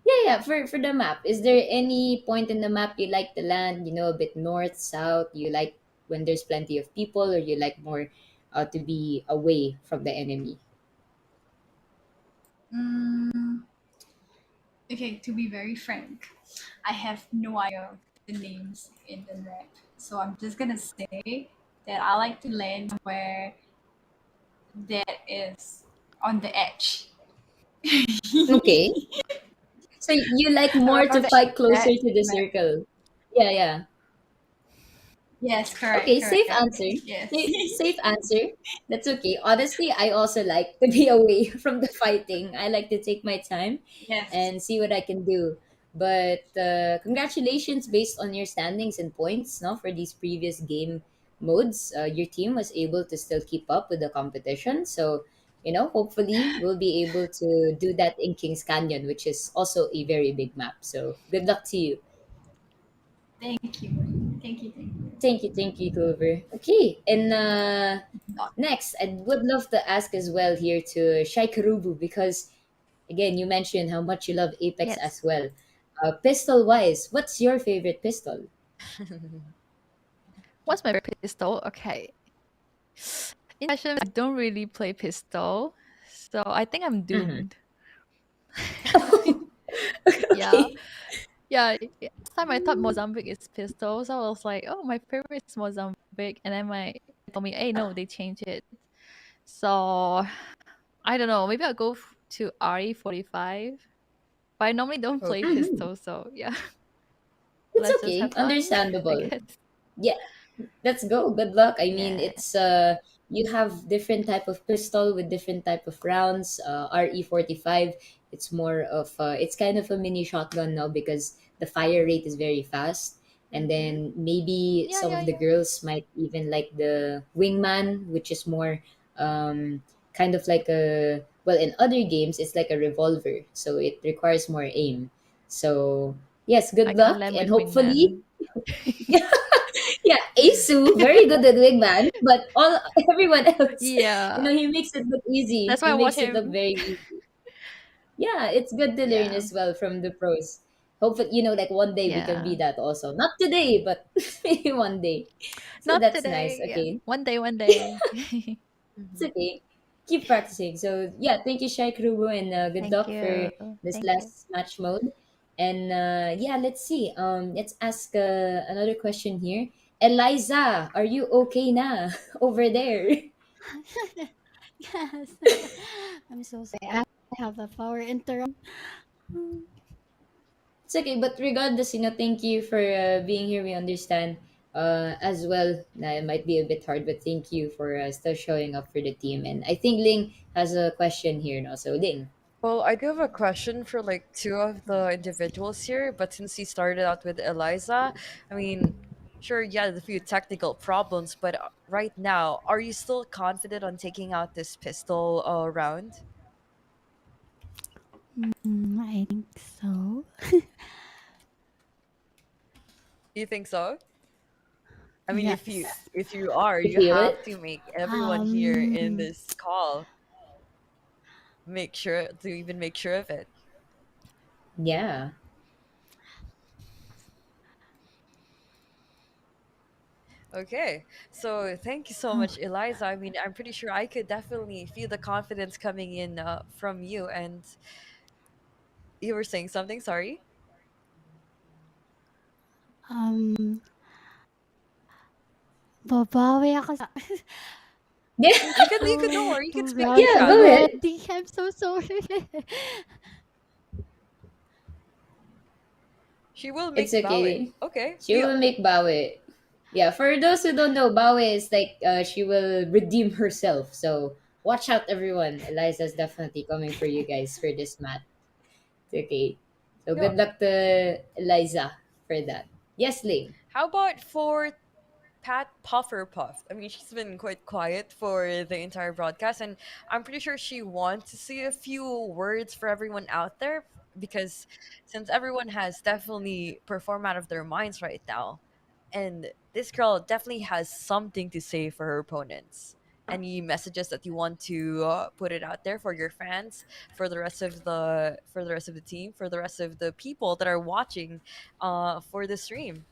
Yeah, yeah. For the map, is there any point in the map you like to land? You know, a bit north, south. You like when there's plenty of people, or you like more to be away from the enemy? Mm, okay, to be very frank, I have no idea the names in the map. So I'm just gonna say that I like to land where that is on the edge. Okay. So you like more Around to the fight closer edge to of the the map. circle? Yeah, yeah. Yes, correct, Okay, safe correct. answer. Yes. Safe answer. That's okay. Honestly, I also like to be away from the fighting. I like to take my time Yes. and see what I can do. But congratulations based on your standings and points, no, for these previous game modes. Your team was able to still keep up with the competition. So, hopefully we'll be able to do that in Kings Canyon, which is also a very big map. So, good luck to you. Thank you. Thank you, thank you. Thank you, Clover. Okay, and next, I would love to ask as well here to Shai Karubu because, again, you mentioned how much you love Apex Yes. as well. Pistol wise, what's your favorite pistol? What's my favorite pistol? Okay. In fashion, I don't really play pistol, so I think I'm Mm-hmm. doomed. Yeah. Okay. Yeah, last time I thought Mozambique is pistol, so I was like, "Oh, my favorite is Mozambique," and then my told me, "Hey, no, they changed it." So I don't know. Maybe I'll go to RE45. But I normally don't play Okay. Mm-hmm. pistol, so yeah, It's let's just okay. have fun, I Understandable. guess. Yeah, let's go. Good luck. I mean, Yeah. you have different type of pistol with different type of rounds. RE45, it's more of it's kind of a mini shotgun now because the fire rate is very fast. And then maybe Yeah, some yeah, of the yeah. girls might even like the wingman, which is more kind of like a well in other games it's like a revolver, so it requires more aim. So yes, I good can't luck land and with hopefully wingman. yeah, Asu, very good at wingman, but all everyone else, Yeah, he makes it look easy. that's why He I want makes it look him. very easy. Yeah, it's good to learn Yeah, as well from the pros. Hopefully, like one day we can be yeah. that also. Not today, but maybe one day. So Not that's nice. today. Yeah, Okay, one day, one day. it's Mhm. okay. Keep practicing. So yeah, thank you, Shai Krubu, and good Thank luck for you. this Thank you. last match mode. And yeah, let's see. Let's ask another question here. Eliza, are you okay na over there? Yes. I'm so sorry. I have a power interruption. It's okay, but regardless, thank you for being here. We understand as well. Na it might be a bit hard, but thank you for still showing up for the team. And I think Ling has a question here now. So Ling. Well, I do have a question for like two of the individuals here, but since you started out with Eliza, I mean, sure, yeah, a few technical problems, but right now, are you still confident on taking out this pistol round? I think so. You think so? I mean, if you Yes. if you are, You you feel have it? to make everyone here in Um. this call make sure of it. Yeah. Okay, so thank you so much, Eliza. I mean, I'm pretty sure I could definitely feel the confidence coming in from you. And you were saying something. Sorry. Um. Babawi ako sa Yeah. You could don't worry. You could two speak in rounds Yeah, chat. go ahead. already. I'm so sorry. She will It's make Bawe. okay. Okay. She will make Bawi. Yeah, for those who don't know, Bawi is like she will redeem herself. So watch out, everyone. Eliza's definitely coming for you guys for this match. Okay. So No. good luck to Eliza for that. Yes, Ling. How about for Pat Puffer? I mean, she's been quite quiet for the entire broadcast, and I'm pretty sure she wants to say a few words for everyone out there because since everyone has definitely performed out of their minds right now, and this girl definitely has something to say for her opponents. any messages that you want to put it out there for your fans, for the rest of the team, for the rest of the people that are watching for the stream?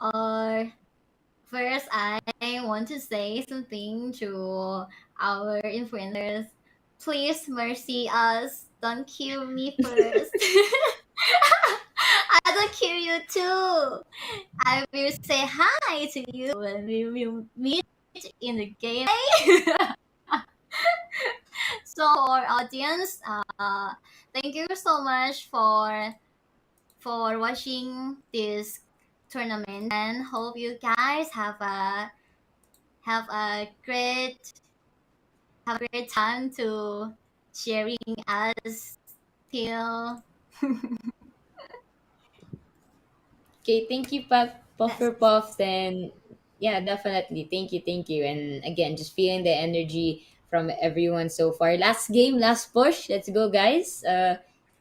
Or first, I want to say something to our influencers. Please mercy us. Don't kill me first. I don't kill you too. I will say hi to you when we will meet in the game. So for audience, thank you so much for watching this tournament and hope you guys have a great time to cheering us till Okay, thank you, that's Puffer Puffs, and yeah, definitely. Thank you. And again, just feeling the energy from everyone so far. Last game, last push. Let's go, guys.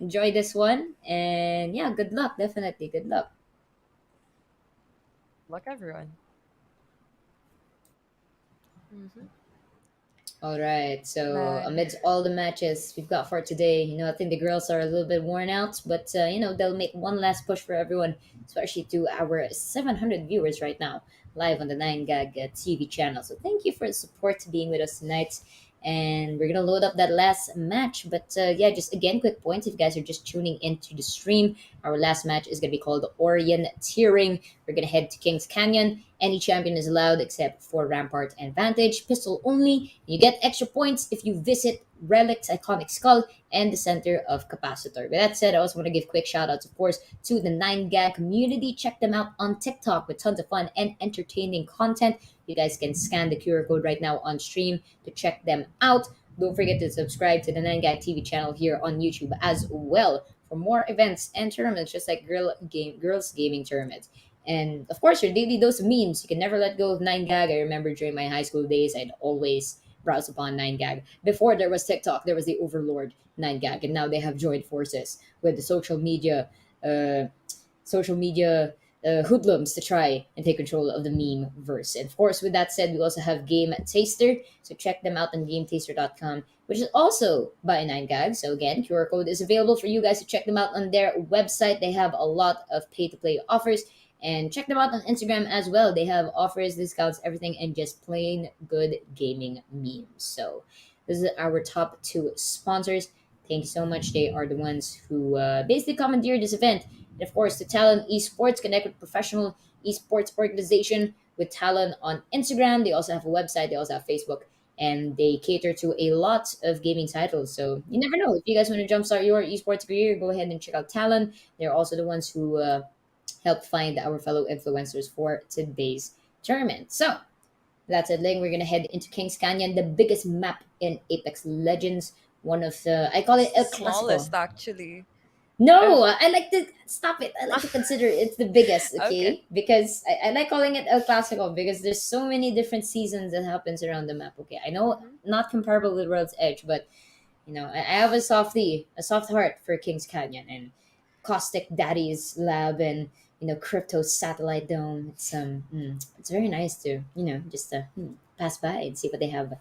Enjoy this one, and yeah, good luck. Definitely, good luck. Luck, everyone. Hmm. All right. So Man. amidst all the matches we've got for today, I think the girls are a little bit worn out, but they'll make one last push for everyone, especially to our 700 viewers right now, live on the 9gag TV channel. So thank you for the support being with us tonight. And we're gonna load up that last match. But yeah, just again, quick points. If you guys are just tuning into the stream, our last match is gonna be called Orienteering. We're gonna head to Kings Canyon. Any champion is allowed except for Rampart and Vantage. Pistol only. You get extra points if you visit Relic's Iconic Skull and the Center of Capacitor. With that said, I also want to give quick shout outs, of course, to the 9gag community. Check them out on TikTok with tons of fun and entertaining content. You guys can scan the QR code right now on stream to check them out. Don't forget to subscribe to the 9gag TV channel here on YouTube as well for more events and tournaments, just like girls gaming tournaments. And of course, your daily dose of memes. You can never let go of 9gag. I remember during my high school days, I'd always browse upon 9gag. Before there was TikTok, there was the overlord 9gag, and now they have joined forces with the uh, social media hoodlums to try and take control of the meme verse. And of course, with that said, we also have Game Taster. So check them out on GameTaster.com, which is also by 9gag. So again, QR code is available for you guys to check them out on their website. They have a lot of pay to play offers. And check them out on Instagram as well. They have offers, discounts, everything, and just plain good gaming memes. So this is our top two sponsors. Thank you so much. They are the ones who basically commandeered this event. And of course, the Talon Esports connect with professional esports organization with Talon on Instagram. They also have a website. They also have Facebook, and they cater to a lot of gaming titles. So you never know, if you guys want to jumpstart your esports career, go ahead and check out Talon. They're also the ones who help find our fellow influencers for today's tournament. So that's it, Ling. We're gonna head into Kings Canyon, the biggest map in Apex Legends. One of the, I call it El Clasico. Smallest, actually. No, If I like to stop it. I like to consider it's the biggest, okay. okay? Because I like calling it El Clasico because there's so many different seasons that happens around the map. Okay, I know Hmm. not comparable with World's Edge, but I have a soft heart for Kings Canyon and Caustic Daddy's lab and Crypto Satellite Dome. It's very nice to just pass by and see what they have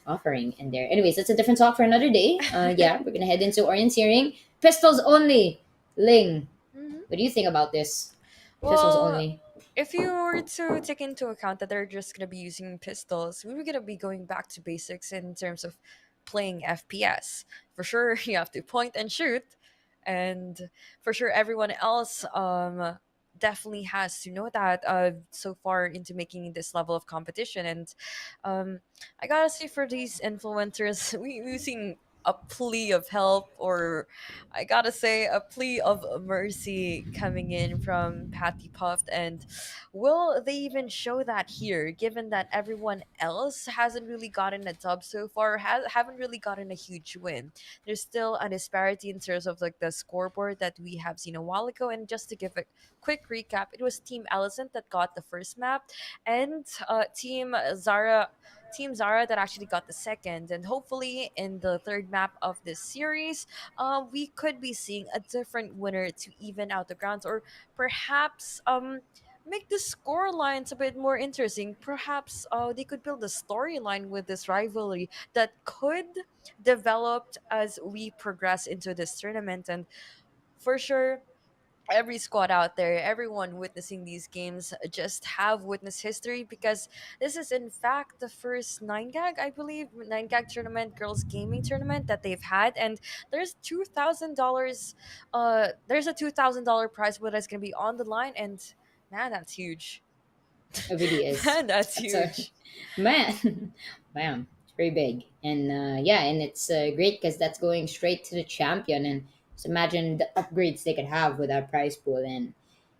offering in there. Anyways, that's a different talk for another day. Yeah, we're gonna head into orienteering. Pistols only. Ling, Hmm. what do you think about this? Pistols Well, only. if you were to take into account that they're just gonna be using pistols, we were gonna be going back to basics in terms of playing FPS. For sure, you have to point and shoot, and for sure, everyone else definitely has to know that so far into making this level of competition. And um, I gotta say, for these influencers, we've seen a plea of help, or I gotta say, a plea of mercy coming in from Patty Puffed. And will they even show that here, given that everyone else hasn't really gotten a dub so far, haven't really gotten a huge win? There's still a disparity in terms of like the scoreboard that we have seen a while ago. And just to give a quick recap, it was Team Allison that got the first map, and Team Zara that actually got the second. And hopefully, in the third map of this series, we could be seeing a different winner to even out the grounds, or perhaps make the score lines a bit more interesting. Perhaps they could build a storyline with this rivalry that could develop as we progress into this tournament. And for sure, every squad out there, everyone witnessing these games just have witness history, because this is in fact the first 9 gag, I believe, 9 gag tournament, girls gaming tournament that they've had. And there's $2,000, there's a $2,000 prize pool that's gonna be on the line. And man, that's huge. It really is. Man, that's That's a huge. man. Bam. It's very big. And yeah, and it's great because that's going straight to the champion. And just imagine the upgrades they could have with that prize pool. And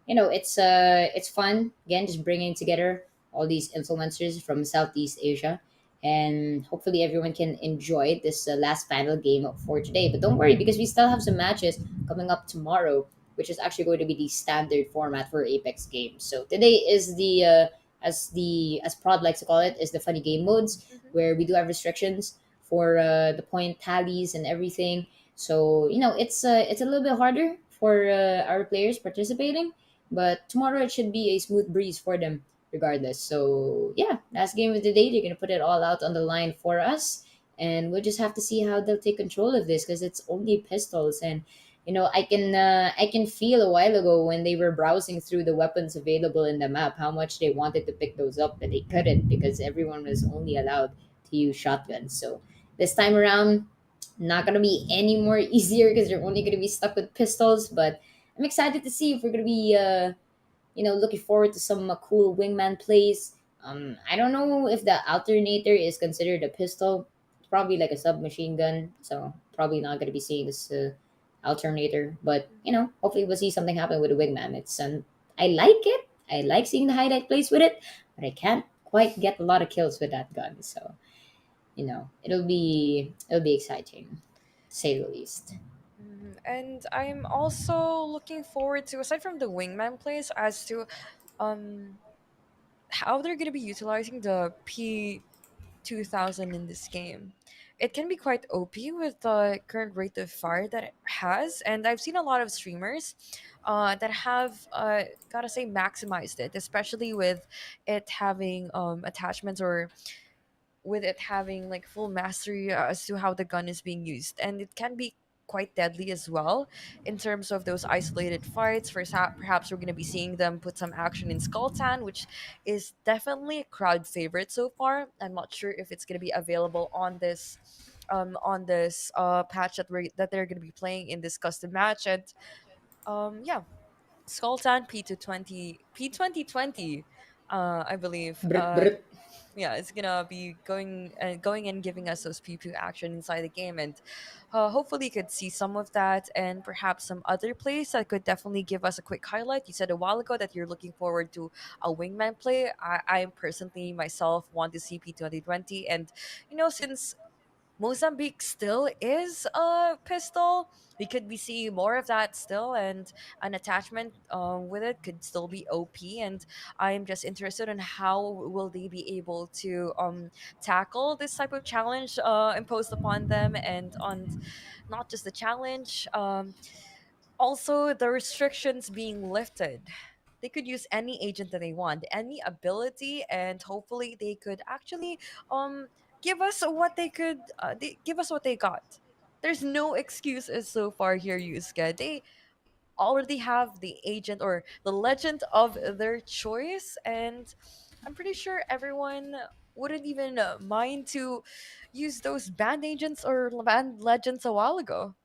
it's fun again, just bringing together all these influencers from Southeast Asia, and hopefully everyone can enjoy this last final game for today. But don't worry, because we still have some matches coming up tomorrow, which is actually going to be the standard format for Apex games. So today is the as Prod likes to call it, is the funny game modes, Mhm. where we do have restrictions for the point tallies and everything. So it's a little bit harder for our players participating, but tomorrow it should be a smooth breeze for them regardless. So yeah, last game of the day, they're gonna put it all out on the line for us, and we'll just have to see how they'll take control of this because it's only pistols. And I can feel a while ago when they were browsing through the weapons available in the map how much they wanted to pick those up, but they couldn't because everyone was only allowed to use shotguns. So this time around, not gonna be any more easier because they're only gonna be stuck with pistols. But I'm excited to see if we're gonna be looking forward to some cool wingman plays. I don't know if the alternator is considered a pistol. It's probably like a submachine gun, so probably not gonna be seeing this alternator. But hopefully we'll see something happen with the wingman. I like it. I like seeing the highlight plays with it, but I can't quite get a lot of kills with that gun. So it'll be exciting, to say the least. And I'm also looking forward to, aside from the wingman plays, as to um how they're gonna be utilizing the P2000 in this game. It can be quite OP with the current rate of fire that it has, and I've seen a lot of streamers that have, gotta say, maximized it, especially with it having attachments, or with it having like full mastery as to how the gun is being used. And it can be quite deadly as well in terms of those isolated fights. Perhaps we're going to be seeing them put some action in Skulltan, which is definitely a crowd favorite so far. I'm not sure if it's going to be available on this patch that they're going to be playing in this custom match. And yeah, Skulltan P2020, I believe. Brr, brr. Yeah, it's gonna be going and giving us those pew pew action inside the game. And hopefully you could see some of that, and perhaps some other plays that could definitely give us a quick highlight. You said a while ago that you're looking forward to a wingman play. I personally myself want to see P2020. And since Mozambique still is a pistol, we could be seeing more of that still, and an attachment with it could still be OP. And I'm just interested in how will they be able to tackle this type of challenge imposed upon them, and on not just the challenge, also the restrictions being lifted. They could use any agent that they want, any ability, and hopefully they could actually um give us what give us what they got. There's no excuses so far here, Yusuke. They already have the agent or the legend of their choice, and I'm pretty sure everyone wouldn't even mind to use those band agents or band legends a while ago.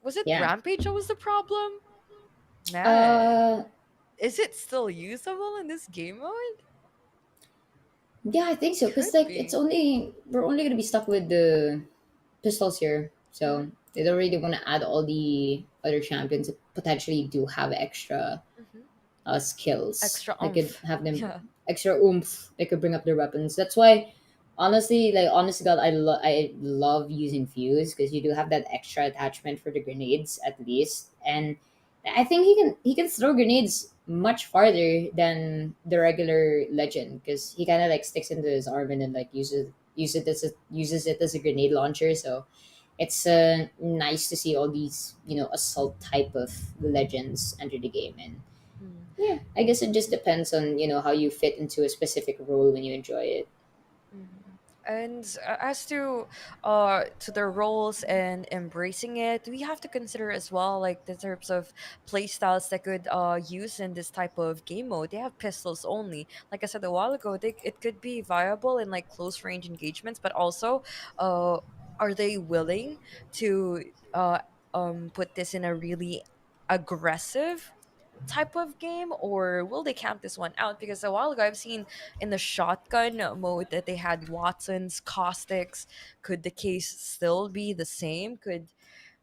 Was it Yeah. Rampage that was the problem? Man, Uh, is it still usable in this game mode? yeah, I think so. Cause Could like be. we're only gonna be stuck with the pistols here, Hmm. so they don't really want to add all the other champions that potentially do have extra Hmm. skills Extra that could oomph. have them Yeah. extra oomph. They could bring up their weapons. That's why, honestly, like honest to God, I love using fuse because you do have that extra attachment for the grenades at least, and I think he can throw grenades much farther than the regular legend because he kind of like sticks into his arm and then like uses it as a grenade launcher. So it's nice to see all these assault type of legends enter the game. And Yeah, I guess it just depends on how you fit into a specific role when you enjoy it. Mhm. And as to their roles and embracing it, we have to consider as well like the types of play styles that could use in this type of game mode. They have pistols only. Like I said a while ago, it could be viable in like close range engagements, but also uh are they willing to uh put this in a really aggressive type of game, or will they count this one out? Because a while ago I've seen in the shotgun mode that they had Watson's caustics. Could the case still be the same? Could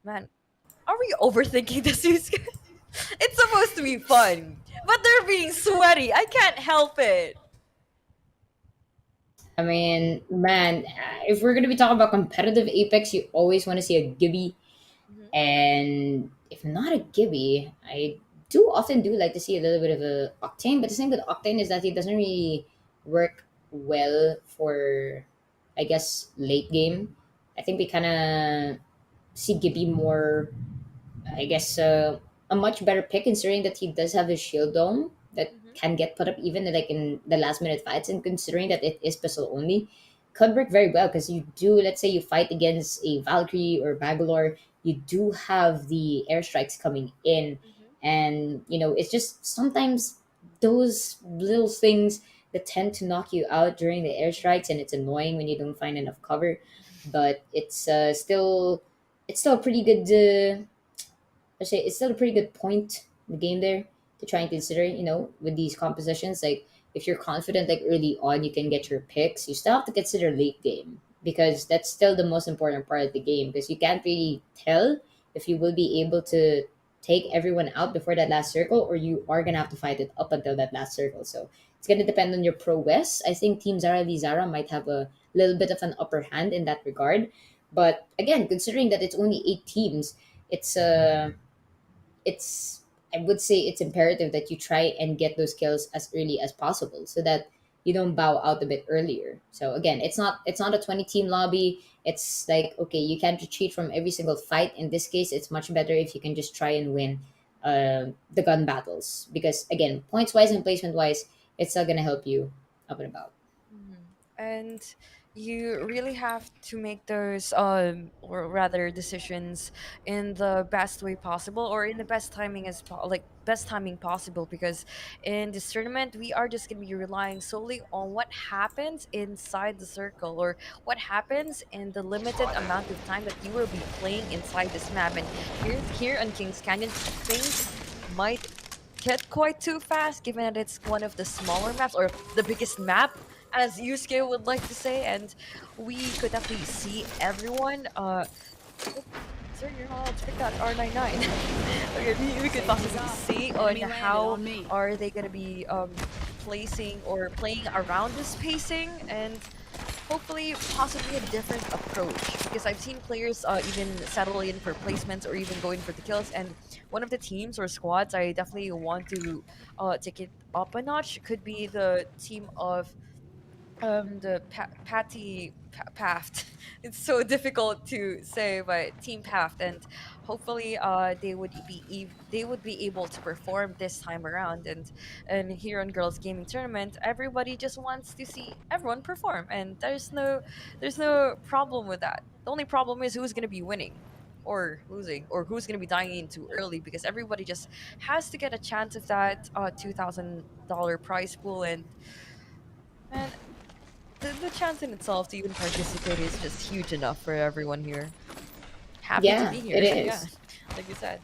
man, are we overthinking this? It's supposed to be fun, but they're being sweaty. I can't help it. I mean, man, if we're gonna be talking about competitive Apex, you always want to see a Gibby, Hmm. and if not a Gibby, I do often do like to see a little bit of a Octane. But the thing with Octane is that it doesn't really work well for, I guess, late game. I think we kind of see Gibby more, I guess, a much better pick considering that he does have a shield dome that Hmm. can get put up even like in the last minute fights, and considering that it is pistol only, could work very well because you do, let's say you fight against a Valkyrie or Bangalore, you do have the airstrikes coming in, Hmm. and it's just sometimes those little things that tend to knock you out during the airstrikes, and it's annoying when you don't find enough cover, but it's still a pretty good. Actually, it's still a pretty good point in the game there to try and consider, with these compositions. Like, if you're confident, like early on, you can get your picks, you still have to consider late game because that's still the most important part of the game because you can't really tell if you will be able to take everyone out before that last circle or you are going to have to fight it up until that last circle. So it's going to depend on your prowess. I think Team Zara Lizara might have a little bit of an upper hand in that regard. But again, considering that it's only 8 teams, it's it's I would say it's imperative that you try and get those kills as early as possible so that you don't bow out a bit earlier. So again, it's not a 20 team lobby. It's like, okay, you can't retreat from every single fight. In this case, it's much better if you can just try and win the gun battles because again, points wise and placement wise, it's still gonna help you up and about. Mhm. And you really have to make those, or rather, decisions in the best way possible, or in the best timing like best timing possible. Because in this tournament, we are just gonna be relying solely on what happens inside the circle, or what happens in the limited amount of time that you will be playing inside this map. And here on Kings Canyon, things might get quite too fast, given that it's one of the smaller maps or the biggest map, as Yusuke would like to say, and we could definitely see everyone. Oh, sir, you're not allowed to pick that R99. Okay, we could Safety's possibly off. see on Enemy landed how on me. are they gonna be placing or playing around this spacing, and hopefully possibly a different approach, because I've seen players even settle in for placements or even going for the kills. And one of the teams or squads I definitely want to take it up a notch could be the team of Paft. It's so difficult to say, but Team Paft, and hopefully they would be able to perform this time around. And here on Girls Gaming Tournament, everybody just wants to see everyone perform, and there's no problem with that. The only problem is who's gonna be winning or losing, or who's going to be dying in too early, because everybody just has to get a chance of that $2,000 prize pool. And man, the chance in itself to even participate is just huge enough for everyone here. Happy to Yeah, be it here. Yeah, is. like you said.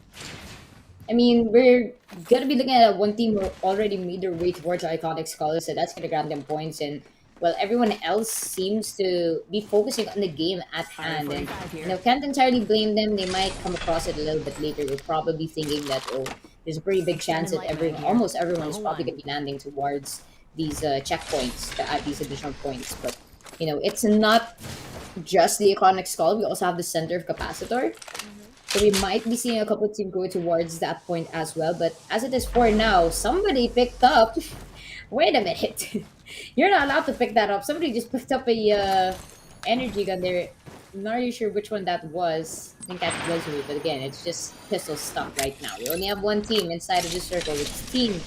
I mean, we're gonna be looking at one team who already made their way towards iconic scholars, so that's gonna grant them points. And well, everyone else seems to be focusing on the game at Highway hand, and 45 here. can't entirely blame them. They might come across it a little bit later. They're probably thinking that, oh, there's a pretty big chance Extended that light mag everyone, here. almost everyone, is Level probably 1. gonna be landing towards these checkpoints to add these additional points. But it's not just the iconic skull. We also have the center of capacitor, Hmm. so we might be seeing a couple of teams go towards that point as well. But as it is for now, somebody picked up. Wait a minute, you're not allowed to pick that up. Somebody just picked up a energy gun there. I'm not really sure which one that was. I think that's Blizzard, but again, it's just pistol stuck right now. We only have one team inside of the circle. It's Team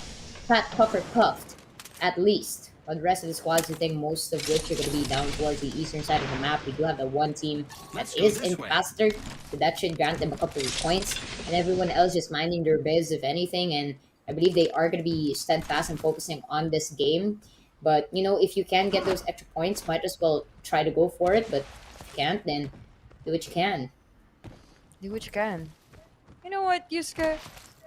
Pat Puffer puffed, at least. While the rest of the squads, I think most of which are going to be down towards the eastern side of the map, we do have the one team that Let's go is this in way. faster, so that should grant them a couple of points, and everyone else just minding their biz, if anything. And I believe they are going to be steadfast and focusing on this game. But if you can get those extra points, might as well try to go for it. But if you can't, then do what you can. Do what you can. You know what, Yusuke?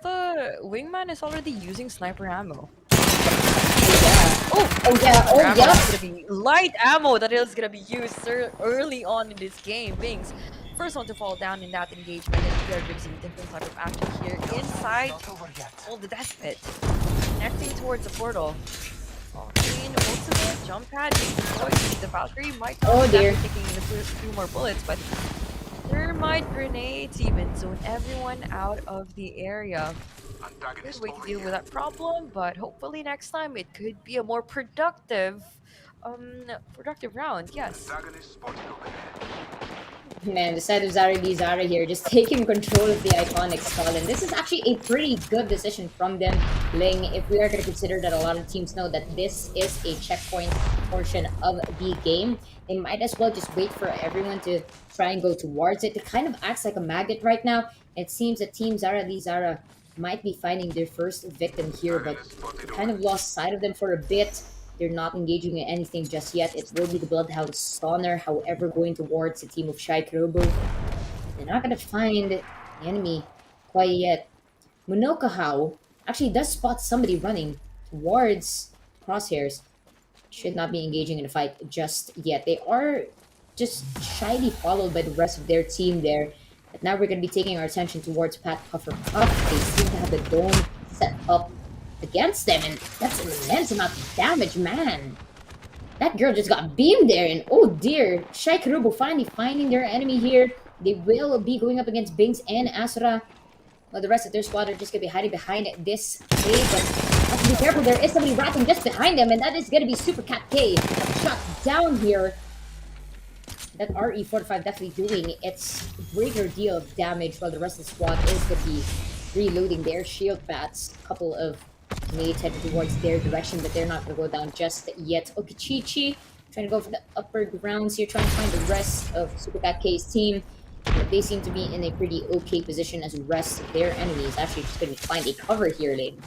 The wingman is already using sniper ammo. Oh yeah. Oh, Oh that yeah. sniper Oh ammo yep. is gonna be light ammo that is gonna be used early on in this game. Bings, first one to fall down in that engagement, and we are gonna see different type of action here inside. Not over yet. Oh, the death pit, connecting towards the portal. Green ultimate jump pad being deployed. The Valkyrie might not Oh be dear. actually taking the few more bullets, but thermite grenades even zone everyone out of the area. Good Antagonist way to over deal with here. that problem, but hopefully next time it could be a more productive round. Yes. Antagonist spotted over there. Man, the side of Zara here, just taking control of the iconic skull. And this is actually a pretty good decision from them, Ling, if we are going to consider that a lot of teams know that this is a checkpoint portion of the game. They might as well just wait for everyone to try and go towards it. It kind of acts like a magnet right now. It seems that Team Zara might be finding their first victim here, but Antagonist we spotted kind over. of lost sight of them for a bit. They're not engaging in anything just yet. It will be the Bloodhound Stunner, however, going towards the team of Shai Kurobo. They're not going to find the enemy quite yet. Munokahao actually does spot somebody running towards Crosshairs. Should not be engaging in a fight just yet. They are just shyly followed by the rest of their team there. But now we're going to be taking our attention towards Pat Puffer Puff. They seem to have the dome set up against them, and that's an immense amount of damage, man. That girl just got beamed there, and oh dear, Shai Kurubo finally finding their enemy here. They will be going up against Bings and Asura. Well, the rest of their squad are just going to be hiding behind this cave, but have to be careful. There is somebody ratting just behind them, and that is going to be Super Cat K. Shot down here. That RE45 definitely doing its greater deal of damage, while the rest of the squad is going to be reloading their shield bats. A couple of nades headed towards their direction, but they're not going to go down just yet. Okichichi trying to go for the upper grounds here, trying to find the rest of Super Cat K's team. But they seem to be in a pretty okay position as the rest of their enemies actually just going to find a cover here, late.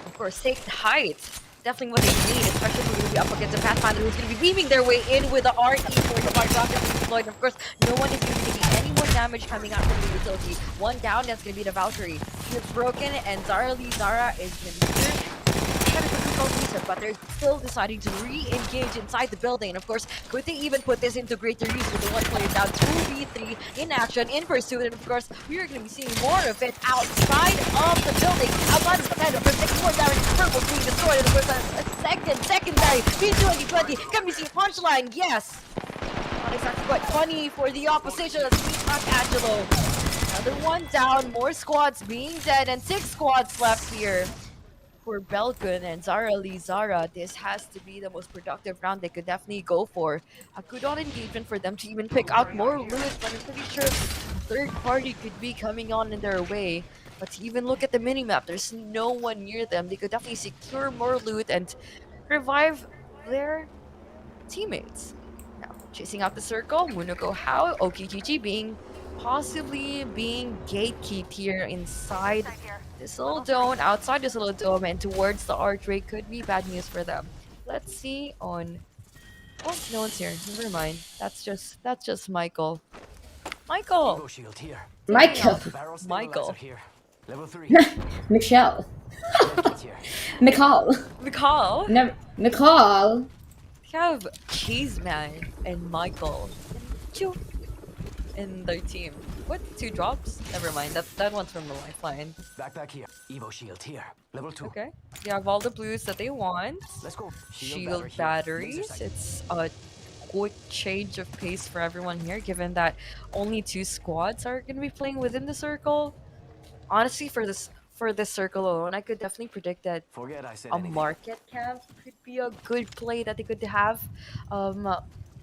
Of course, take the height. Definitely what they need, especially if we're going to be up against a Pathfinder who's going to be beaming their way in with the RE for the Bard Rocket being deployed. And of course, no one is going to be taking any more damage coming out from the utility. One down, that's going to be the Valkyrie. Shield's broken, and Zara is going to be here. Kind of difficult reset, but they're still deciding to re-engage inside the building. And of course, could they even put this into greater use with the one player down 2v3 in action, in pursuit? And of course, we are going to be seeing more of it outside of the building. Outside of the kind of taking more damage. Purple's being destroyed. And of course, a secondary B2020. Can we see a punchline? Yes. Not exactly quite funny for the opposition as we got Angelo. Another one down, more squads being dead, and 6 squads left here. For Belgun and Zara, this has to be the most productive round they could definitely go for. A good on engagement for them to even pick out more loot, but I'm pretty sure third party could be coming on in their way. But to even look at the minimap, there's no one near them. They could definitely secure more loot and revive their teammates. Now, chasing out the circle, Munoko How, Okichichi possibly being gatekept here inside this little dome, outside this little dome, and towards the archway could be bad news for them. Let's see on. Oh, no one's here. Never mind. That's just Michael. Michael, Evo shield here. taking Michael. out Barrel Michael. stabilizer here. Level 3. Michelle. Medkit here. McCall. Mikal, No, McCall. we have Cheeseman and Michael and Chu in their team. What, 2 drops? Never mind. That one's from the lifeline. Backpack here. Evo shield here. Level 2. Okay. They have all the blues that they want. Let's go. Shield here. batteries. Laser sight. It's a quick change of pace for everyone here, given that only 2 squads are going to be playing within the circle. Honestly, for this circle alone, I could definitely predict that Forget I said a anything. market camp could be a good play that they could have um,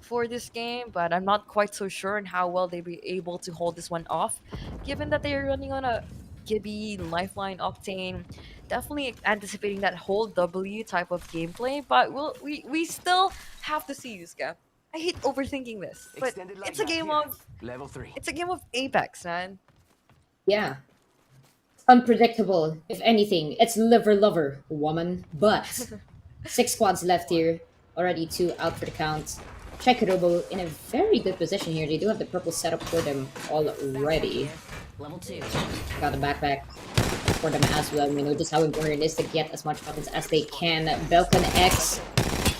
for this game, but I'm not quite so sure on how well they'd be able to hold this one off, given that they are running on a Gibby, Lifeline, Octane. Definitely anticipating that whole W type of gameplay, but we still have to see, Yusuke. I hate overthinking this, but Extended light it's a mag game here. of Level 3. it's a game of Apex, man. Yeah, unpredictable. If anything, it's liver lover, woman. But six squads left here. Already two out for the count. Checkrobo in a very good position here. They do have the purple setup for them Backpack already. here. Level 2. Got the backpack for them as well. You know just how important it is to get as much weapons as they can. Belkan X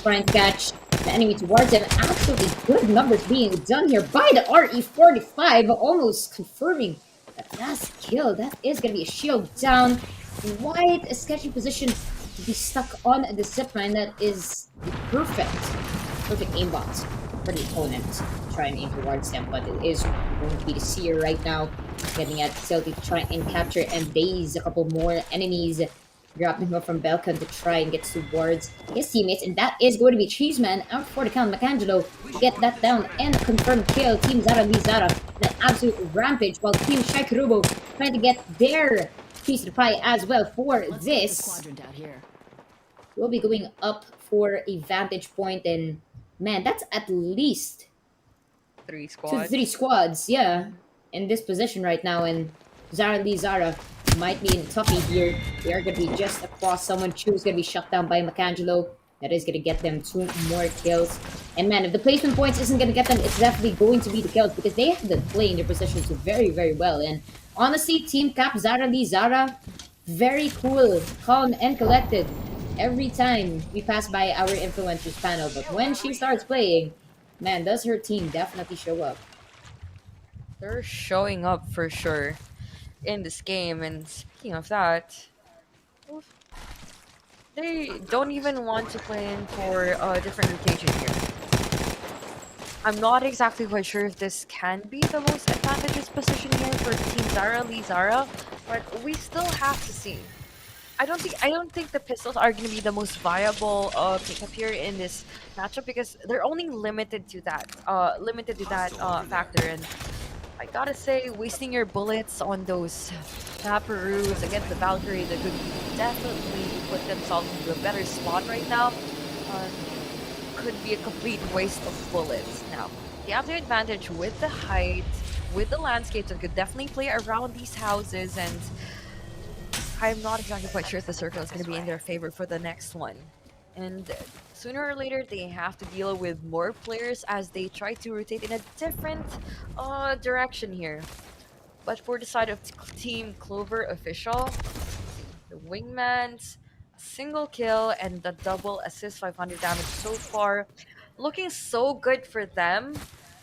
trying to catch the enemy towards him. Absolutely good numbers being done here by the RE45, almost confirming that last kill. That is going to be a shield down. Quite a sketchy position to be stuck on the zipline. That is the perfect aimbot for the opponent to try and aim towards them, but it is going to be the Seer right now, getting at Silty to try and capture and base a couple more enemies, grabbing him up from Belkan to try and get towards his teammates, and that is going to be Cheeseman out for the count. Macangelo to get that down and a confirmed kill. Team Zara leads Zara in an absolute rampage, while Team Shaikurubo trying to get their piece of the pie as well for Let's get the this. quadrant out here. We'll be going up for a vantage point, and man, that's at least Three two to squads. three squads, yeah, in this position right now. And Zara Lee Zara might be in toughie here. They are going to be just across someone. Chu's going to be shut down by Macangelo. That is going to get them two more kills. And man, if the placement points isn't going to get them, it's definitely going to be the kills, because they have been playing their positions very well. And honestly, Team Cap Zara Lee Zara, very cool, calm, and collected every time we pass by our influencers panel. But when she starts playing, man, does her team definitely show up. They're showing up for sure in this game. And speaking of that, they don't even want to play in for a different rotation here. I'm not exactly quite sure if this can be the most advantageous position here for Team Zara Lee Zara, but we still have to see. I don't think the pistols are going to be the most viable pickup here in this matchup, because they're only limited to that factor. And I gotta say, wasting your bullets on those Taparoos against the Valkyrie, that could definitely put themselves into a better spot right now, could be a complete waste of bullets. Now, they have the advantage with the height, with the landscape, that could definitely play around these houses, and I'm not exactly quite sure if the circle is going to be in their favor for the next one. And sooner or later, they have to deal with more players as they try to rotate in a different direction here. But for the side of Team Clover Official, the Wingman's single kill and the double assist, 500 damage so far, looking so good for them.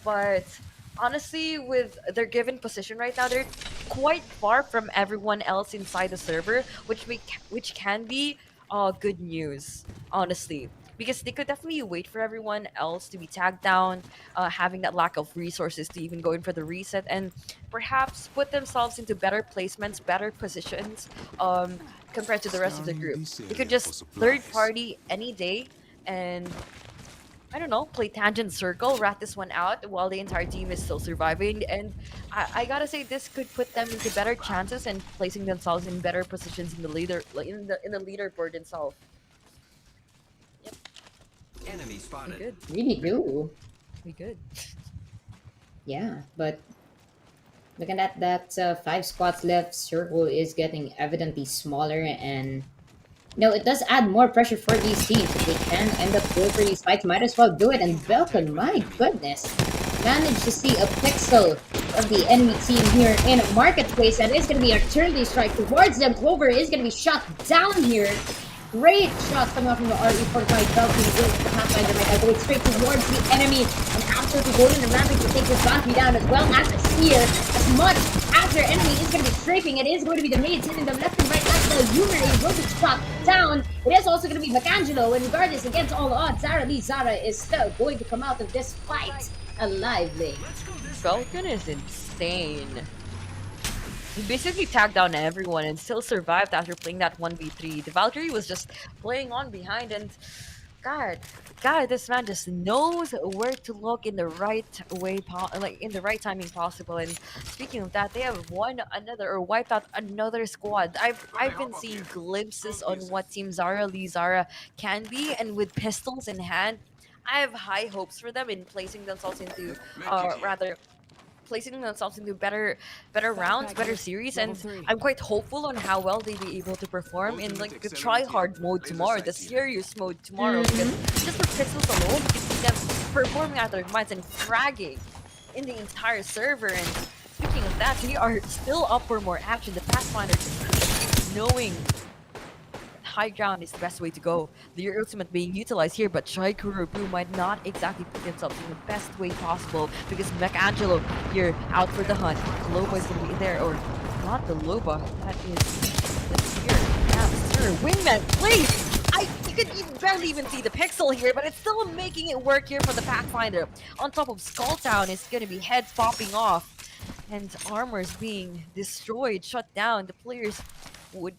But honestly, with their given position right now, they're quite far from everyone else inside the server, which can be good news, honestly. Because they could definitely wait for everyone else to be tagged down, having that lack of resources to even go in for the reset, and perhaps put themselves into better placements, better positions, compared to the rest of the group. They could just third party any day and, I don't know, play tangent circle, rat this one out while the entire team is still surviving. And I gotta say, this could put them into better chances and placing themselves in better positions in the leaderboard itself. Enemy We spotted. good. Really do. We good. Yeah, but looking at that five squads left, circle is getting evidently smaller, and it does add more pressure for these teams. If they can end up going for these fights, might as well do it. And Belkan, my goodness, managed to see a pixel of the enemy team here in Marketplace. That is going to be a turn strike towards them. Clover is going to be shot down here. Great shots coming out from the RE45 Belkan with the Pathfinder right now, going straight towards the enemy and absolutely going in the rampage to take this Valkyrie down, as well as the Seer. As much as their enemy is going to be strafing, it is going to be the maids hitting them left and right. That's the Yumiri will be shot down. It is also going to be Macangelo, and regardless, against all odds, Zara Lee Zara is still going to come out of this fight alive, Lane. Falcon is insane. He basically tagged down everyone and still survived after playing that 1v3. The Valkyrie was just playing on behind and God, God, this man just knows where to look in the right way, like in the right timing possible. And speaking of that, they have won another or wiped out another squad. I've been seeing glimpses on what Team Zara Lee Zara can be, and with pistols in hand, I have high hopes for them in placing themselves into, rather placing themselves into better rounds, Backpack better here. series, Level and 3. I'm quite hopeful on how well they be able to perform in like the try hard mode tomorrow, the serious mode tomorrow, because just with pistols alone, you can see them performing out their minds and fragging in the entire server. And speaking of that, they are still up for more action. The Pathfinder just knowing high ground is the best way to go. The ultimate being utilized here, but Shai Kurubu might not exactly put himself in the best way possible because Mechangelo here out for the hunt. Loba is gonna be there, or not the Loba, that is the Seer. Yeah, the Seer. Wingman, please! You could barely even see the pixel here, but it's still making it work here for the Pathfinder. On top of Skulltown is gonna be heads popping off and armors being destroyed, shut down. The players would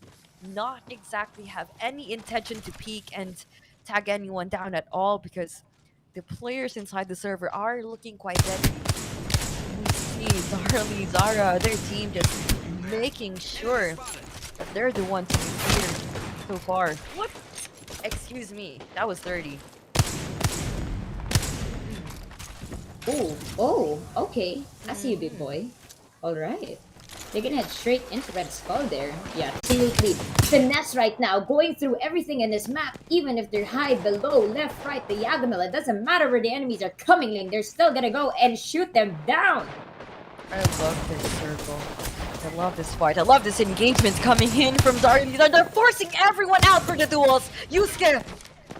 not exactly have any intention to peek and tag anyone down at all because the players inside the server are looking quite deadly. We see Zarly, Zara, their team just making sure that they're the ones to be clear so far. What? Excuse me, that was 30. Oh, okay. I see you, big Mhm. boy. All right. They're gonna head straight into Red Skull there. Yeah, absolutely. Finesse right now, going through everything in this map, even if they're high, below, left, right, diagonal. It doesn't matter where the enemies are coming in, they're still gonna go and shoot them down. I love this circle. I love this fight. I love this engagement coming in from Zarya. They're forcing everyone out for the duels. Yusuke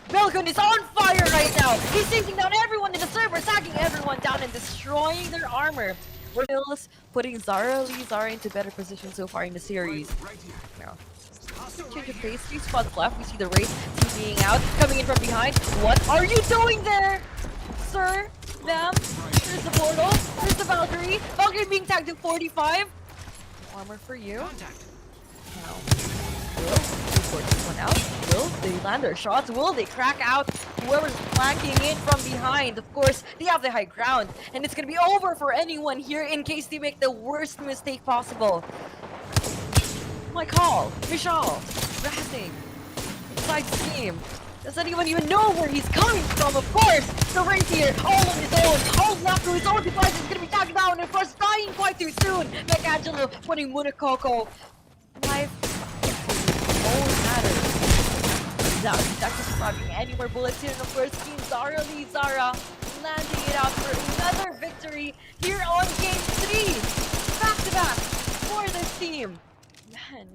Belkun is on fire right now. He's taking down everyone in the server, sacking everyone down and destroying their armor. Wills putting Zara into better position so far in the series. Now, change of pace. 3 spots left. We see the race being out, coming in from behind. What are you doing there, sir? Ma'am? There's the portal. There's the Valkyrie. Valkyrie being tagged to 45. No armor for you. Now, will they sort this one out? Will they land their shots? Will they crack out whoever's flanking in from behind? Of course, they have the high ground, and it's gonna be over for anyone here in case they make the worst mistake possible. My call, Vishal, Rassing, inside the team. Does anyone even know where he's coming from? Of course, the race here, all on his own, all left to his own device is gonna be tagged down, and of course, dying quite too soon. Mechangelo putting Munakoko. Life won't matter. Now, he's actually surviving any more bullets here, and of course, Team Zara Lee Zara landing it out for another victory here on Game 3. Back to back for this team. Man,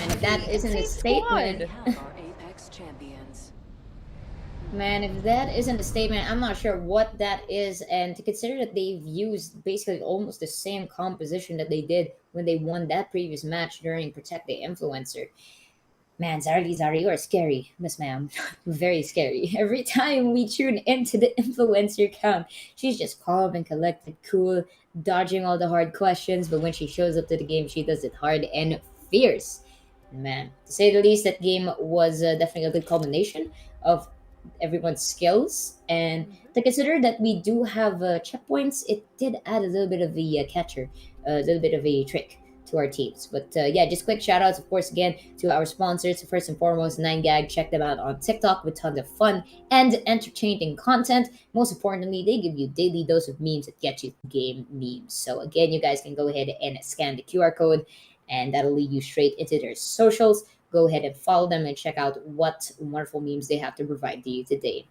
And if that isn't a insane statement, We squad. have our Apex champions. man, if that isn't a statement, I'm not sure what that is. And to consider that they've used basically almost the same composition that they did when they won that previous match during Protect the Influencer. Man, Zari, you are scary, Miss Ma'am. Very scary. Every time we tune into the influencer count, she's just calm and collected, cool, dodging all the hard questions. But when she shows up to the game, she does it hard and fierce. Man, to say the least, that game was definitely a good combination of everyone's skills. And to consider that we do have checkpoints, it did add a little bit of a catcher, a little bit of a trick to our teams. But yeah, just quick shout outs, of course, again to our sponsors. First and foremost, 9gag. Check them out on TikTok with tons of fun and entertaining content. Most importantly, they give you daily dose of memes that get you game memes. So again, you guys can go ahead and scan the QR code, and that'll lead you straight into their socials. Go ahead and follow them and check out what wonderful memes they have to provide to you today.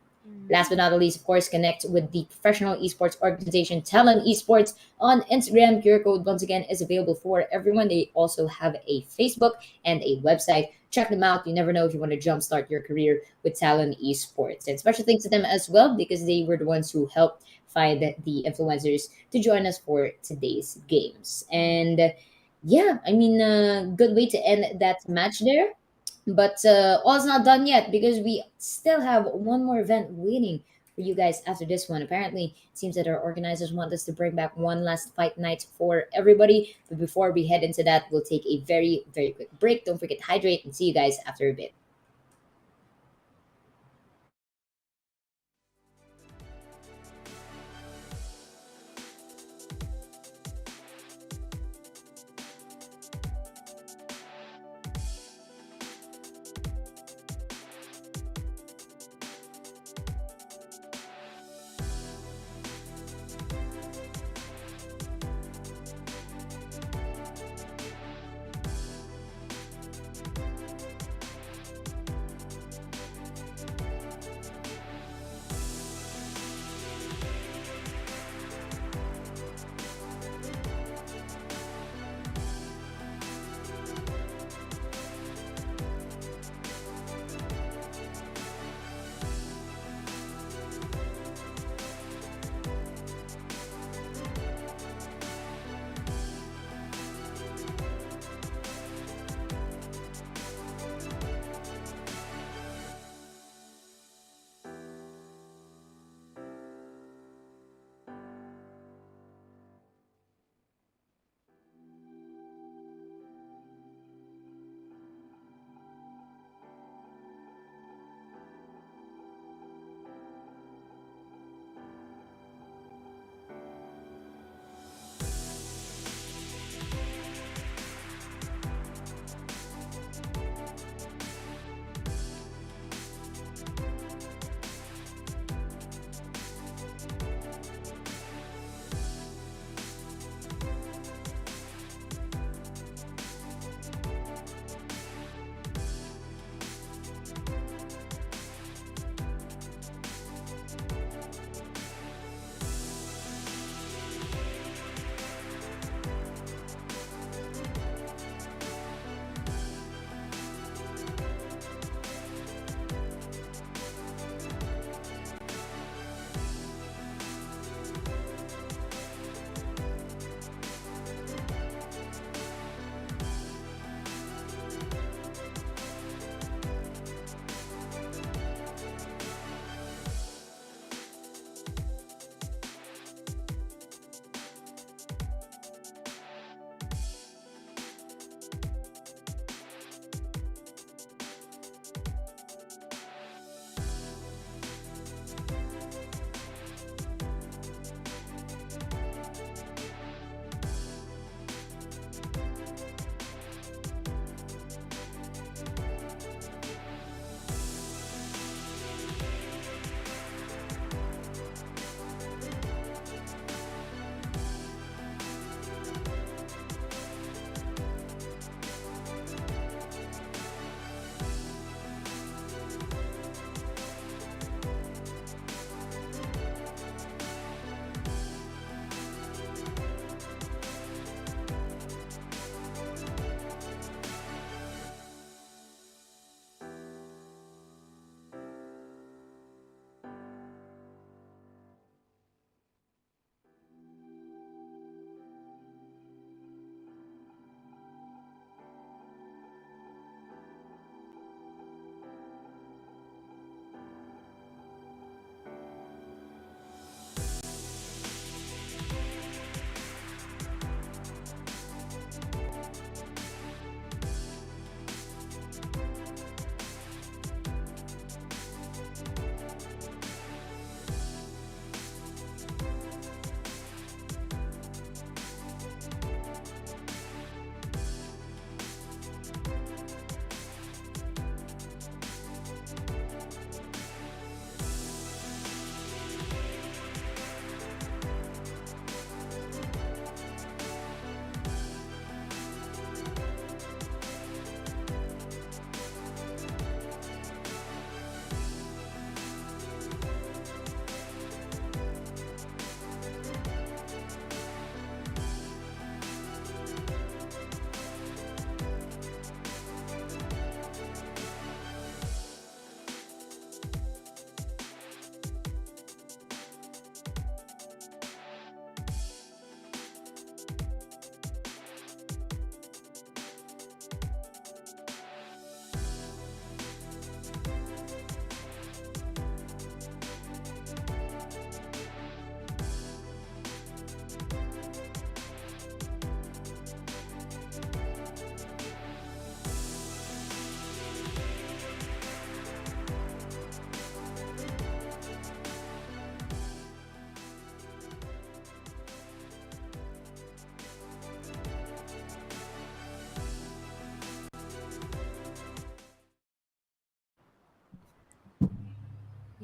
Last but not least, of course, connect with the professional esports organization Talent Esports on Instagram. QR code, once again, is available for everyone. They also have a Facebook and a website. Check them out. You never know if you want to jumpstart your career with Talent Esports. And special thanks to them as well because they were the ones who helped find the influencers to join us for today's games. And yeah, I mean, good way to end that match there. But all's not done yet because we still have one more event waiting for you guys after this one. Apparently, it seems that our organizers want us to bring back one last fight night for everybody. But before we head into that, we'll take a very, very quick break. Don't forget to hydrate and see you guys after a bit.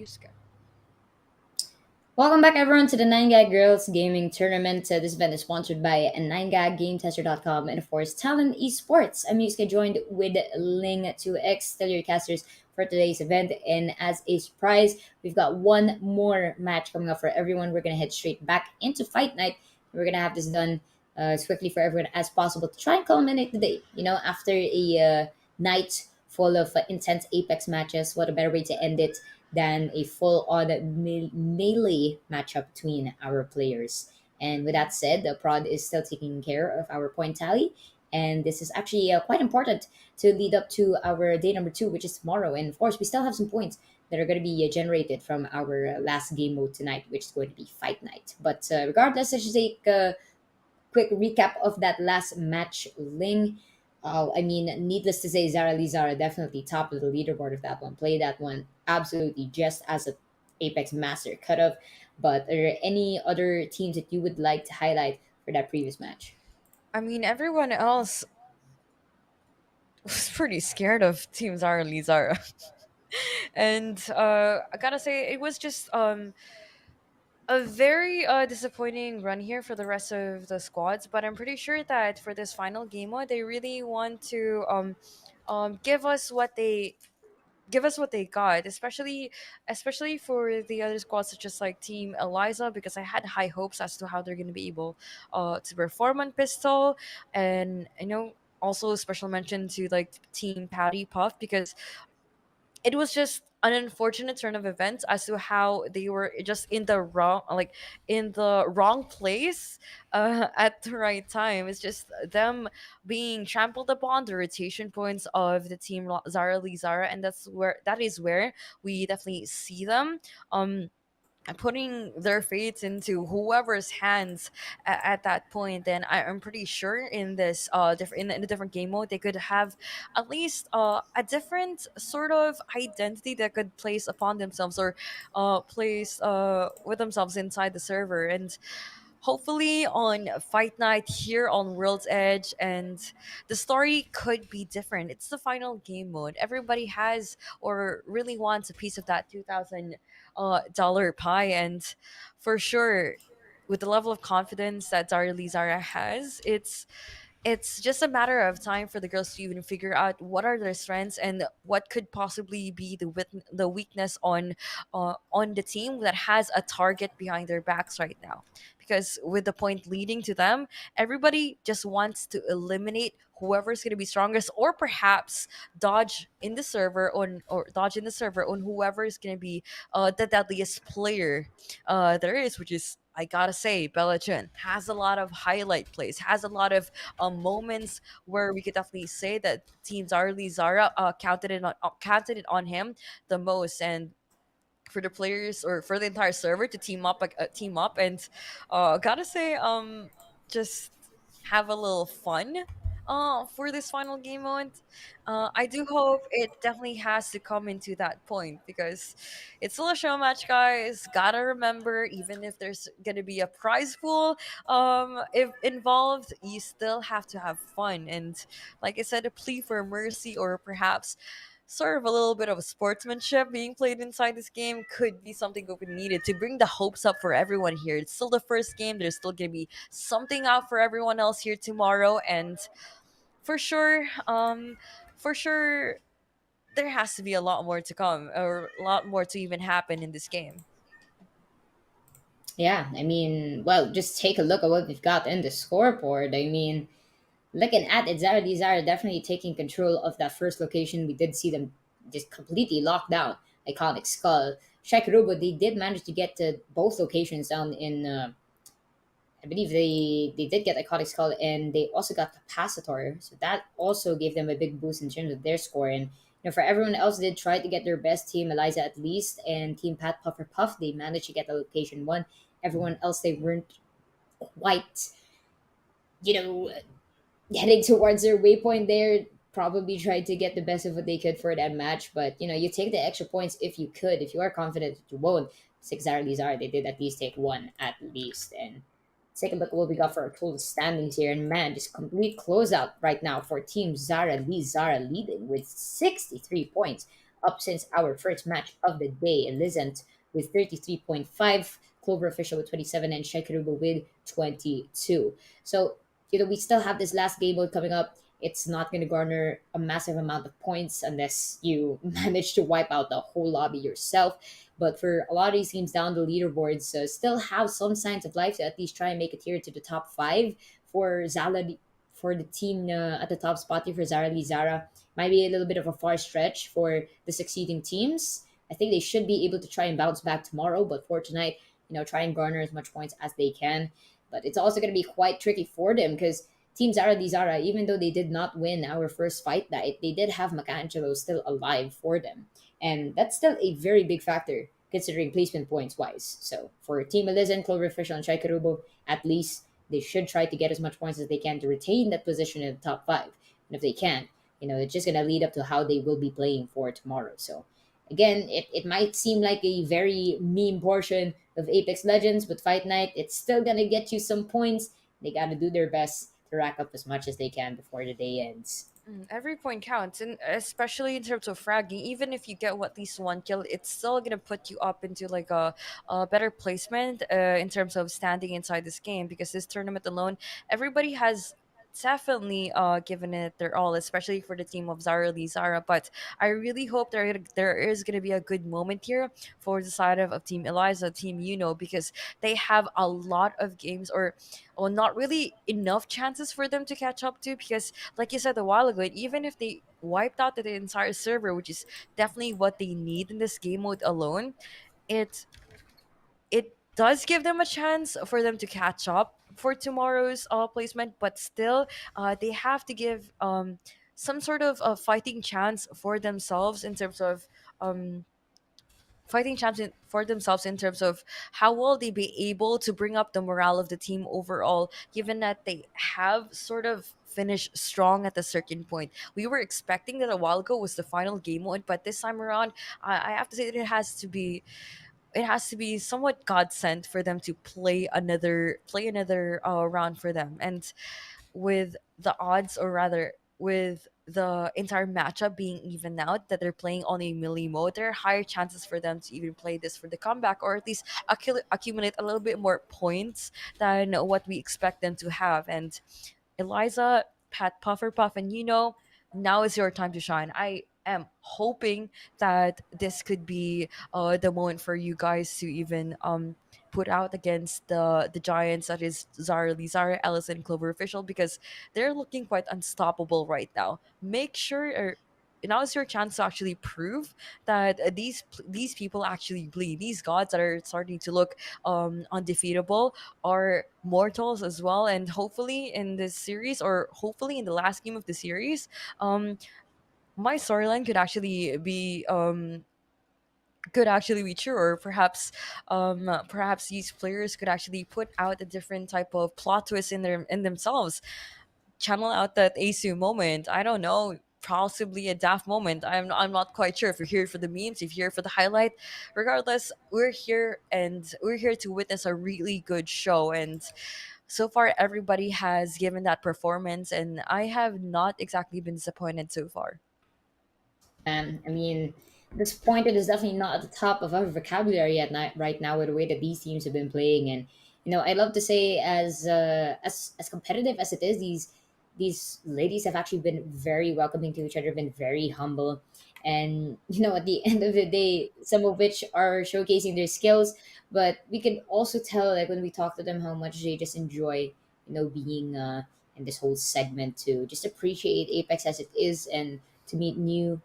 Yusuke. Welcome back, everyone, to the 9gag Girls Gaming Tournament. This event is sponsored by 9gaggametester.com and, of course, Talent Esports. I'm Yusuke, joined with Ling, 2X, still your casters for today's event. And as a surprise, we've got one more match coming up for everyone. We're going to head straight back into Fight Night. We're going to have this done as quickly for everyone as possible to try and culminate the day. After a night full of intense Apex matches, what a better way to end it than a full-on melee matchup between our players. And with that said, the prod is still taking care of our point tally, and this is actually quite important to lead up to our day number 2, which is tomorrow. And of course, we still have some points that are going to be generated from our last game mode tonight, which is going to be Fight Night. But regardless, I should take quick recap of that last match, Ling. I mean, needless to say, Zara Lee Zara definitely top of the leaderboard of that one. Play that one absolutely just as a Apex Master cutoff. But are there any other teams that you would like to highlight for that previous match? I mean, everyone else was pretty scared of Team Zara Lee Zara. And I gotta say, it was just a very disappointing run here for the rest of the squads. But I'm pretty sure that for this final game mode, they really want to give us what they got, especially for the other squads such as like Team Eliza, because I had high hopes as to how they're going to be able to perform on pistol. And also special mention to like Team Patty Puff, because it was just an unfortunate turn of events as to how they were just in the wrong place at the right time. It's just them being trampled upon the rotation points of the team Zara Lee Zara, and that is where we definitely see them putting their fates into whoever's hands at that point. Then I'm pretty sure in this in a different game mode they could have at least a different sort of identity that could place upon themselves, or place with themselves inside the server. And hopefully on Fight Night here on World's Edge, and the story could be different. It's the final game mode. Everybody has or really wants a piece of that $2,000 pie, and for sure, with the level of confidence that Zara Lee Zara has, it's just a matter of time for the girls to even figure out what are their strengths and what could possibly be the weakness on the team that has a target behind their backs right now. Because with the point leading to them, everybody just wants to eliminate whoever's going to be strongest, or perhaps dodge in the server on whoever is going to be the deadliest player there is, which is, I gotta say, Bella Chun has a lot of highlight plays, has a lot of moments where we could definitely say that Team Zarly Zara counted it on him the most. And for the players or for the entire server to team up and gotta say just have a little fun for this final game mode. I do hope it definitely has to come into that point, because it's still a show match, guys. Gotta remember, even if there's gonna be a prize pool if involved, you still have to have fun. And like I said, a plea for mercy, or perhaps sort of a little bit of sportsmanship being played inside this game, could be something that we needed to bring the hopes up for everyone here. It's still the first game. There's still gonna be something out for everyone else here tomorrow, and for sure, for sure, there has to be a lot more to come, or a lot more to even happen in this game. Yeah, I mean, well, just take a look at what we've got in the scoreboard. I mean, looking at it, Zara Lee Zara definitely taking control of that first location. We did see them just completely lock down Iconic Skull. Shakirubo, they did manage to get to both locations down in, I believe they did get Iconic Skull, and they also got Capacitor. So that also gave them a big boost in terms of their score. And for everyone else, they did try to get their best. Team Eliza at least, and Team Pat Puffer Puff, they managed to get the location one. Everyone else, they weren't quite, you know, heading towards their waypoint there. Probably tried to get the best of what they could for that match, but you take the extra points if you could. If you are confident that you won't, 6 Zara Lizar, they did at least take one at least. And let's take a look at what we got for our total standings here. And man, just complete closeout right now for Team Zara Lee Zara, leading with 63 points. up since our first match of the day, and Lizent with 33.5, Clover Official with 27, and Shekaruba with 22. So, we still have this last game mode coming up. It's not going to garner a massive amount of points unless you manage to wipe out the whole lobby yourself. But for a lot of these teams down the leaderboards, still have some signs of life to at least try and make it here to the top five. For Zala, for the team at the top spot here for Zara Lizara, might be a little bit of a far stretch for the succeeding teams. I think they should be able to try and bounce back tomorrow, but for tonight, try and garner as much points as they can. But it's also going to be quite tricky for them because Team Zara Lizara, even though they did not win our first fight night, they did have Macangelo still alive for them. And that's still a very big factor considering placement points wise. So for Team Elizen, Cloverfish, and Shaikarubo, at least they should try to get as much points as they can to retain that position in the top five. And if they can't, it's just going to lead up to how they will be playing for tomorrow. So again, it might seem like a very meme portion of Apex Legends, but Fight Night, it's still going to get you some points. They got to do their best to rack up as much as they can before the day ends. Every point counts, and especially in terms of fragging. Even if you get at least one kill, it's still gonna put you up into like a better placement in terms of standing inside this game. Because this tournament alone, everybody has definitely given it their all, especially for the team of Zara Lee Zara. But I really hope there is gonna be a good moment here for the side of Team Eliza, Team because they have a lot of games or not really enough chances for them to catch up to because like you said a while ago, even if they wiped out the entire server, which is definitely what they need in this game mode alone, it it does give them a chance for them to catch up for tomorrow's placement, but still, they have to give some sort of a fighting chance for themselves in terms of um, for themselves in terms of how will they be able to bring up the morale of the team overall, given that they have sort of finished strong at a certain point. We were expecting that a while ago was the final game mode, but this time around, I have to say that it has to be somewhat God sent for them to play another round for them. And with the odds, or rather with the entire matchup being even out, that they're playing on a melee mode, there are higher chances for them to even play this for the comeback, or at least accumulate a little bit more points than what we expect them to have. And Eliza, Pat Pufferpuff, and now is your time to shine. I am hoping that this could be the moment for you guys to even put out against the giants, that is Zara Lee, Zara Ellis, and Clover Official, because they're looking quite unstoppable right now. Make sure, or now is your chance to actually prove that these people actually bleed. These gods that are starting to look undefeatable are mortals as well. And hopefully in this series, or hopefully in the last game of the series, um my storyline could actually be true, or perhaps these players could actually put out a different type of plot twist in themselves, channel out that Asu moment. I don't know, possibly a daft moment. I'm not quite sure. If you're here for the memes, if you're here for the highlight, regardless, we're here to witness a really good show. And so far, everybody has given that performance, and I have not exactly been disappointed so far. And I mean, disappointed is definitely not at the top of our vocabulary at night right now with the way that these teams have been playing. And I love to say, as competitive as it is, these ladies have actually been very welcoming to each other, been very humble, and at the end of the day, some of which are showcasing their skills, but we can also tell, like when we talk to them, how much they just enjoy being in this whole segment, to just appreciate Apex as it is, and to meet new,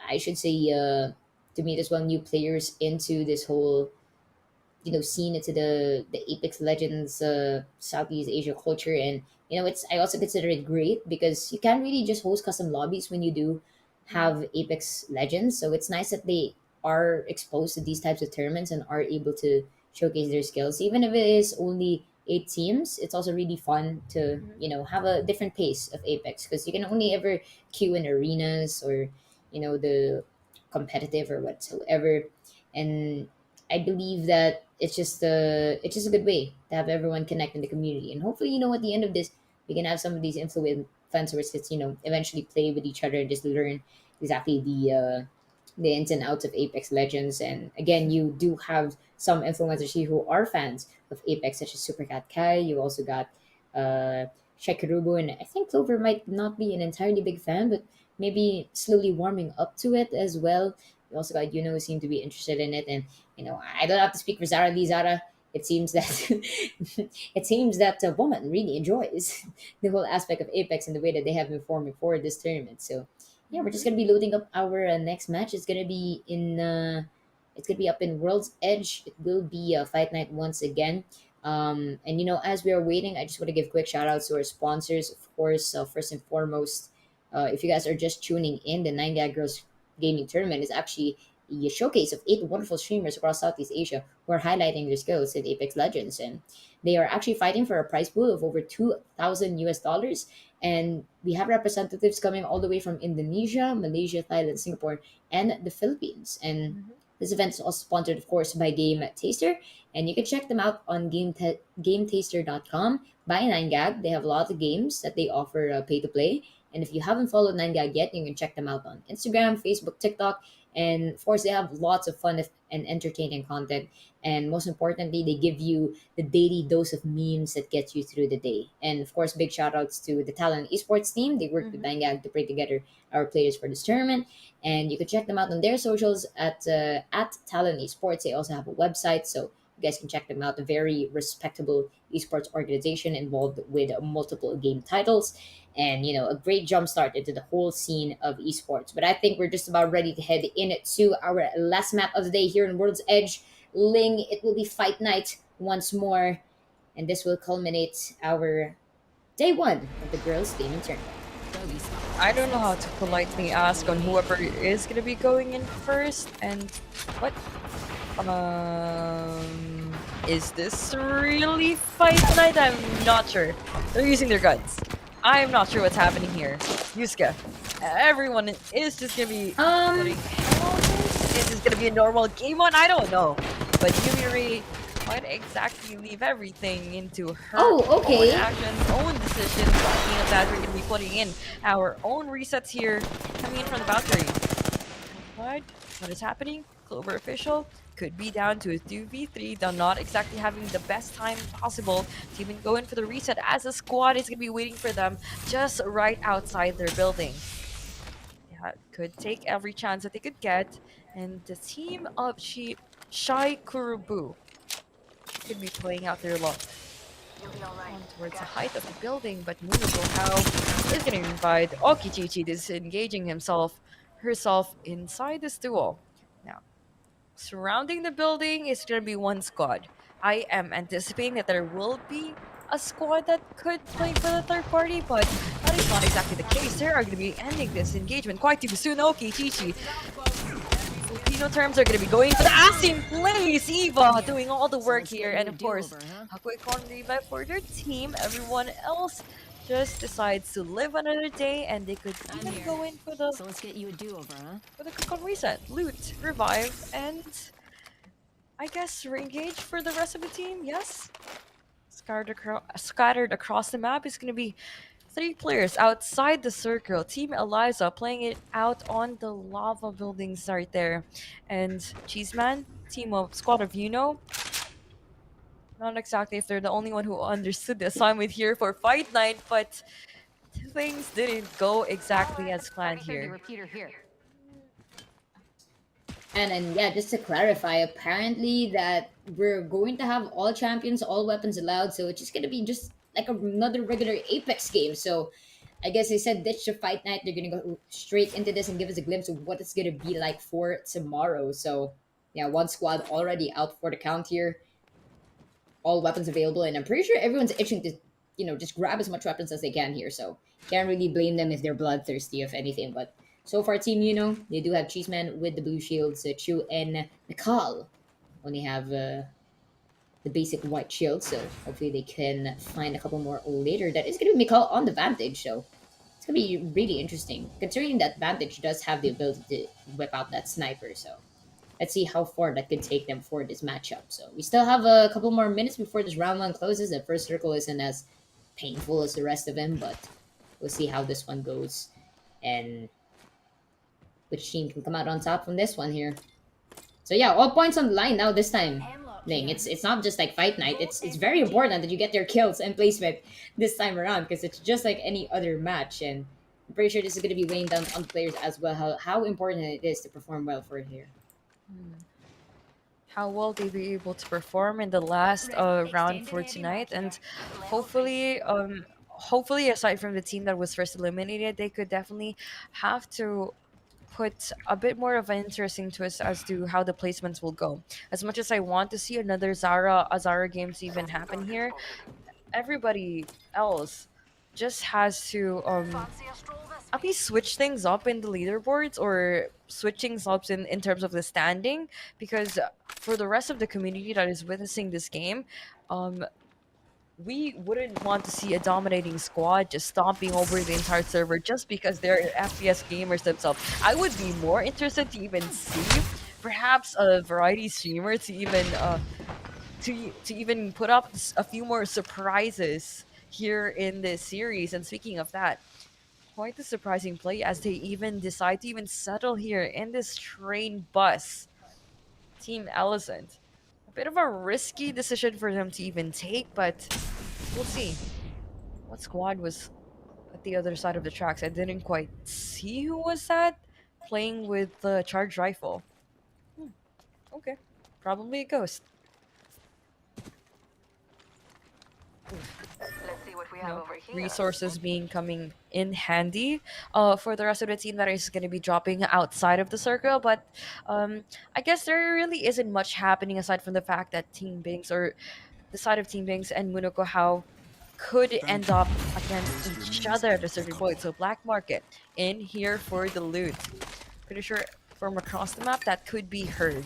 I should say, to meet as well new players into this whole scene, into the Apex Legends Southeast Asia culture. And it's, I also consider it great because you can't really just host custom lobbies when you do have Apex Legends. So it's nice that they are exposed to these types of tournaments and are able to showcase their skills, even if it is only 8 teams. It's also really fun to have a different pace of Apex, because you can only ever queue in arenas, or the competitive or whatsoever. And I believe that it's just a good way to have everyone connect in the community. And hopefully, at the end of this, we can have some of these influencers that eventually play with each other and just learn exactly the ins and outs of Apex Legends. And again, you do have some influencers here who are fans of Apex, such as Supercat Kai. You also got uh, Shekarubu, and I think Clover might not be an entirely big fan, but maybe slowly warming up to it as well. You also got who seem to be interested in it, and I don't have to speak for Zara Lee Zara. It seems that it seems that a woman really enjoys the whole aspect of Apex and the way that they have been forming for this tournament. So yeah, we're just gonna be loading up our next match. It's gonna be up in World's Edge. It will be a fight night once again. And as we are waiting, I just want to give quick shout outs to our sponsors. Of course, first and foremost, if you guys are just tuning in, the 9 Girls Gaming Tournament is actually a showcase of 8 wonderful streamers across Southeast Asia who are highlighting their skills in Apex Legends, and they are actually fighting for a prize pool of over 2,000 US dollars. And we have representatives coming all the way from Indonesia, Malaysia, Thailand, Singapore, and the Philippines. And Mhm. this event is also sponsored, of course, by Game Taster. And you can check them out on GameTaster.com. By 9gag, they have a lot of games that they offer pay to play. And if you haven't followed 9gag yet, you can check them out on Instagram, Facebook, TikTok. And of course, they have lots of fun and entertaining content. And most importantly, they give you the daily dose of memes that gets you through the day. And of course, big shout outs to the Talent Esports team. They worked with Mhm. 9gag to bring together our players for this tournament. And you can check them out on their socials at Talent Esports. They also have a website, so you guys can check them out. A very respectable esports organization involved with multiple game titles, and a great jump start into the whole scene of esports. But I think we're just about ready to head in to our last map of the day here in World's Edge. Ling, it will be fight night once more, and this will culminate our day one of the girls' gaming tournament. I don't know how to politely ask on whoever is gonna be going in first. And what? Is this really fight night? I'm not sure. They're using their guns. I'm not sure what's happening here. Yusuke, everyone is just gonna be putting helmets? Is this gonna be a normal game one? I don't know. But Yumiri might exactly leave everything into her Oh, own okay. actions, own decisions. Speaking of that, we're gonna be putting in our own resets here, coming in from the boundary. What is happening? Clover official could be down to a 2v3. They're not exactly having the best time possible to even go in for the reset, as the squad is going to be waiting for them just right outside their building. Yeah, could take every chance that they could get. And the team of Shai Kurubu could be playing out their luck on towards the height of the building, but Movable How is going to invite Okichichi disengaging herself inside this duel. Now, surrounding the building is going to be one squad. I am anticipating that there will be a squad that could play for the third party, but that is not exactly the case. They are going to be ending this engagement quite too soon. Okichichi, Filipino terms are going to be going for the ass in place. Eva doing all the work here, and of course, a quick on revive for their team. Everyone else just decides to live another day, and they could even go in for the quick on reset, loot, revive, and I guess re-engage for the rest of the team. Yes, scattered across the map is going to be 3 players outside the circle. Team Eliza playing it out on the lava buildings right there. And Cheeseman, team of squad of not exactly if they're the only one who understood the assignment here for Fight Night, but things didn't go exactly as planned here. And yeah, just to clarify, apparently that we're going to have all champions, all weapons allowed, so it's just gonna be just like another regular Apex game. So I guess they said ditch the fight night. They're gonna go straight into this and give us a glimpse of what it's gonna be like for tomorrow. So yeah, one squad already out for the count here, all weapons available, and I'm pretty sure everyone's itching to just grab as much weapons as they can here. So can't really blame them if they're bloodthirsty, if anything. But so far, team, they do have Cheeseman with the blue shields. Chu and Mikal only have the basic white shield. So hopefully they can find a couple more later. That is going to be Mikal on the Vantage. So it's going to be really interesting, considering that Vantage does have the ability to whip out that sniper. So let's see how far that could take them for this matchup. So we still have a couple more minutes before this round one closes. The first circle isn't as painful as the rest of them, but we'll see how this one goes. And which team can come out on top from this one here. So yeah, all points on the line now this time. Ling. It's not just like fight night. It's very important that you get your kills and placement this time around because it's just like any other match, and I'm pretty sure this is gonna be weighing down on players as well. How important it is to perform well for it here. Hmm. How will they be able to perform in the last round for tonight? And hopefully, aside from the team that was first eliminated, they could definitely have to put a bit more of an interesting twist as to how the placements will go. As much as I want to see another Zara games even happen here, everybody else just has to at least switch things up in the leaderboards or switch things up in terms of the standing, because for the rest of the community that is witnessing this game, um we wouldn't want to see a dominating squad just stomping over the entire server just because they're FPS gamers themselves. I would be more interested to even see perhaps a variety streamer to even to even put up a few more surprises here in this series. And speaking of that, quite a surprising play as they even decide to even settle here in this train bus. Team Elephant. A bit of a risky decision for them to even take, but we'll see. What squad was at the other side of the tracks? I didn't quite see who was that playing with the charged rifle. Hmm, okay. Probably a ghost. Let's see what we You have know, over here. resources being coming in handy for the rest of the team that is going to be dropping outside of the circle. But I guess there really isn't much happening aside from the fact that Team Binks, or the side of Team Binks and Munoko How, could end up against each other at a certain point. So Black Market in here for the loot. Pretty sure from across the map that could be heard.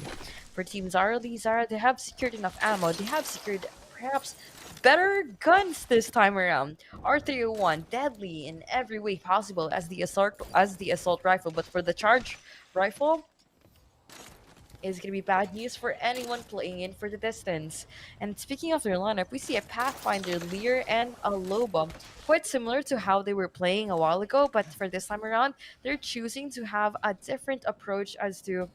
For Team Zara, Lee Zara, they have secured enough ammo. They have secured perhaps better guns this time around. R301, deadly in every way possible as the assault rifle, but for the charge rifle, is going to be bad news for anyone playing in for the distance. And speaking of their lineup, we see a Pathfinder, Lear, and a Loba. Quite similar to how they were playing a while ago, but for this time around, they're choosing to have a different approach as to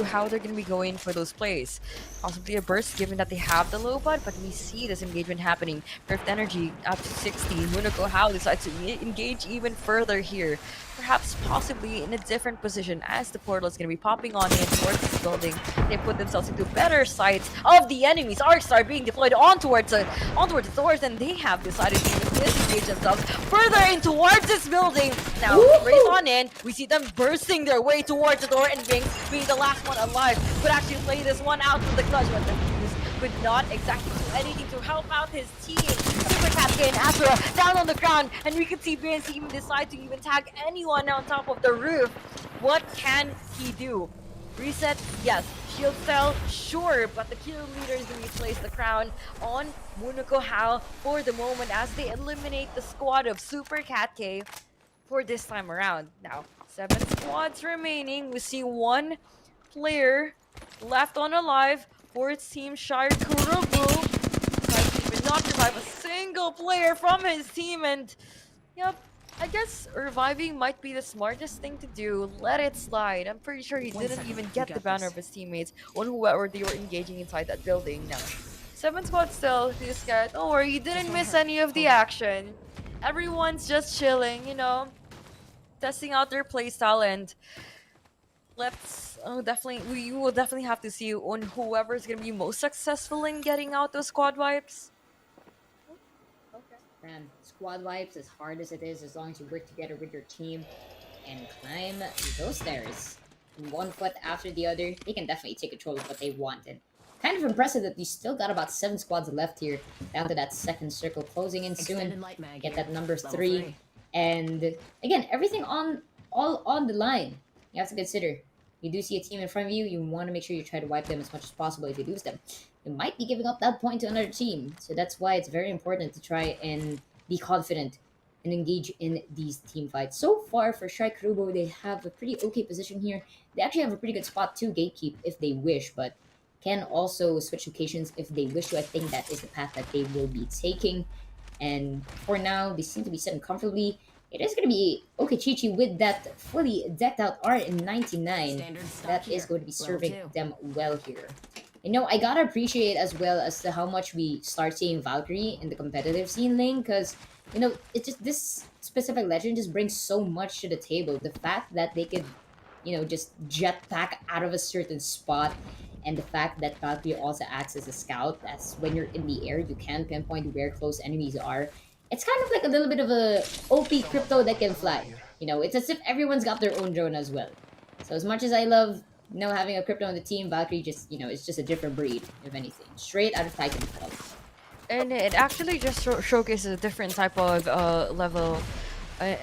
how they're going to be going for those plays. Possibly a burst given that they have the low bud, but we see this engagement happening. Rift Energy up to 60. Munako How decides to engage even further here. Perhaps possibly in a different position as the portal is going to be popping on in towards this building. They put themselves into better sights of the enemies. Arcstar being deployed ontowards the doors, and they have decided to even disengage themselves further in towards this building. Now, race on in, we see them bursting their way towards the door, and Binks, being the last one alive, could actually play this one out with the clutch, but the Fuse could not exactly do anything to help out his team. Super Cascade and Asura down on the ground, and we could see Binks even decide to even tag anyone on top of the roof. What can he do? Reset, yes. Shield fell, sure, but the kill leader is going to place the crown on Munoko How for the moment as they eliminate the squad of Super Cat K for this time around. Now, 7 squads remaining. We see 1 player left on alive for its team, Shire Kurobu. Tries to even not revive a single player from his team, and yep, I guess reviving might be the smartest thing to do. Let it slide. I'm pretty sure he didn't even get the banner of his teammates on whoever they were engaging inside that building. Now, 7 squads still. This guy, don't worry, you didn't miss any of the action. Everyone's just chilling, testing out their playstyle, and let's definitely we will definitely have to see on whoever's gonna be most successful in getting out those squad wipes. Okay. Man, squad wipes, as hard as it is, as long as you work together with your team and climb those stairs in one foot after the other, they can definitely take control of what they wanted. Kind of impressive that you still got about 7 squads left here, down to that second circle closing in soon. Get that number 3. And again, everything all on the line. You have to consider. You do see a team in front of you, you want to make sure you try to wipe them as much as possible. If you lose them, you might be giving up that point to another team. So that's why it's very important to try and be confident and engage in these team fights. So far for Strike Rubo, they have a pretty okay position here. They actually have a pretty good spot to gatekeep if they wish, but can also switch locations if they wish to. I think that is the path that they will be taking. And for now, they seem to be sitting comfortably. It is going to be Okichichi with that fully decked out art in 99. Standard stock That is here. going to be Level serving 2. them well here. I gotta appreciate as well as to how much we start seeing Valkyrie in the competitive scene lane, because it just this specific legend just brings so much to the table. The fact that they could, just jetpack out of a certain spot, and the fact that Valkyrie also acts as a scout, as when you're in the air, you can pinpoint where close enemies are. It's kind of like a little bit of a OP Someone's crypto got that my can drone fly. here. It's as if everyone's got their own drone as well. So as much as I love having a crypto on the team, Valkyrie just it's just a different breed, if anything. Straight out of Titanfall. And it actually just showcases a different type of level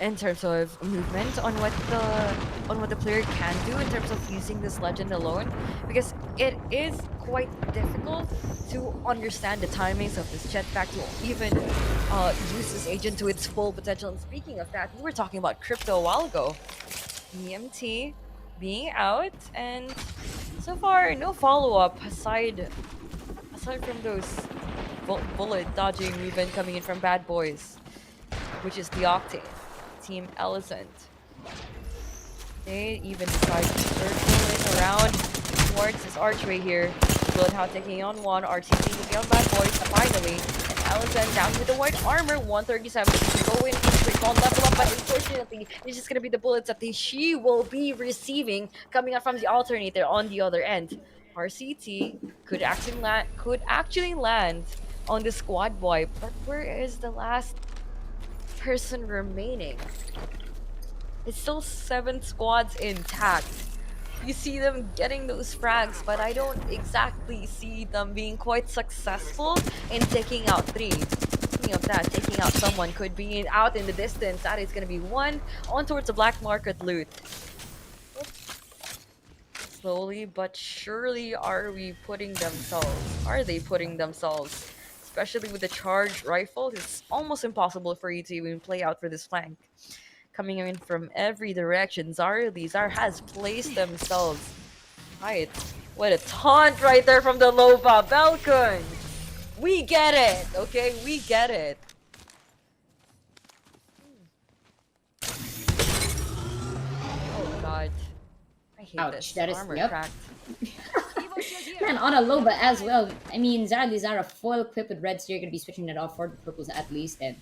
in terms of movement on what the player can do in terms of using this legend alone, because it is quite difficult to understand the timings of this jetpack to even use this agent to its full potential. And speaking of that, we were talking about crypto a while ago. EMT being out, and so far no follow-up aside from those bullet dodging movement coming in from Bad Boys, which is the Octane Team Elephant. They even decide to circling around towards this archway here. Bloodhound taking on one, RTC taking on Bad Boys finally, and Elephant down with the white armor, 137 to go in, quick on level up, but unfortunately, it's just gonna be the bullets that she will be receiving coming out from the alternator on the other end. RCT could actually land on the squad boy, but where is the last person remaining? It's still 7 squads intact. You see them getting those frags, but I don't exactly see them being quite successful in taking out 3. Speaking of that, taking out someone could be out in the distance. That is going to be 1 on towards the black market loot. Slowly but surely are they putting themselves, especially with the charged rifle? It's almost impossible for you to even play out for this flank. Coming in from every direction, Zar has placed themselves right. What a taunt right there from the Loba Balcon. We get it, okay? We get it. Oh god. I hate Ouch, this. that is Armor yep. cracked. Man, on a Loba as well. I mean, Zara full equipped with reds, so you're gonna be switching it off for the purples at least, and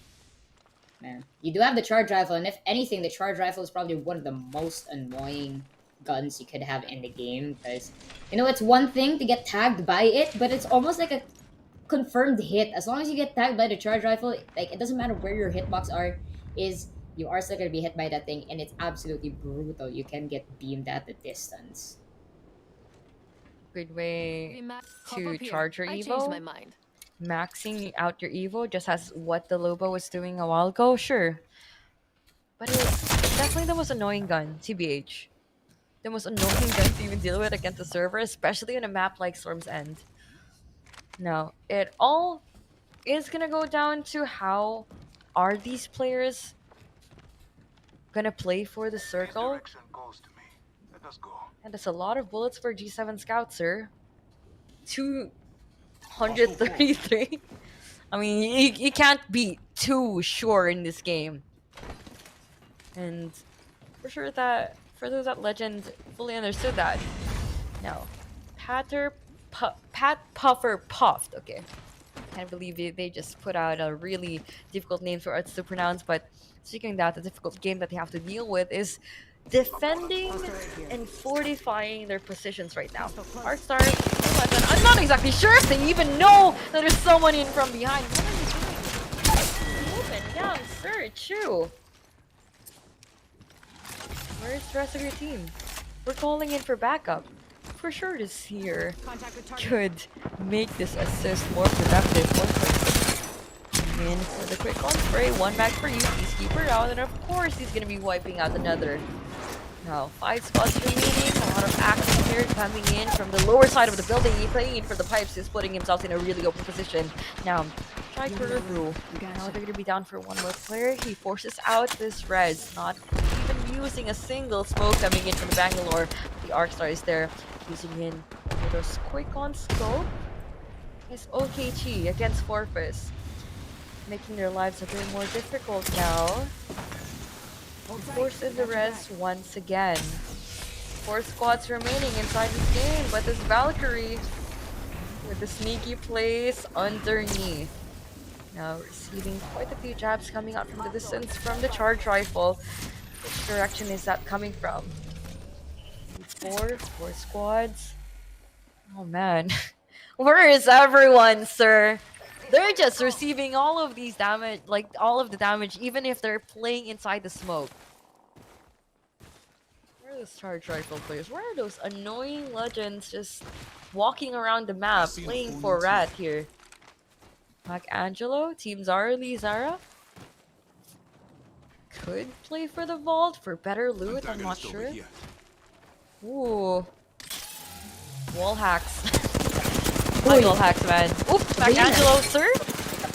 man, you do have the charge rifle, and if anything, the charge rifle is probably one of the most annoying guns you could have in the game, because it's one thing to get tagged by it, but it's almost like a confirmed hit. As long as you get tagged by the charge rifle, like, it doesn't matter where your hitbox are, is you are still gonna be hit by that thing, and it's absolutely brutal. You can get beamed at the distance. Good way to charge your I changed my Evo. mind. Maxing out your Evo just as what the Loba was doing a while ago, sure. But it's definitely the most annoying gun, TBH. The most annoying gun to even deal with against the server, especially on a map like Storm's End. Now, it all is gonna go down to how are these players gonna play for the This circle? direction calls to me. Let us go. And that's a lot of bullets for G7 Scout, sir. 233. I mean, you can't be too sure in this game. And for sure that, for those that Legend fully understood that. No. Pat Puffer Puffed. Okay. Can't believe they just put out a really difficult name for us to pronounce, but speaking of that, the difficult game that they have to deal with is defending and fortifying their positions right now. Arcstar, I'm not exactly sure if they even know that there's someone in from behind. What are you doing? Open down, sir, chew. Where's the rest of your team? We're calling in for backup. For sure this here could make this assist more productive. In for the quick on spray, 1 back for you, Peacekeeper out, and of course he's gonna be wiping out another. Now, 5 spots remaining, a lot of action here coming in from the lower side of the building. He's playing in for the pipes, he's putting himself in a really open position. Now, try through. Now they're gonna be down for 1 more player. He forces out this res, not even using a single smoke coming in from the Bangalore. The Arcstar is there, using in with a quick on scope. It's OKG against Forfus, making their lives a bit more difficult now. Forced in the res once again. 4 squads remaining inside this game, but this Valkyrie with the sneaky plays underneath. Now receiving quite a few jabs coming out from the distance from the charge rifle. Which direction is that coming from? Four squads. Oh man. Where is everyone, sir? They're just receiving all of these damage, like all of the damage, even if they're playing inside the smoke. Where are those charge rifle players? Where are those annoying legends just walking around the map, playing for Rat here? Angelo, Team Zara, Lee Zara? Could play for the vault for better loot, I'm not sure. Ooh. Wall hacks. Wall hacks, man. Oops, Angelo, sir.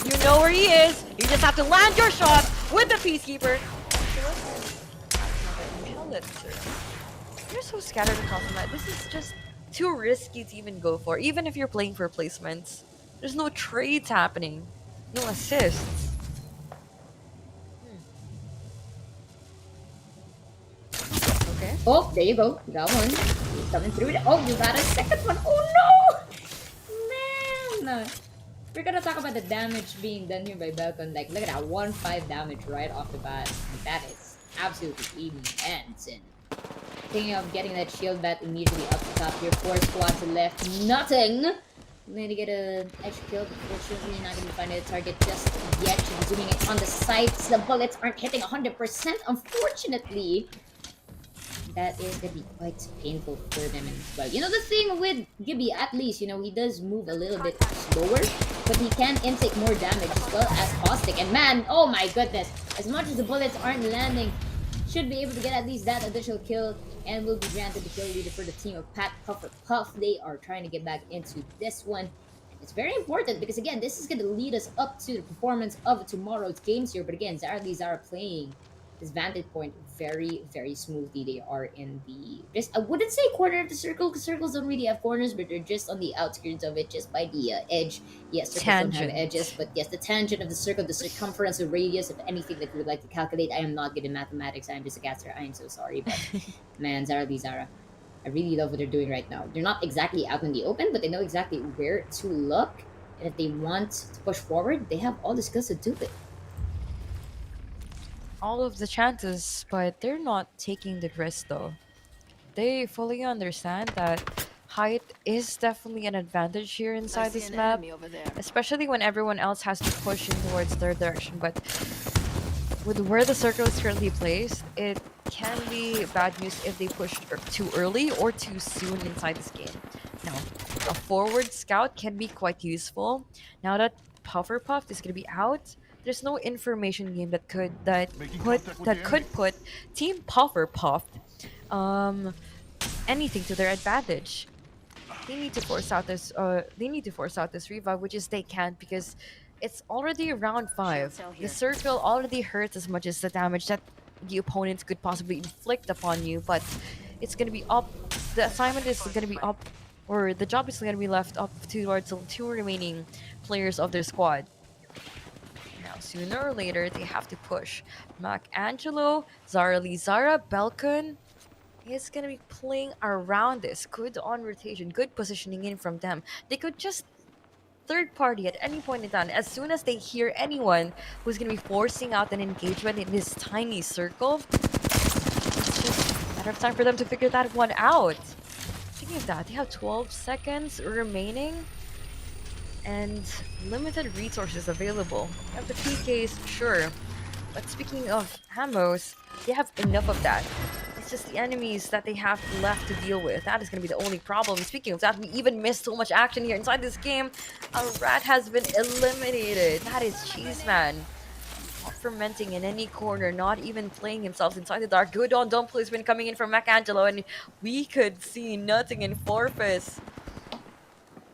You know where he is. You just have to land your shot with the Peacekeeper. You're so scattered across the map. This is just too risky to even go for, even if you're playing for placements. There's no trades happening. No assists. Okay. Oh, there you go. You got one. He's coming through. Oh, you got a second one. Oh no! Man! We're gonna talk about the damage being done here by Belcon. Like, look at that. 1-5 damage right off the bat. Like, that is absolutely immense. And thinking of getting that shield bat immediately up the top here. 4 squads left. Nothing! I'm gonna get an edge kill. Unfortunately, not gonna find a target just yet. She's zooming it on the sights. The bullets aren't hitting 100%, unfortunately. That is gonna be quite painful for them as well. You know, the thing with Gibby, at least, you know, he does move a little bit slower, but he can intake more damage as well as Caustic. And man, oh my goodness, as much as the bullets aren't landing, should be able to get at least that additional kill and will be granted the kill leader for the team of Pat Puffer Puff. They are trying to get back into this one. It's very important because, again, this is going to lead us up to the performance of tomorrow's games here. But again, Zara playing this vantage point very, very smoothly. They are in the, just, I wouldn't say corner of the circle, because circles don't really have corners, but they're just on the outskirts of it, just by the edge. Yes, circles don't have edges, but yes, the tangent of the circle, the circumference, the radius of anything that you would like to calculate. I am not good in mathematics. I am just a caster. I am so sorry, but man, Zara, I really love what they're doing right now. They're not exactly out in the open, but they know exactly where to look. And if they want to push forward, they have all the skills to do it. All of the chances, but they're not taking the risk though. They fully understand that height is definitely an advantage here inside this map, especially when everyone else has to push in towards their direction. But with where the circle is currently placed, it can be bad news if they push too early or too soon inside this game. Now, a forward scout can be quite useful. Now that Puffer Puff is going to be out, there's no information game that could put Team Puffer Puff anything to their advantage. They need to force out this revive, which is they can't because it's already round 5. The circle already hurts as much as the damage that the opponents could possibly inflict upon you, but it's gonna be up. The assignment is gonna be up, or the job is gonna be left up towards the 2 remaining players of their squad. Now, sooner or later, they have to push. Angelo, Zara, Belcon is gonna be playing around this. Good on rotation, good positioning in from them. They could just third party at any point in time. As soon as they hear anyone who's gonna be forcing out an engagement in this tiny circle, it's just a matter of time for them to figure that one out. Speaking of that, they have 12 seconds remaining and limited resources available. You have the PKs, sure. But speaking of ammos, they have enough of that. It's just the enemies that they have left to deal with. That is going to be the only problem. Speaking of that, we even missed so much action here inside this game. A rat has been eliminated. That is Cheeseman. Not fermenting in any corner, not even playing himself inside the dark. Good on dump placement coming in from Angelo, and we could see nothing in Forfus.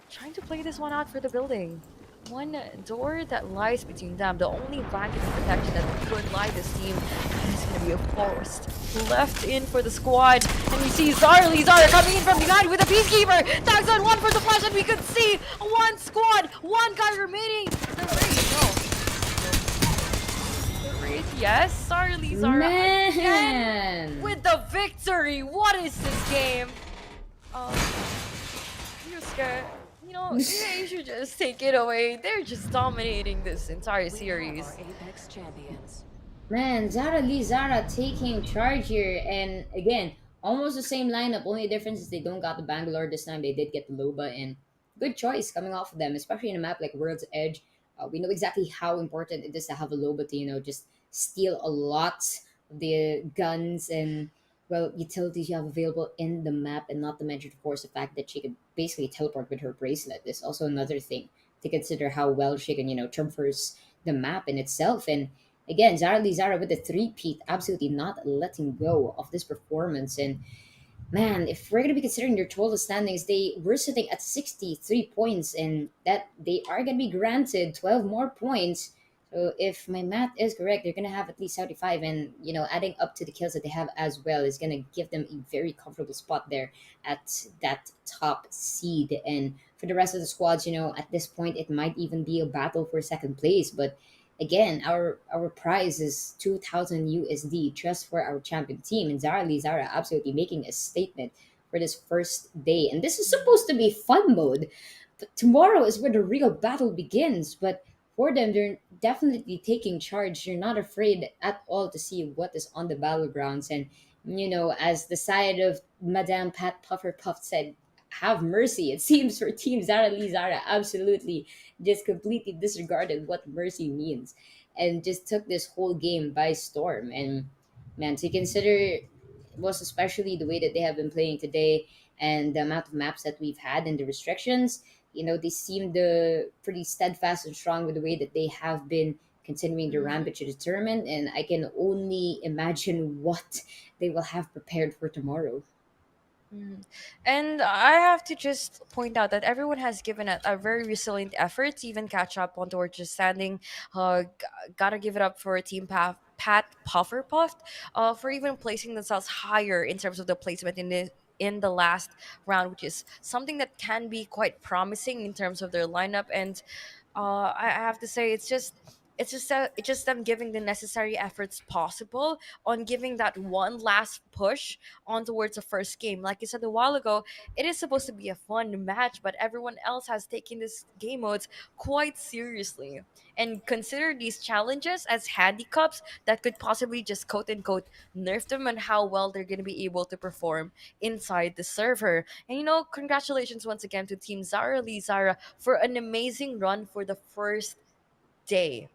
Trying to play this one out for the building. One door that lies between them, the only blanket of protection that could lie this team, is going to be a forest left in for the squad. And we see Zara coming in from behind with a Peacekeeper. Tags on one for the flash, and we could see one squad, one guy remaining. The right? Yes, Sarli Zara again Man. with the victory. What is this game? Um, Yusuke, you should just take it away. They're just dominating this entire We have our series. Apex champions. Man, Zara Lee Zara taking charge here, and again, almost the same lineup. Only difference is they don't got the Bangalore this time. They did get the Loba, and good choice coming off of them, especially in a map like World's Edge. We know exactly how important it is to have a Loba to just steal a lot of the guns and utilities you have available in the map, and not to mention, of course, the fact that she could basically teleport with her bracelet is also another thing to consider how well she can traverse the map in itself. And again, Zara Lee Zara with the three-peat, absolutely not letting go of this performance. And man, if we're gonna be considering their total standings, they were sitting at 63 points, and that they are gonna be granted 12 more points. So if my math is correct, they're gonna have at least 75, and adding up to the kills that they have as well is gonna give them a very comfortable spot there at that top seed. And for the rest of the squads, at this point it might even be a battle for second place. But again, our prize is 2,000 USD just for our champion team, and Zara Lee Zara absolutely making a statement for this first day. And this is supposed to be fun mode, but tomorrow is where the real battle begins. But for them, they're definitely taking charge. They're not afraid at all to see what is on the battlegrounds. And as the side of Madame Pat Puffer Puff said, have mercy. It seems for Team Zara Lee Zara absolutely just completely disregarded what mercy means and just took this whole game by storm. And man, to consider, was especially the way that they have been playing today and the amount of maps that we've had and the restrictions, they seemed pretty steadfast and strong with the way that they have been continuing the Mhm. rampage to determine. And I can only imagine what they will have prepared for tomorrow. Mhm. And I have to just point out that everyone has given a very resilient effort to even catch up on towards just standing. Gotta give it up for Team Pat Pufferpuffed for even placing themselves higher in terms of the placement in the last round, which is something that can be quite promising in terms of their lineup. And I have to say, it's just them giving the necessary efforts possible on giving that one last push on towards the first game. Like you said a while ago, it is supposed to be a fun match, but everyone else has taken this game modes quite seriously and consider these challenges as handicaps that could possibly just quote unquote nerf them on how well they're going to be able to perform inside the server. And congratulations once again to Team Zara Lee Zara for an amazing run for the first day.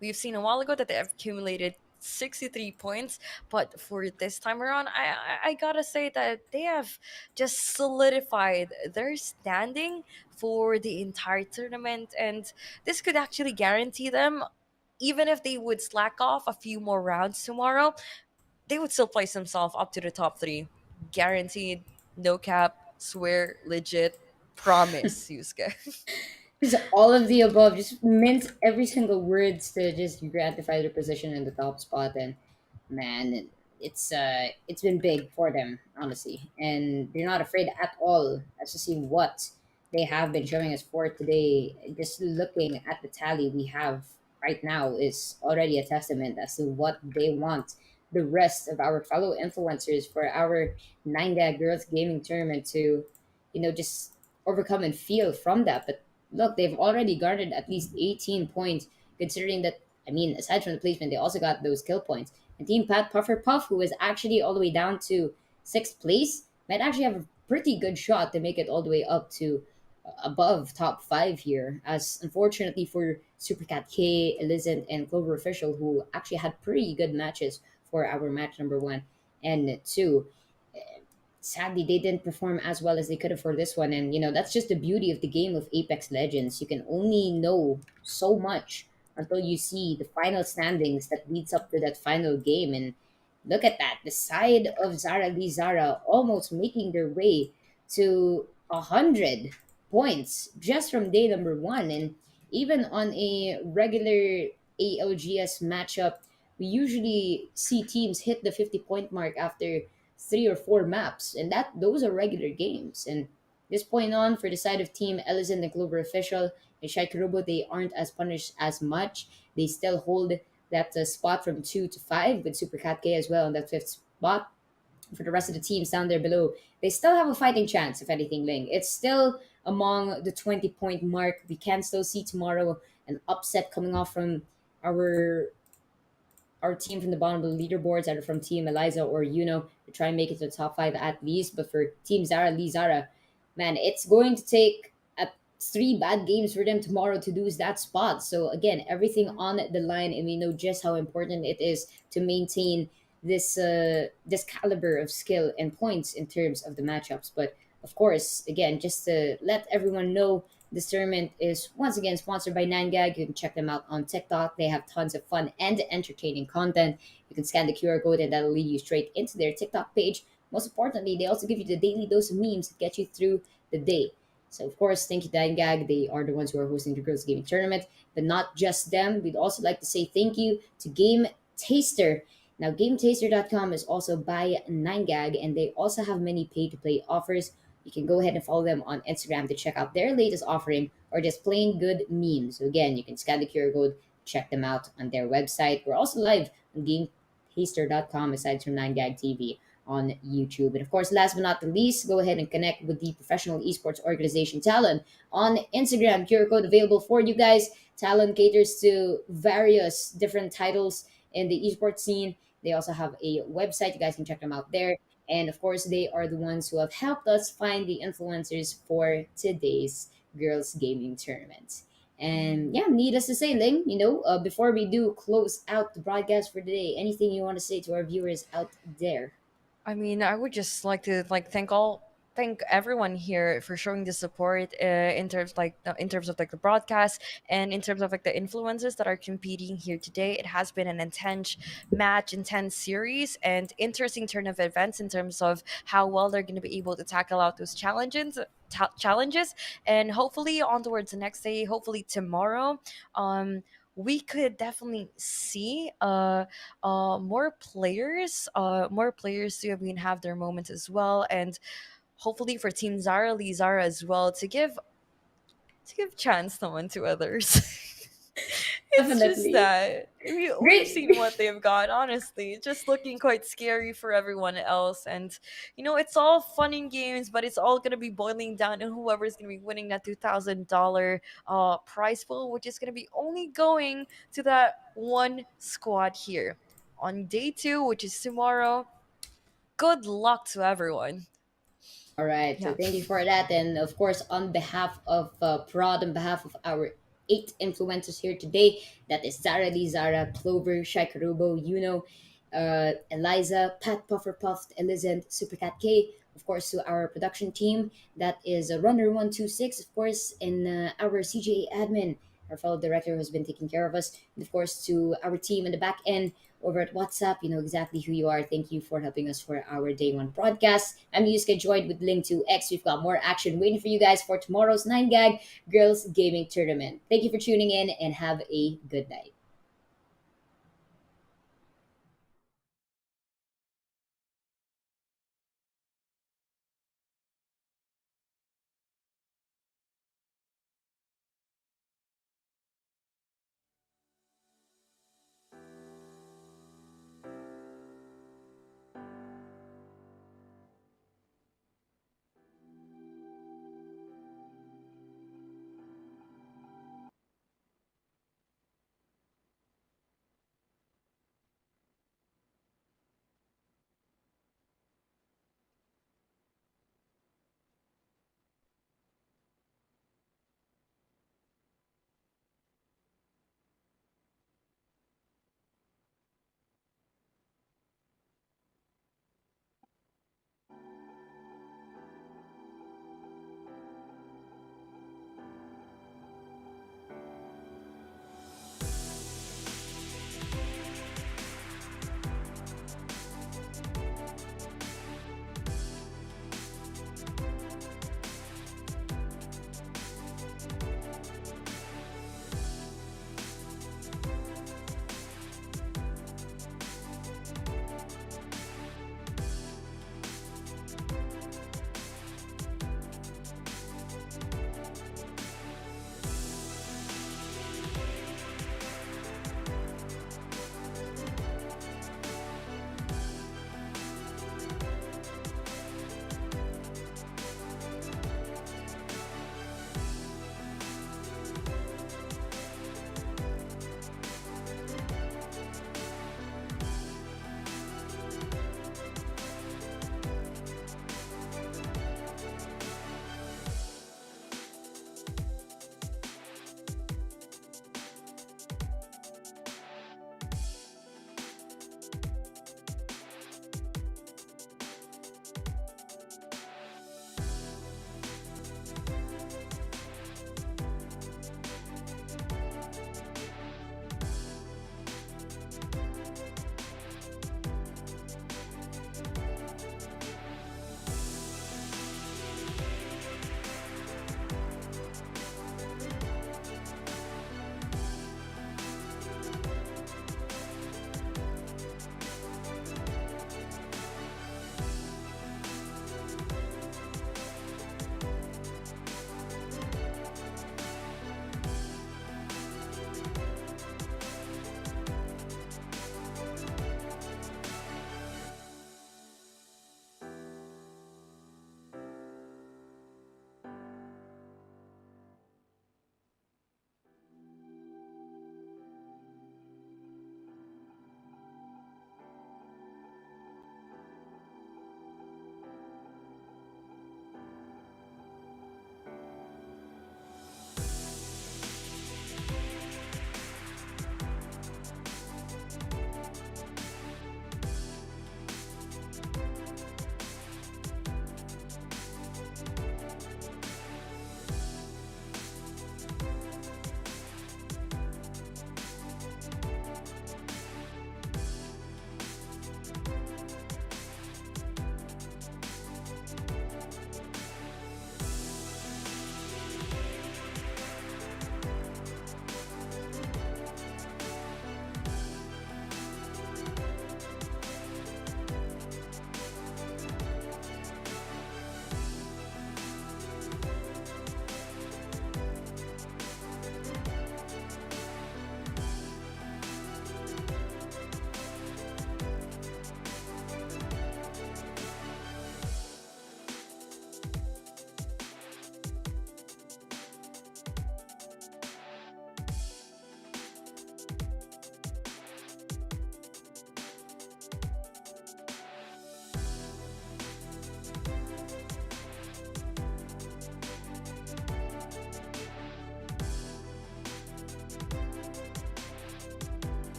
We've seen a while ago that they have accumulated 63 points, but for this time around, I gotta say that they have just solidified their standing for the entire tournament, and this could actually guarantee them, even if they would slack off a few more rounds tomorrow, they would still place themselves up to the top three. Guaranteed, no cap, swear, legit, promise, Yusuke. Just all of the above. Just mince every single words to just gratify their position in the top spot. And man, it's been big for them, honestly, and they're not afraid at all as to see what they have been showing us for today. Just looking at the tally we have right now is already a testament as to what they want the rest of our fellow influencers for our 9 day girls gaming tournament to just overcome and feel from that. But look, they've already garnered at least 18 points, considering that, I mean, aside from the placement, they also got those kill points. And Team Pat Puffer Puff, who is actually all the way down to sixth place, might actually have a pretty good shot to make it all the way up to above top five here. As unfortunately for Supercat K, Elizant, and Clover Official, who actually had pretty good matches for our match number one and two, sadly they didn't perform as well as they could have for this one. And that's just the beauty of the game of Apex Legends. You can only know so much until you see the final standings that leads up to that final game. And look at that, the side of Zara Lee Zara almost making their way to 100 points just from day number one. And even on a regular ALGS matchup, we usually see teams hit the 50 point mark after 3 or 4 maps, and that those are regular games. And this point on, for the side of Team Ellison, the Clover Official, and Shai Kurubo, they aren't as punished as much. They still hold that spot from 2 to 5 with Super Cat K as well on that fifth spot. For the rest of the teams down there below, they still have a fighting chance, if anything, Ling. It's still among the 20-point mark. We can still see tomorrow an upset coming off from our our team from the bottom of the leaderboards, either from Team Eliza or to try and make it to the top five at least. But for Team Zara, Lee Zara, man, it's going to take 3 bad games for them tomorrow to lose that spot. So again, everything on the line, and we know just how important it is to maintain this caliber of skill and points in terms of the matchups. But of course, again, just to let everyone know, this tournament is once again sponsored by 9gag. You can check them out on TikTok. They have tons of fun and entertaining content. You can scan the QR code and that'll lead you straight into their TikTok page. Most importantly, they also give you the daily dose of memes to get you through the day. So of course, thank you, 9gag. They are the ones who are hosting the Girls Gaming Tournament. But not just them. We'd also like to say thank you to Game Taster. Now, GameTaster.com is also by 9gag, and they also have many pay-to-play offers. You can go ahead and follow them on Instagram to check out their latest offering or just plain good memes. So again, you can scan the QR code, check them out on their website. We're also live on GameTaster.com aside from 9gag TV on YouTube. And of course, last but not the least, go ahead and connect with the professional esports organization Talon on Instagram. QR code available for you guys. Talon caters to various different titles in the esports scene. They also have a website. You guys can check them out there. And of course, they are the ones who have helped us find the influencers for today's girls gaming tournament. And yeah, needless to say, Ling, before we do close out the broadcast for today, anything you want to say to our viewers out there? I mean, I would just like to thank everyone here for showing the support in terms of like the broadcast and in terms of like the influencers that are competing here today. It has been an intense series and interesting turn of events in terms of how well they're going to be able to tackle out those challenges, and hopefully on towards the next day, hopefully tomorrow, we could definitely see more players to have their moments as well, and hopefully for Team Zara, Lee Zara as well, to give chance someone to others. It's just Definitely. that we've Great. seen what they've got. Honestly, it's just looking quite scary for everyone else, and it's all fun and games, but it's all gonna be boiling down to whoever's gonna be winning that $2,000 prize pool, which is gonna be only going to that one squad here on day two, which is tomorrow. Good luck to everyone. All right. So Yeah. thank you for that. And of course, on behalf of Prod, on behalf of our 8 influencers here today, that is Zara Lee, Zara, Clover, Shaikarubo, Eliza, Pat Puffer Puffed, Elizant, Supercat K. Of course, to our production team, that is Runner126, of course, and our CJA admin, our fellow director who has been taking care of us. And of course, to our team in the back end, over at WhatsApp. You know exactly who you are. Thank you for helping us for our day one broadcast. I'm Yusuke, joined with Link to X. We've got more action waiting for you guys for tomorrow's 9gag Girls Gaming Tournament. Thank you for tuning in and have a good night.